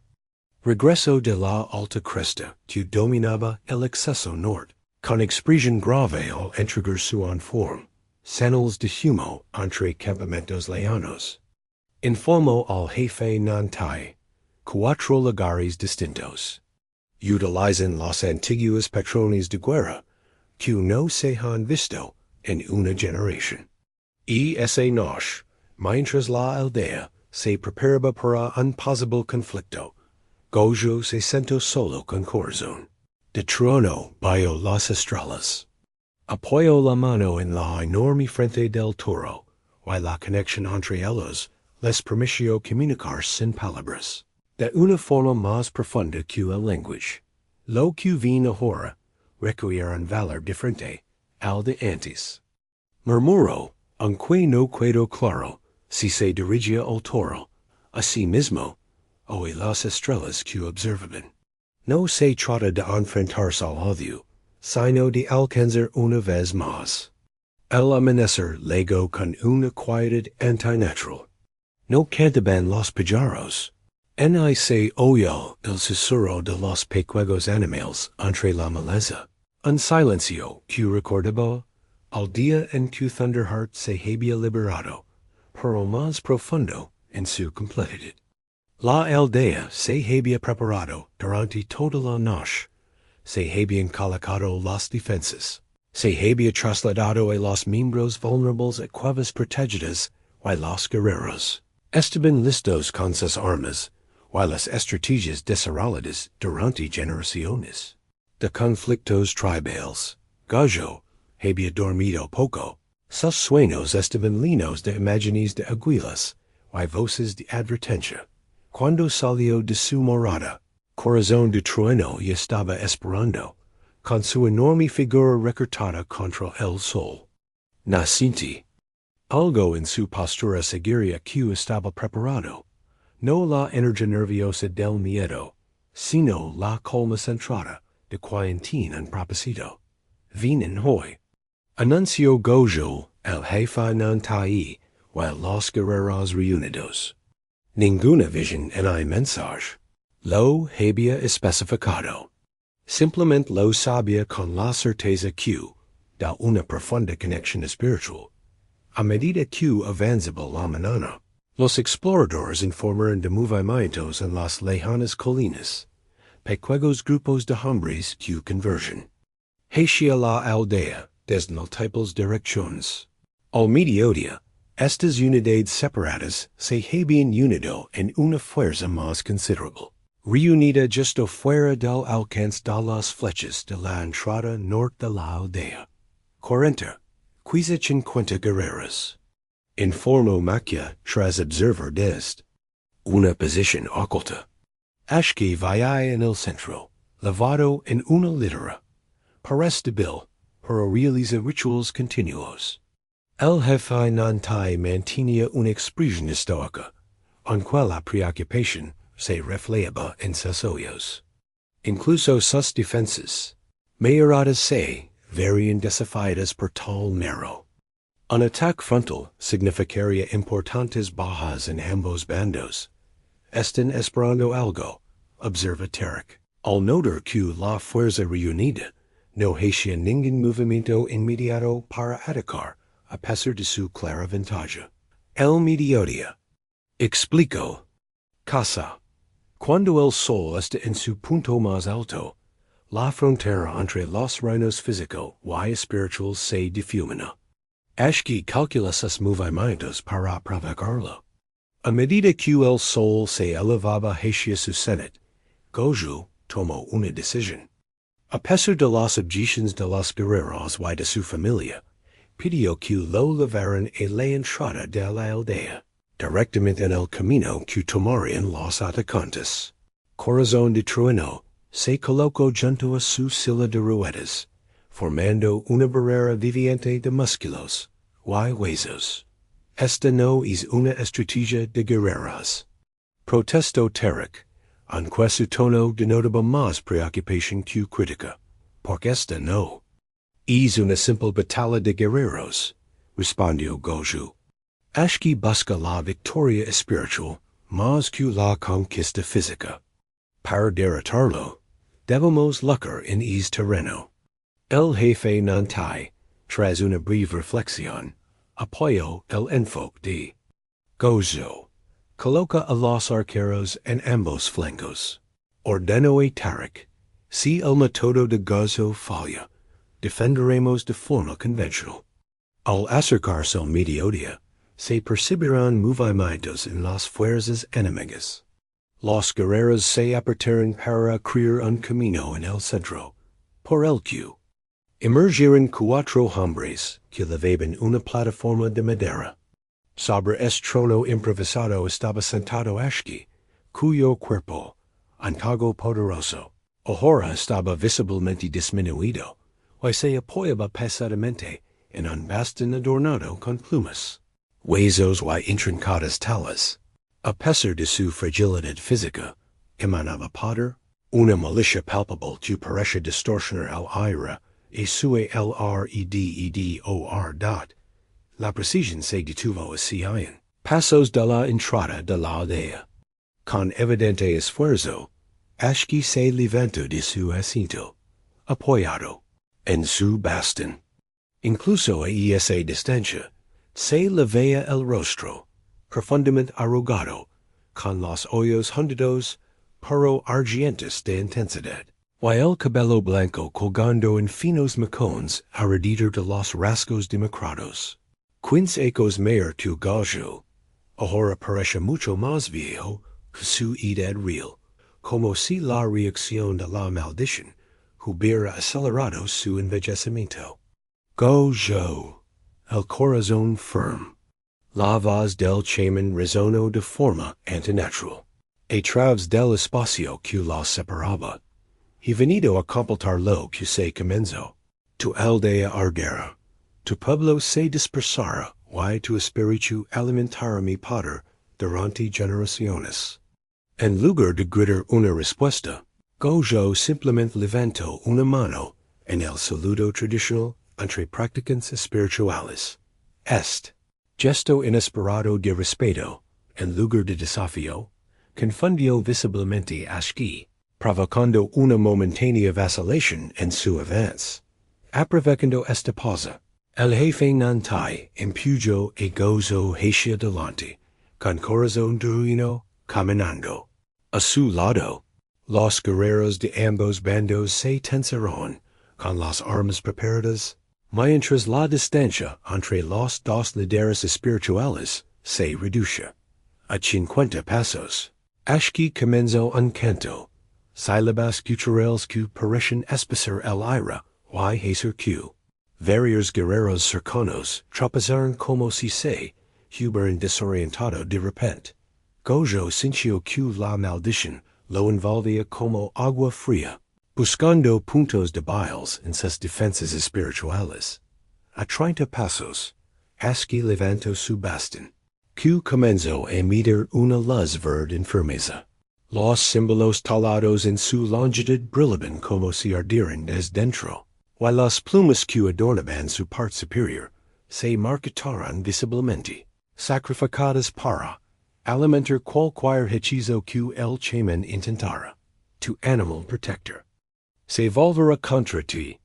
regresó de la alta cresta que dominaba el acceso norte, con expresión grave al entregar su informe, señales de humo entre campamentos lejanos. Informó al jefe Nantai 4 lugares distintos. Utilizan los antiguos patrones de guerra que no se han visto en una generación. Y esa noche, mientras la aldea se preparaba para un posible conflicto, Gojo se sentó solo con corazón. De trono vio las estrellas. Apoyó la mano en la enorme frente del toro, y la conexión entre ellos les permitió comunicar sin palabras, de una forma más profunda que el lenguaje. Lo que vino ahora requería un valor diferente al de antes. Murmuró, aunque no quedó claro si se dirigía al toro, a sí mismo, o a las estrellas que observaban. No se trata de enfrentarse al odio, sino de alcanzar una vez más el amanecer llegó con una quietud antinatural. No cantaban los pájaros. Ni se oyó el susurro de los pequeños animales entre la maleza. Un silencio que recordaba al día en que Thunderheart se había liberado, pero más profundo en su completitud. La aldea se había preparado durante toda la noche, se habían colocado las defensas, se había trasladado a los miembros vulnerables a cuevas protegidas y los guerreros Esteban listos con sus armas, y las estrategias desarrolladas durante generaciones. De conflictos tribales, gallo, había dormido poco. Sus sueños estaban llenos de imágenes de aguilas, y voces de advertencia. Cuando salió de su morada, corazón de trueno y estaba esperando, con su enorme figura recortada contra el sol naciente. Algo en su postura seguiría que estaba preparado, no la energía nerviosa del miedo, sino la calma centrada de quien en propósito. Vienen hoy. Anunció Gojo, el jefe Nantai, while los guerreros reunidos. Ninguna visión en el mensaje. Lo había especificado. Simplemente lo sabía con la certeza que, da una profunda conexión espiritual. A medida que avanzaba la mañana, los exploradores informaron de movimientos en las lejanas colinas, pequeños grupos de hombres que convergen. Hacia la aldea, desde múltiples direcciones. Al mediodía, estas unidades separadas se habían unido en una fuerza más considerable, reunida justo fuera del alcance de las flechas de la entrada norte de la aldea. 40, quizá 50 guerreros. Informó Maquia tras observar desde una posición oculta. Ashki vaya en el centro, lavado en una litera. Parece débil, pero realiza rituales continuos. El jefe Nantai mantenía una expresión estoica, aunque la preocupación se reflejaba en sus ojos. Incluso sus defensas, mayoradas se verían desafiadas por tal mero. Un ataque frontal significaría importantes bajas en ambos bandos. Están esperando algo, observa Tarek. Al notar que la fuerza reunida no hacía ningún movimiento inmediato para atacar, a pesar de su clara ventaja. El mediodía. Explicó. Casa. Cuando el sol está en su punto más alto, la frontera entre los reinos físico y espiritual se difumina. Ashki calcula sus movimientos para provocarlo. A medida que el sol se elevaba hacia su cenit, Goju tomó una decisión. A pesar de las objeciones de los guerreros y de su familia, pidió que lo llevaran a la entrada de la aldea, directamente en el camino que tomarían los atacantes. Corazón de trueno se colocó junto a su silla de ruedas, formando una barrera viviente de músculos y huesos. Esta no es una estrategia de guerreros. Protestó Tarek, aunque su tono denotaba más preocupación que crítica, porque esta no es una simple batalla de guerreros, respondió Goju. Ashki busca la victoria espiritual más que la conquista física. Para derrotarlo, debemos luchar en ese terreno. El jefe Nantai, tras una breve reflexión, apoyó el enfoque de Goju. Coloca a los arqueros en ambos flancos. Ordenó a Tarek, si el método de Goju falla, defenderemos de forma convencional. Al acercarse al mediodía, se percibirán movimientos en las fuerzas enemigas. Los guerreros se apartaron para crear un camino en el centro, por el que emergieron 4 hombres que levaban una plataforma de madera. Sobre este trono improvisado estaba sentado Ashki, cuyo cuerpo, aunque poderoso, ahora estaba visiblemente disminuido, y se apoyaba pesadamente en un bastón adornado con plumas, huesos y intrincadas talas. A pesar de su fragilidad física, emanaba poder, una malicia palpable que parece distorsionar el aire y sue el rededor. La precisión se detuvo hacia en pasos de la entrada de la aldea. Con evidente esfuerzo, Ashki se levantó de su asiento, apoyado en su bastón. Incluso a esa distancia, se le veía el rostro, profundamente arrugado, con los ojos hundidos, pero ardientes de intensidad, y el cabello blanco colgando en finos mechones alrededor de los rasgos demacrados. Quince ecos mayor que Goju, Ahora parece mucho más viejo que su edad real, como si la reacción de la maldición hubiera acelerado su envejecimiento. Gojo, el corazón firme. La voz del chaman resonó de forma antinatural. A través del espacio que la separaba. He venido a completar lo que se comenzó. Tu aldea ardera. Tu pueblo se dispersara, y tu espíritu alimentara mi poder durante generaciones. En lugar de gritar una respuesta, Gojo simplemente levantó una mano en el saludo tradicional entre practicantes espirituales. Gesto inesperado de respeto, en lugar de desafío, confundió visiblemente a Ashki, provocando una momentánea vacilación en su avance. Aprovechando esta pausa, el jefe Nantai empujó a Gozo hacia adelante, con corazón duino, caminando. A su lado, los guerreros de ambos bandos se tensaron, con las armas preparadas, mientras la distancia entre los dos líderes espirituales se reduce. A 50 pasos, Ashki comenzó un canto, sílabas culturales que parecen espesar el aire, y hacer que varios guerreros cercanos tropezaron como si se hubieran desorientado de repente. Gojo sintió que la maldición lo envolvía como agua fría, buscando puntos débiles en sus defensas espirituales. A 30 pasos, Ashki levantó su bastón, que comenzó a emitir una luz verde en firmeza. Los símbolos talados en su longitud brillaban como si ardieran desde dentro, y las plumas que adornaban su parte superior se marchitaron visiblemente, sacrificadas para alimentar cualquier hechizo que el chaman intentara. Tu animal protector se volverá contra ti,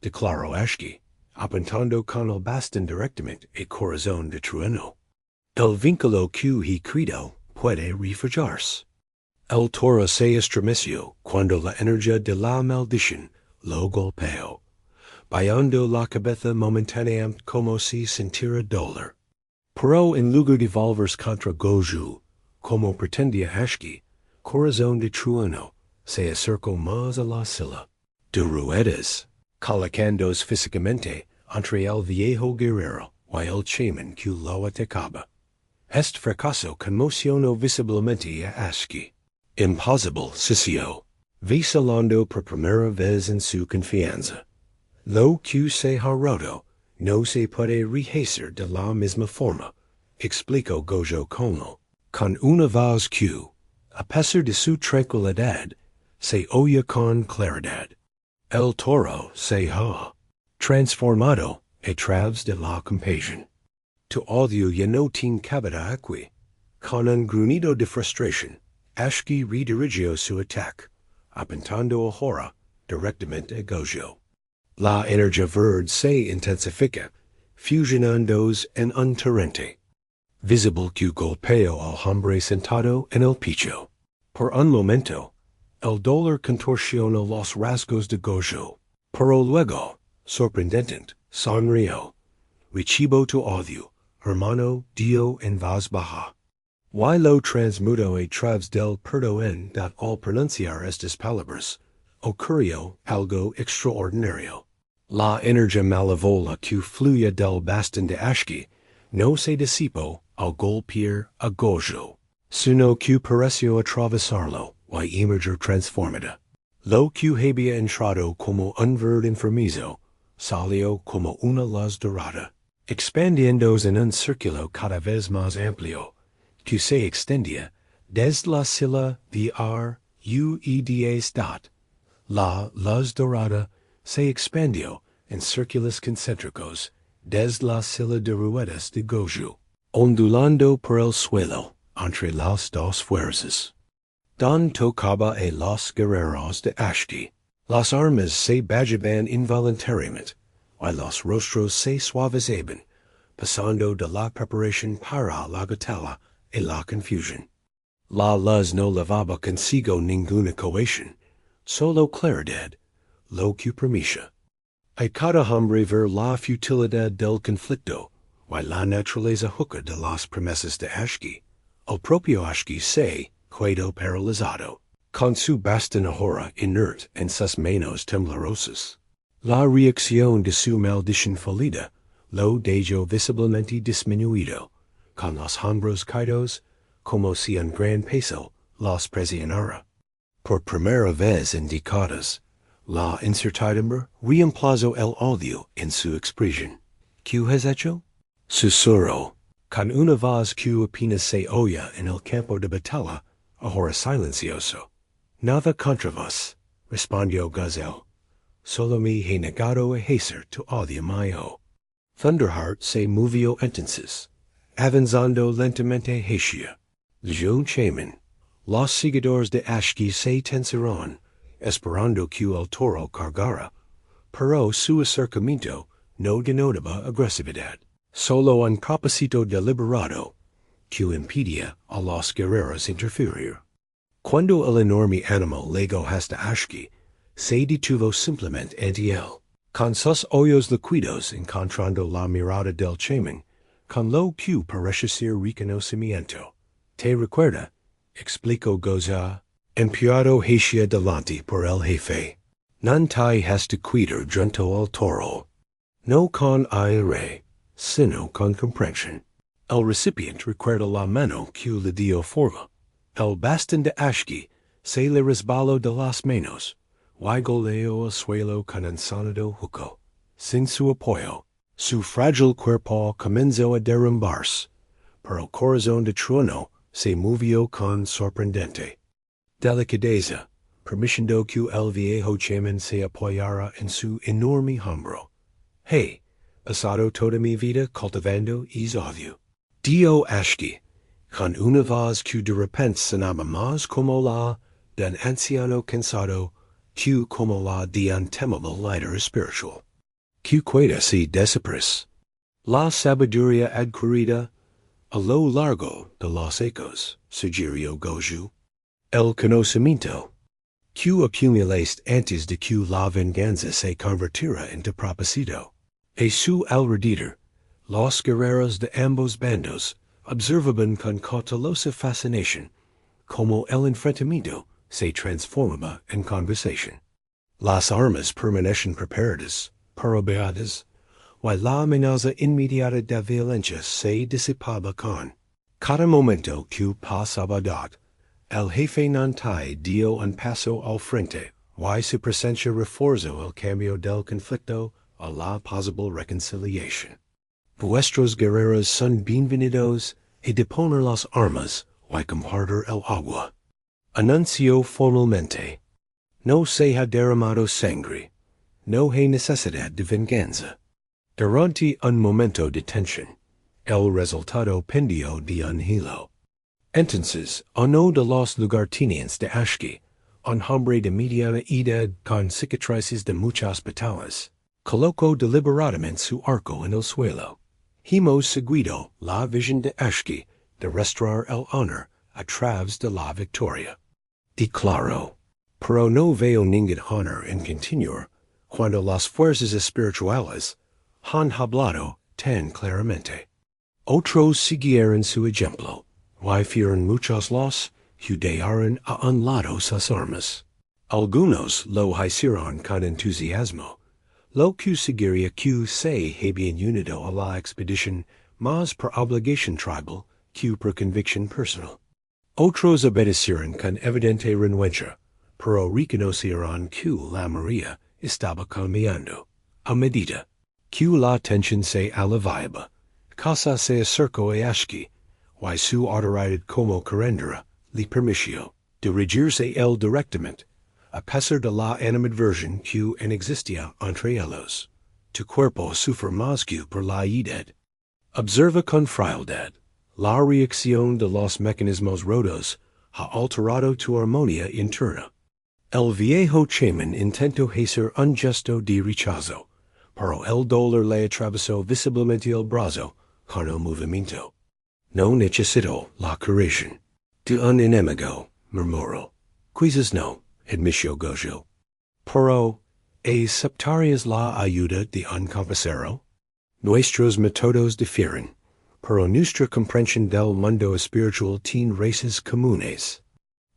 declaró Ashki, apuntando con el bastón directamente a corazón de trueno. El vínculo que he creado puede reforjarse. El toro se estremeció cuando la energía de la maldición lo golpeó, bajando la cabeza momentáneamente como si sintiera dolor. Pero en lugar de volverse contra Gojo, como pretendía Ashki, corazón de trueno se acercó más a la silla. De ruedas, colocándose físicamente entre el viejo guerrero y el chaman que lo atacaba. Este fracaso conmocionó visiblemente a Ashki. Imposible, Sisio. Vacilando por primera vez en su confianza. Lo que se ha roto no se puede rehacer de la misma forma, explicó Gojo con una voz que, a pesar de su tranquilidad, se oía con claridad. El toro se ha transformado a través de la compasión. Tu odio ya no tiene cabida aquí. Con un gruñido de frustración, Ashki redirigió su ataque, apuntando ahora directamente a Gojo. La energía verde se intensifica, fusionándose en un torrente. Visible que golpeó al hombre sentado en el piso. Por un momento, el dolor contorsionó los rasgos de Gojo, pero luego, sorprendente, sonrió. Recibo tu odio, hermano, dio en voz baja. Y lo transmutó a través del perdón dat al pronunciar estas palabras, ocurrió algo extraordinario. La energía malévola que fluía del bastón de Ashki no se disipó al golpear a Gojo, sino que pareció atravesarlo y emerger transformada. Lo que había entrado como un verde enfermizo, salió como una luz dorada, expandiéndose en un círculo cada vez más amplio, que se extendía desde la silla de Rueda. La luz dorada se expandió en círculos concéntricos desde la silla de ruedas de Gojo, ondulando por el suelo entre las dos fuerzas. Don tocaba a los guerreros de Ashki. Las armas se bajaban involuntariamente, y los rostros se suavizaban, pasando de la preparación para la batalla a la confusión. La luz no llevaba consigo ninguna cohesión, solo claridad, lo que permitía a cada hombre ver la futilidad del conflicto, y la naturaleza juca de las promesas de Ashki, el propio Ashki se quedó paralizado, con su bastón ahora inert en sus manos temblorosas. La reacción de su maldición fallida lo dejó visiblemente disminuido, con los hombros caídos, como si un gran peso los presionara. Por primera vez en décadas, la incertidumbre reemplazó el odio en su expresión. ¿Qué has hecho? Susurró, con una voz que apenas se oía en el campo de batalla, ahora silencioso. Nada contra vos, respondió Gazelle. Solo me he negado a ejercer tu odio mío. Thunderheart se movió entonces, avanzando lentamente hacia John Chaman. Los seguidores de Ashki se tensaron, esperando que el toro cargara, pero su acercamiento no denotaba agresividad, solo un propósito deliberado que impedía a los guerreros interferir. Cuando el enorme animal llegó hasta Ashki, se detuvo simplemente ante él, con sus ojos líquidos encontrando la mirada del Chaman, con lo que parece ser reconocimiento. ¿Te recuerda?, explicó Goza, empuado hacia delante por el jefe. No te has de cuidar junto al toro. No con aire, sino con comprensión. El recipiente recuerda la mano que le dio forma. El bastón de Ashki se le resbaló de las manos, y goleó al suelo con un sonido hueco. Sin su apoyo, su frágil cuerpo comenzó a derrumbarse, pero el corazón de trueno se movió con sorprendente delicadeza, permitiendo que el viejo Chaman se apoyara en su enorme hombro. He pasado toda mi vida cultivando el odio. Dio Ashki, con una voz que de repente sonaba más como la de un anciano cansado que como la de un temible líder espiritual. Que queda se desaparece. La sabiduría adquirida a lo largo de los ecos, sugirió Goju. El conocimiento que accumulaste antes de que la venganza se convirtiera en tu propósito. A su alrededor, los guerreros de ambos bandos observaban con cautelosa fascinación cómo el enfrentamiento se transformaba en conversación. Las armas permanecen preparadas, probadas, y la amenaza inmediata de violencia se disipaba con cada momento que pasaba. El jefe Nantai dio un paso al frente, y su presencia reforzó el cambio del conflicto a la posible reconciliación. Vuestros guerreros son bienvenidos y deponer las armas y compartir el agua. Anunció formalmente. No se ha derramado sangre. No hay necesidad de venganza. Durante un momento de tensión, el resultado pendió de un hilo. Entonces, uno de los lugartenientes de Ashki, un hombre de mediana edad con cicatrices de muchas batallas, colocó deliberadamente su arco en el suelo. Hemos seguido la visión de Ashki de restaurar el honor a través de la victoria. Declaró. Pero no veo ningún honor en continuar cuando las fuerzas espirituales han hablado tan claramente. Otros siguieron su ejemplo, y fueron muchos los que dejaron a un lado sus armas. Algunos lo hicieron con entusiasmo, lo que sugería que se habían unido a la expedición más por obligación tribal que por convicción personal. Otros obedecieron con evidente renuencia, pero reconocieron que la María estaba cambiando. A medida que la tensión se aliviaba, casa se acercó a Ashki, y su autoridad como curandera le permitió dirigirse él directamente, a pesar de la animadversión que existía entre ellos. Tu cuerpo sufre más que por la edad. Observa con frialdad. La reacción de los mecanismos rotos ha alterado tu armonía interna. El viejo Chaman intentó hacer un gesto de rechazo, pero el dolor le atravesó visiblemente el brazo con el movimiento. No necesitó la curación de un enemigo, murmuró. Quizás no, admitió Gojo. Pero, ¿aceptarías la ayuda de un compañero? Nuestros métodos difieren, pero nuestra comprensión del mundo espiritual tiene raíces comunes.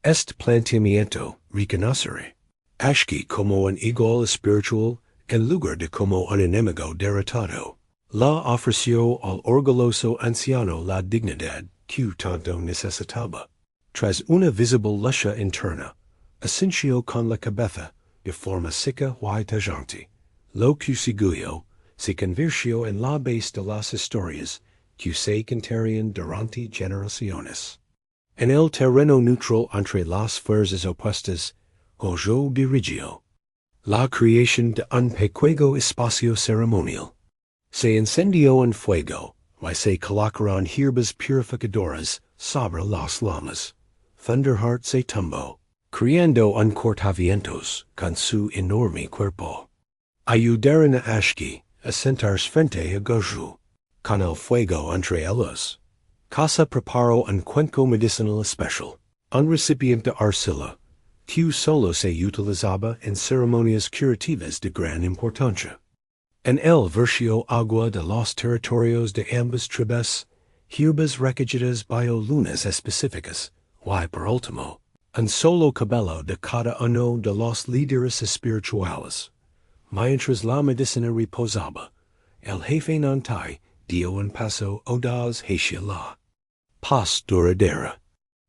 Este planteamiento reconoceré Ashki como un igual espiritual en lugar de como un enemigo derrotado. La ofreció al orgulloso anciano la dignidad que tanto necesitaba. Tras una visible lucha interna, asintió con la cabeza de forma seca y tajante. Lo que siguió se convirtió en la base de las historias que se contarían durante generaciones. En el terreno neutral entre las fuerzas opuestas, yo dirigió la creación de un pequeño espacio ceremonial. Se encendió en fuego, y se colocaron hierbas purificadoras sobre las llamas. Thunderheart se tumbó, creando un cortavientos con su enorme cuerpo. Ayudaron a Ashki a sentarse frente a Goju, con el fuego entre ellos. Casa preparó un cuenco medicinal especial, un recipiente de arcilla, que solo se utilizaba en ceremonias curativas de gran importancia. En él versió agua de los territorios de ambas tribus, hierbas recogidas biolunas específicas, y por último, un solo cabello de cada uno de los líderes espirituales. Mientras la medicina reposaba, el jefe Nantai dio un paso audaz hacia la paz duradera.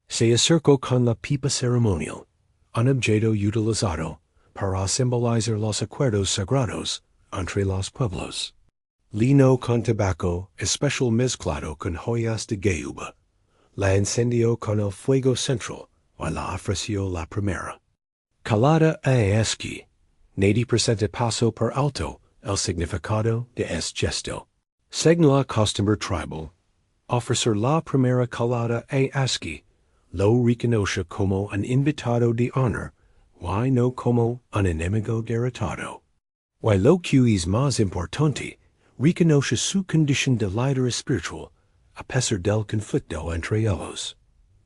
Se acercó con la pipa ceremonial, un objeto utilizado para simbolizar los acuerdos sagrados entre los pueblos. Lino con tabaco, especial mezclado con joyas de geuba. La encendió con el fuego central, y la ofreció la primera. Calada a esqui, nadie presenta paso por alto el significado de este gesto. Según la costumbre tribal, ofrecer la primera calada a esqui lo reconoce como un invitado de honor, y no como un enemigo derrotado. Y lo que es más importante, reconoce su condición de líder espiritual, a pesar del conflicto entre ellos.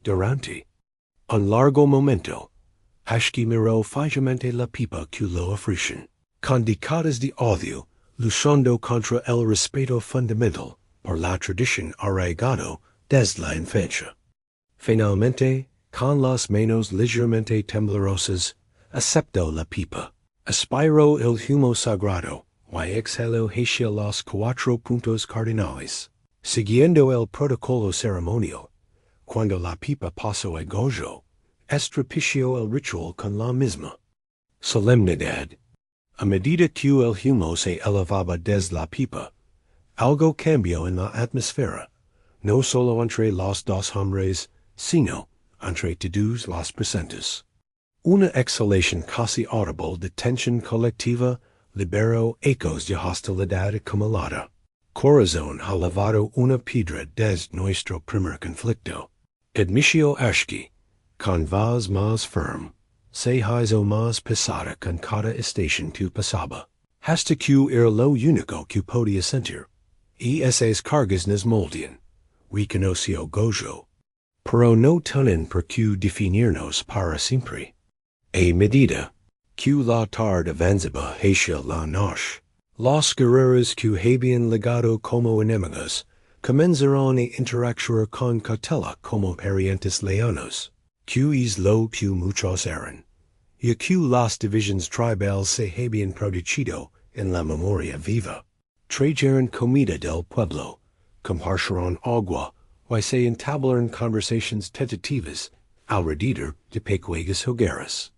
Durante un largo momento, Ashki miró fijamente la pipa que lo ofrecen, con décadas de odio, luchando contra el respeto fundamental por la tradición arraigado desde la infancia. Finalmente, con las manos ligeramente temblorosas, aceptó la pipa, aspiró el humo sagrado, y exhaló hacia los 4 puntos cardinales. Siguiendo el protocolo ceremonial, cuando la pipa pasó a Gojo, estropeció el ritual con la misma solemnidad. A medida que el humo se elevaba desde la pipa, algo cambió en la atmósfera, no solo entre los dos hombres, sino entre todos los presentes. Una exhalación casi audible de tensión colectiva liberó ecos de hostilidad acumulada. Corazón ha lavado una piedra desde nuestro primer conflicto. Admitió Ashki, con voz más firme, se hizo más pesada con cada estación que pasaba, hasta que era lo único que podía sentir, y esas cargas nos moldean, reconoció Gojo. Pero no tienen por qué definirnos para siempre. A medida que la tarde avanzaba hacia la noche, los guerreros que habían llegado como enemigos comenzaron a interactuar con cautela como parientes lejanos, que es lo que muchos eran, y que las divisiones tribales se habían producido en la memoria viva. Trajeron comida del pueblo, compartieron agua, y se entablaron conversaciones tentativas alrededor de pequeñas hogueras.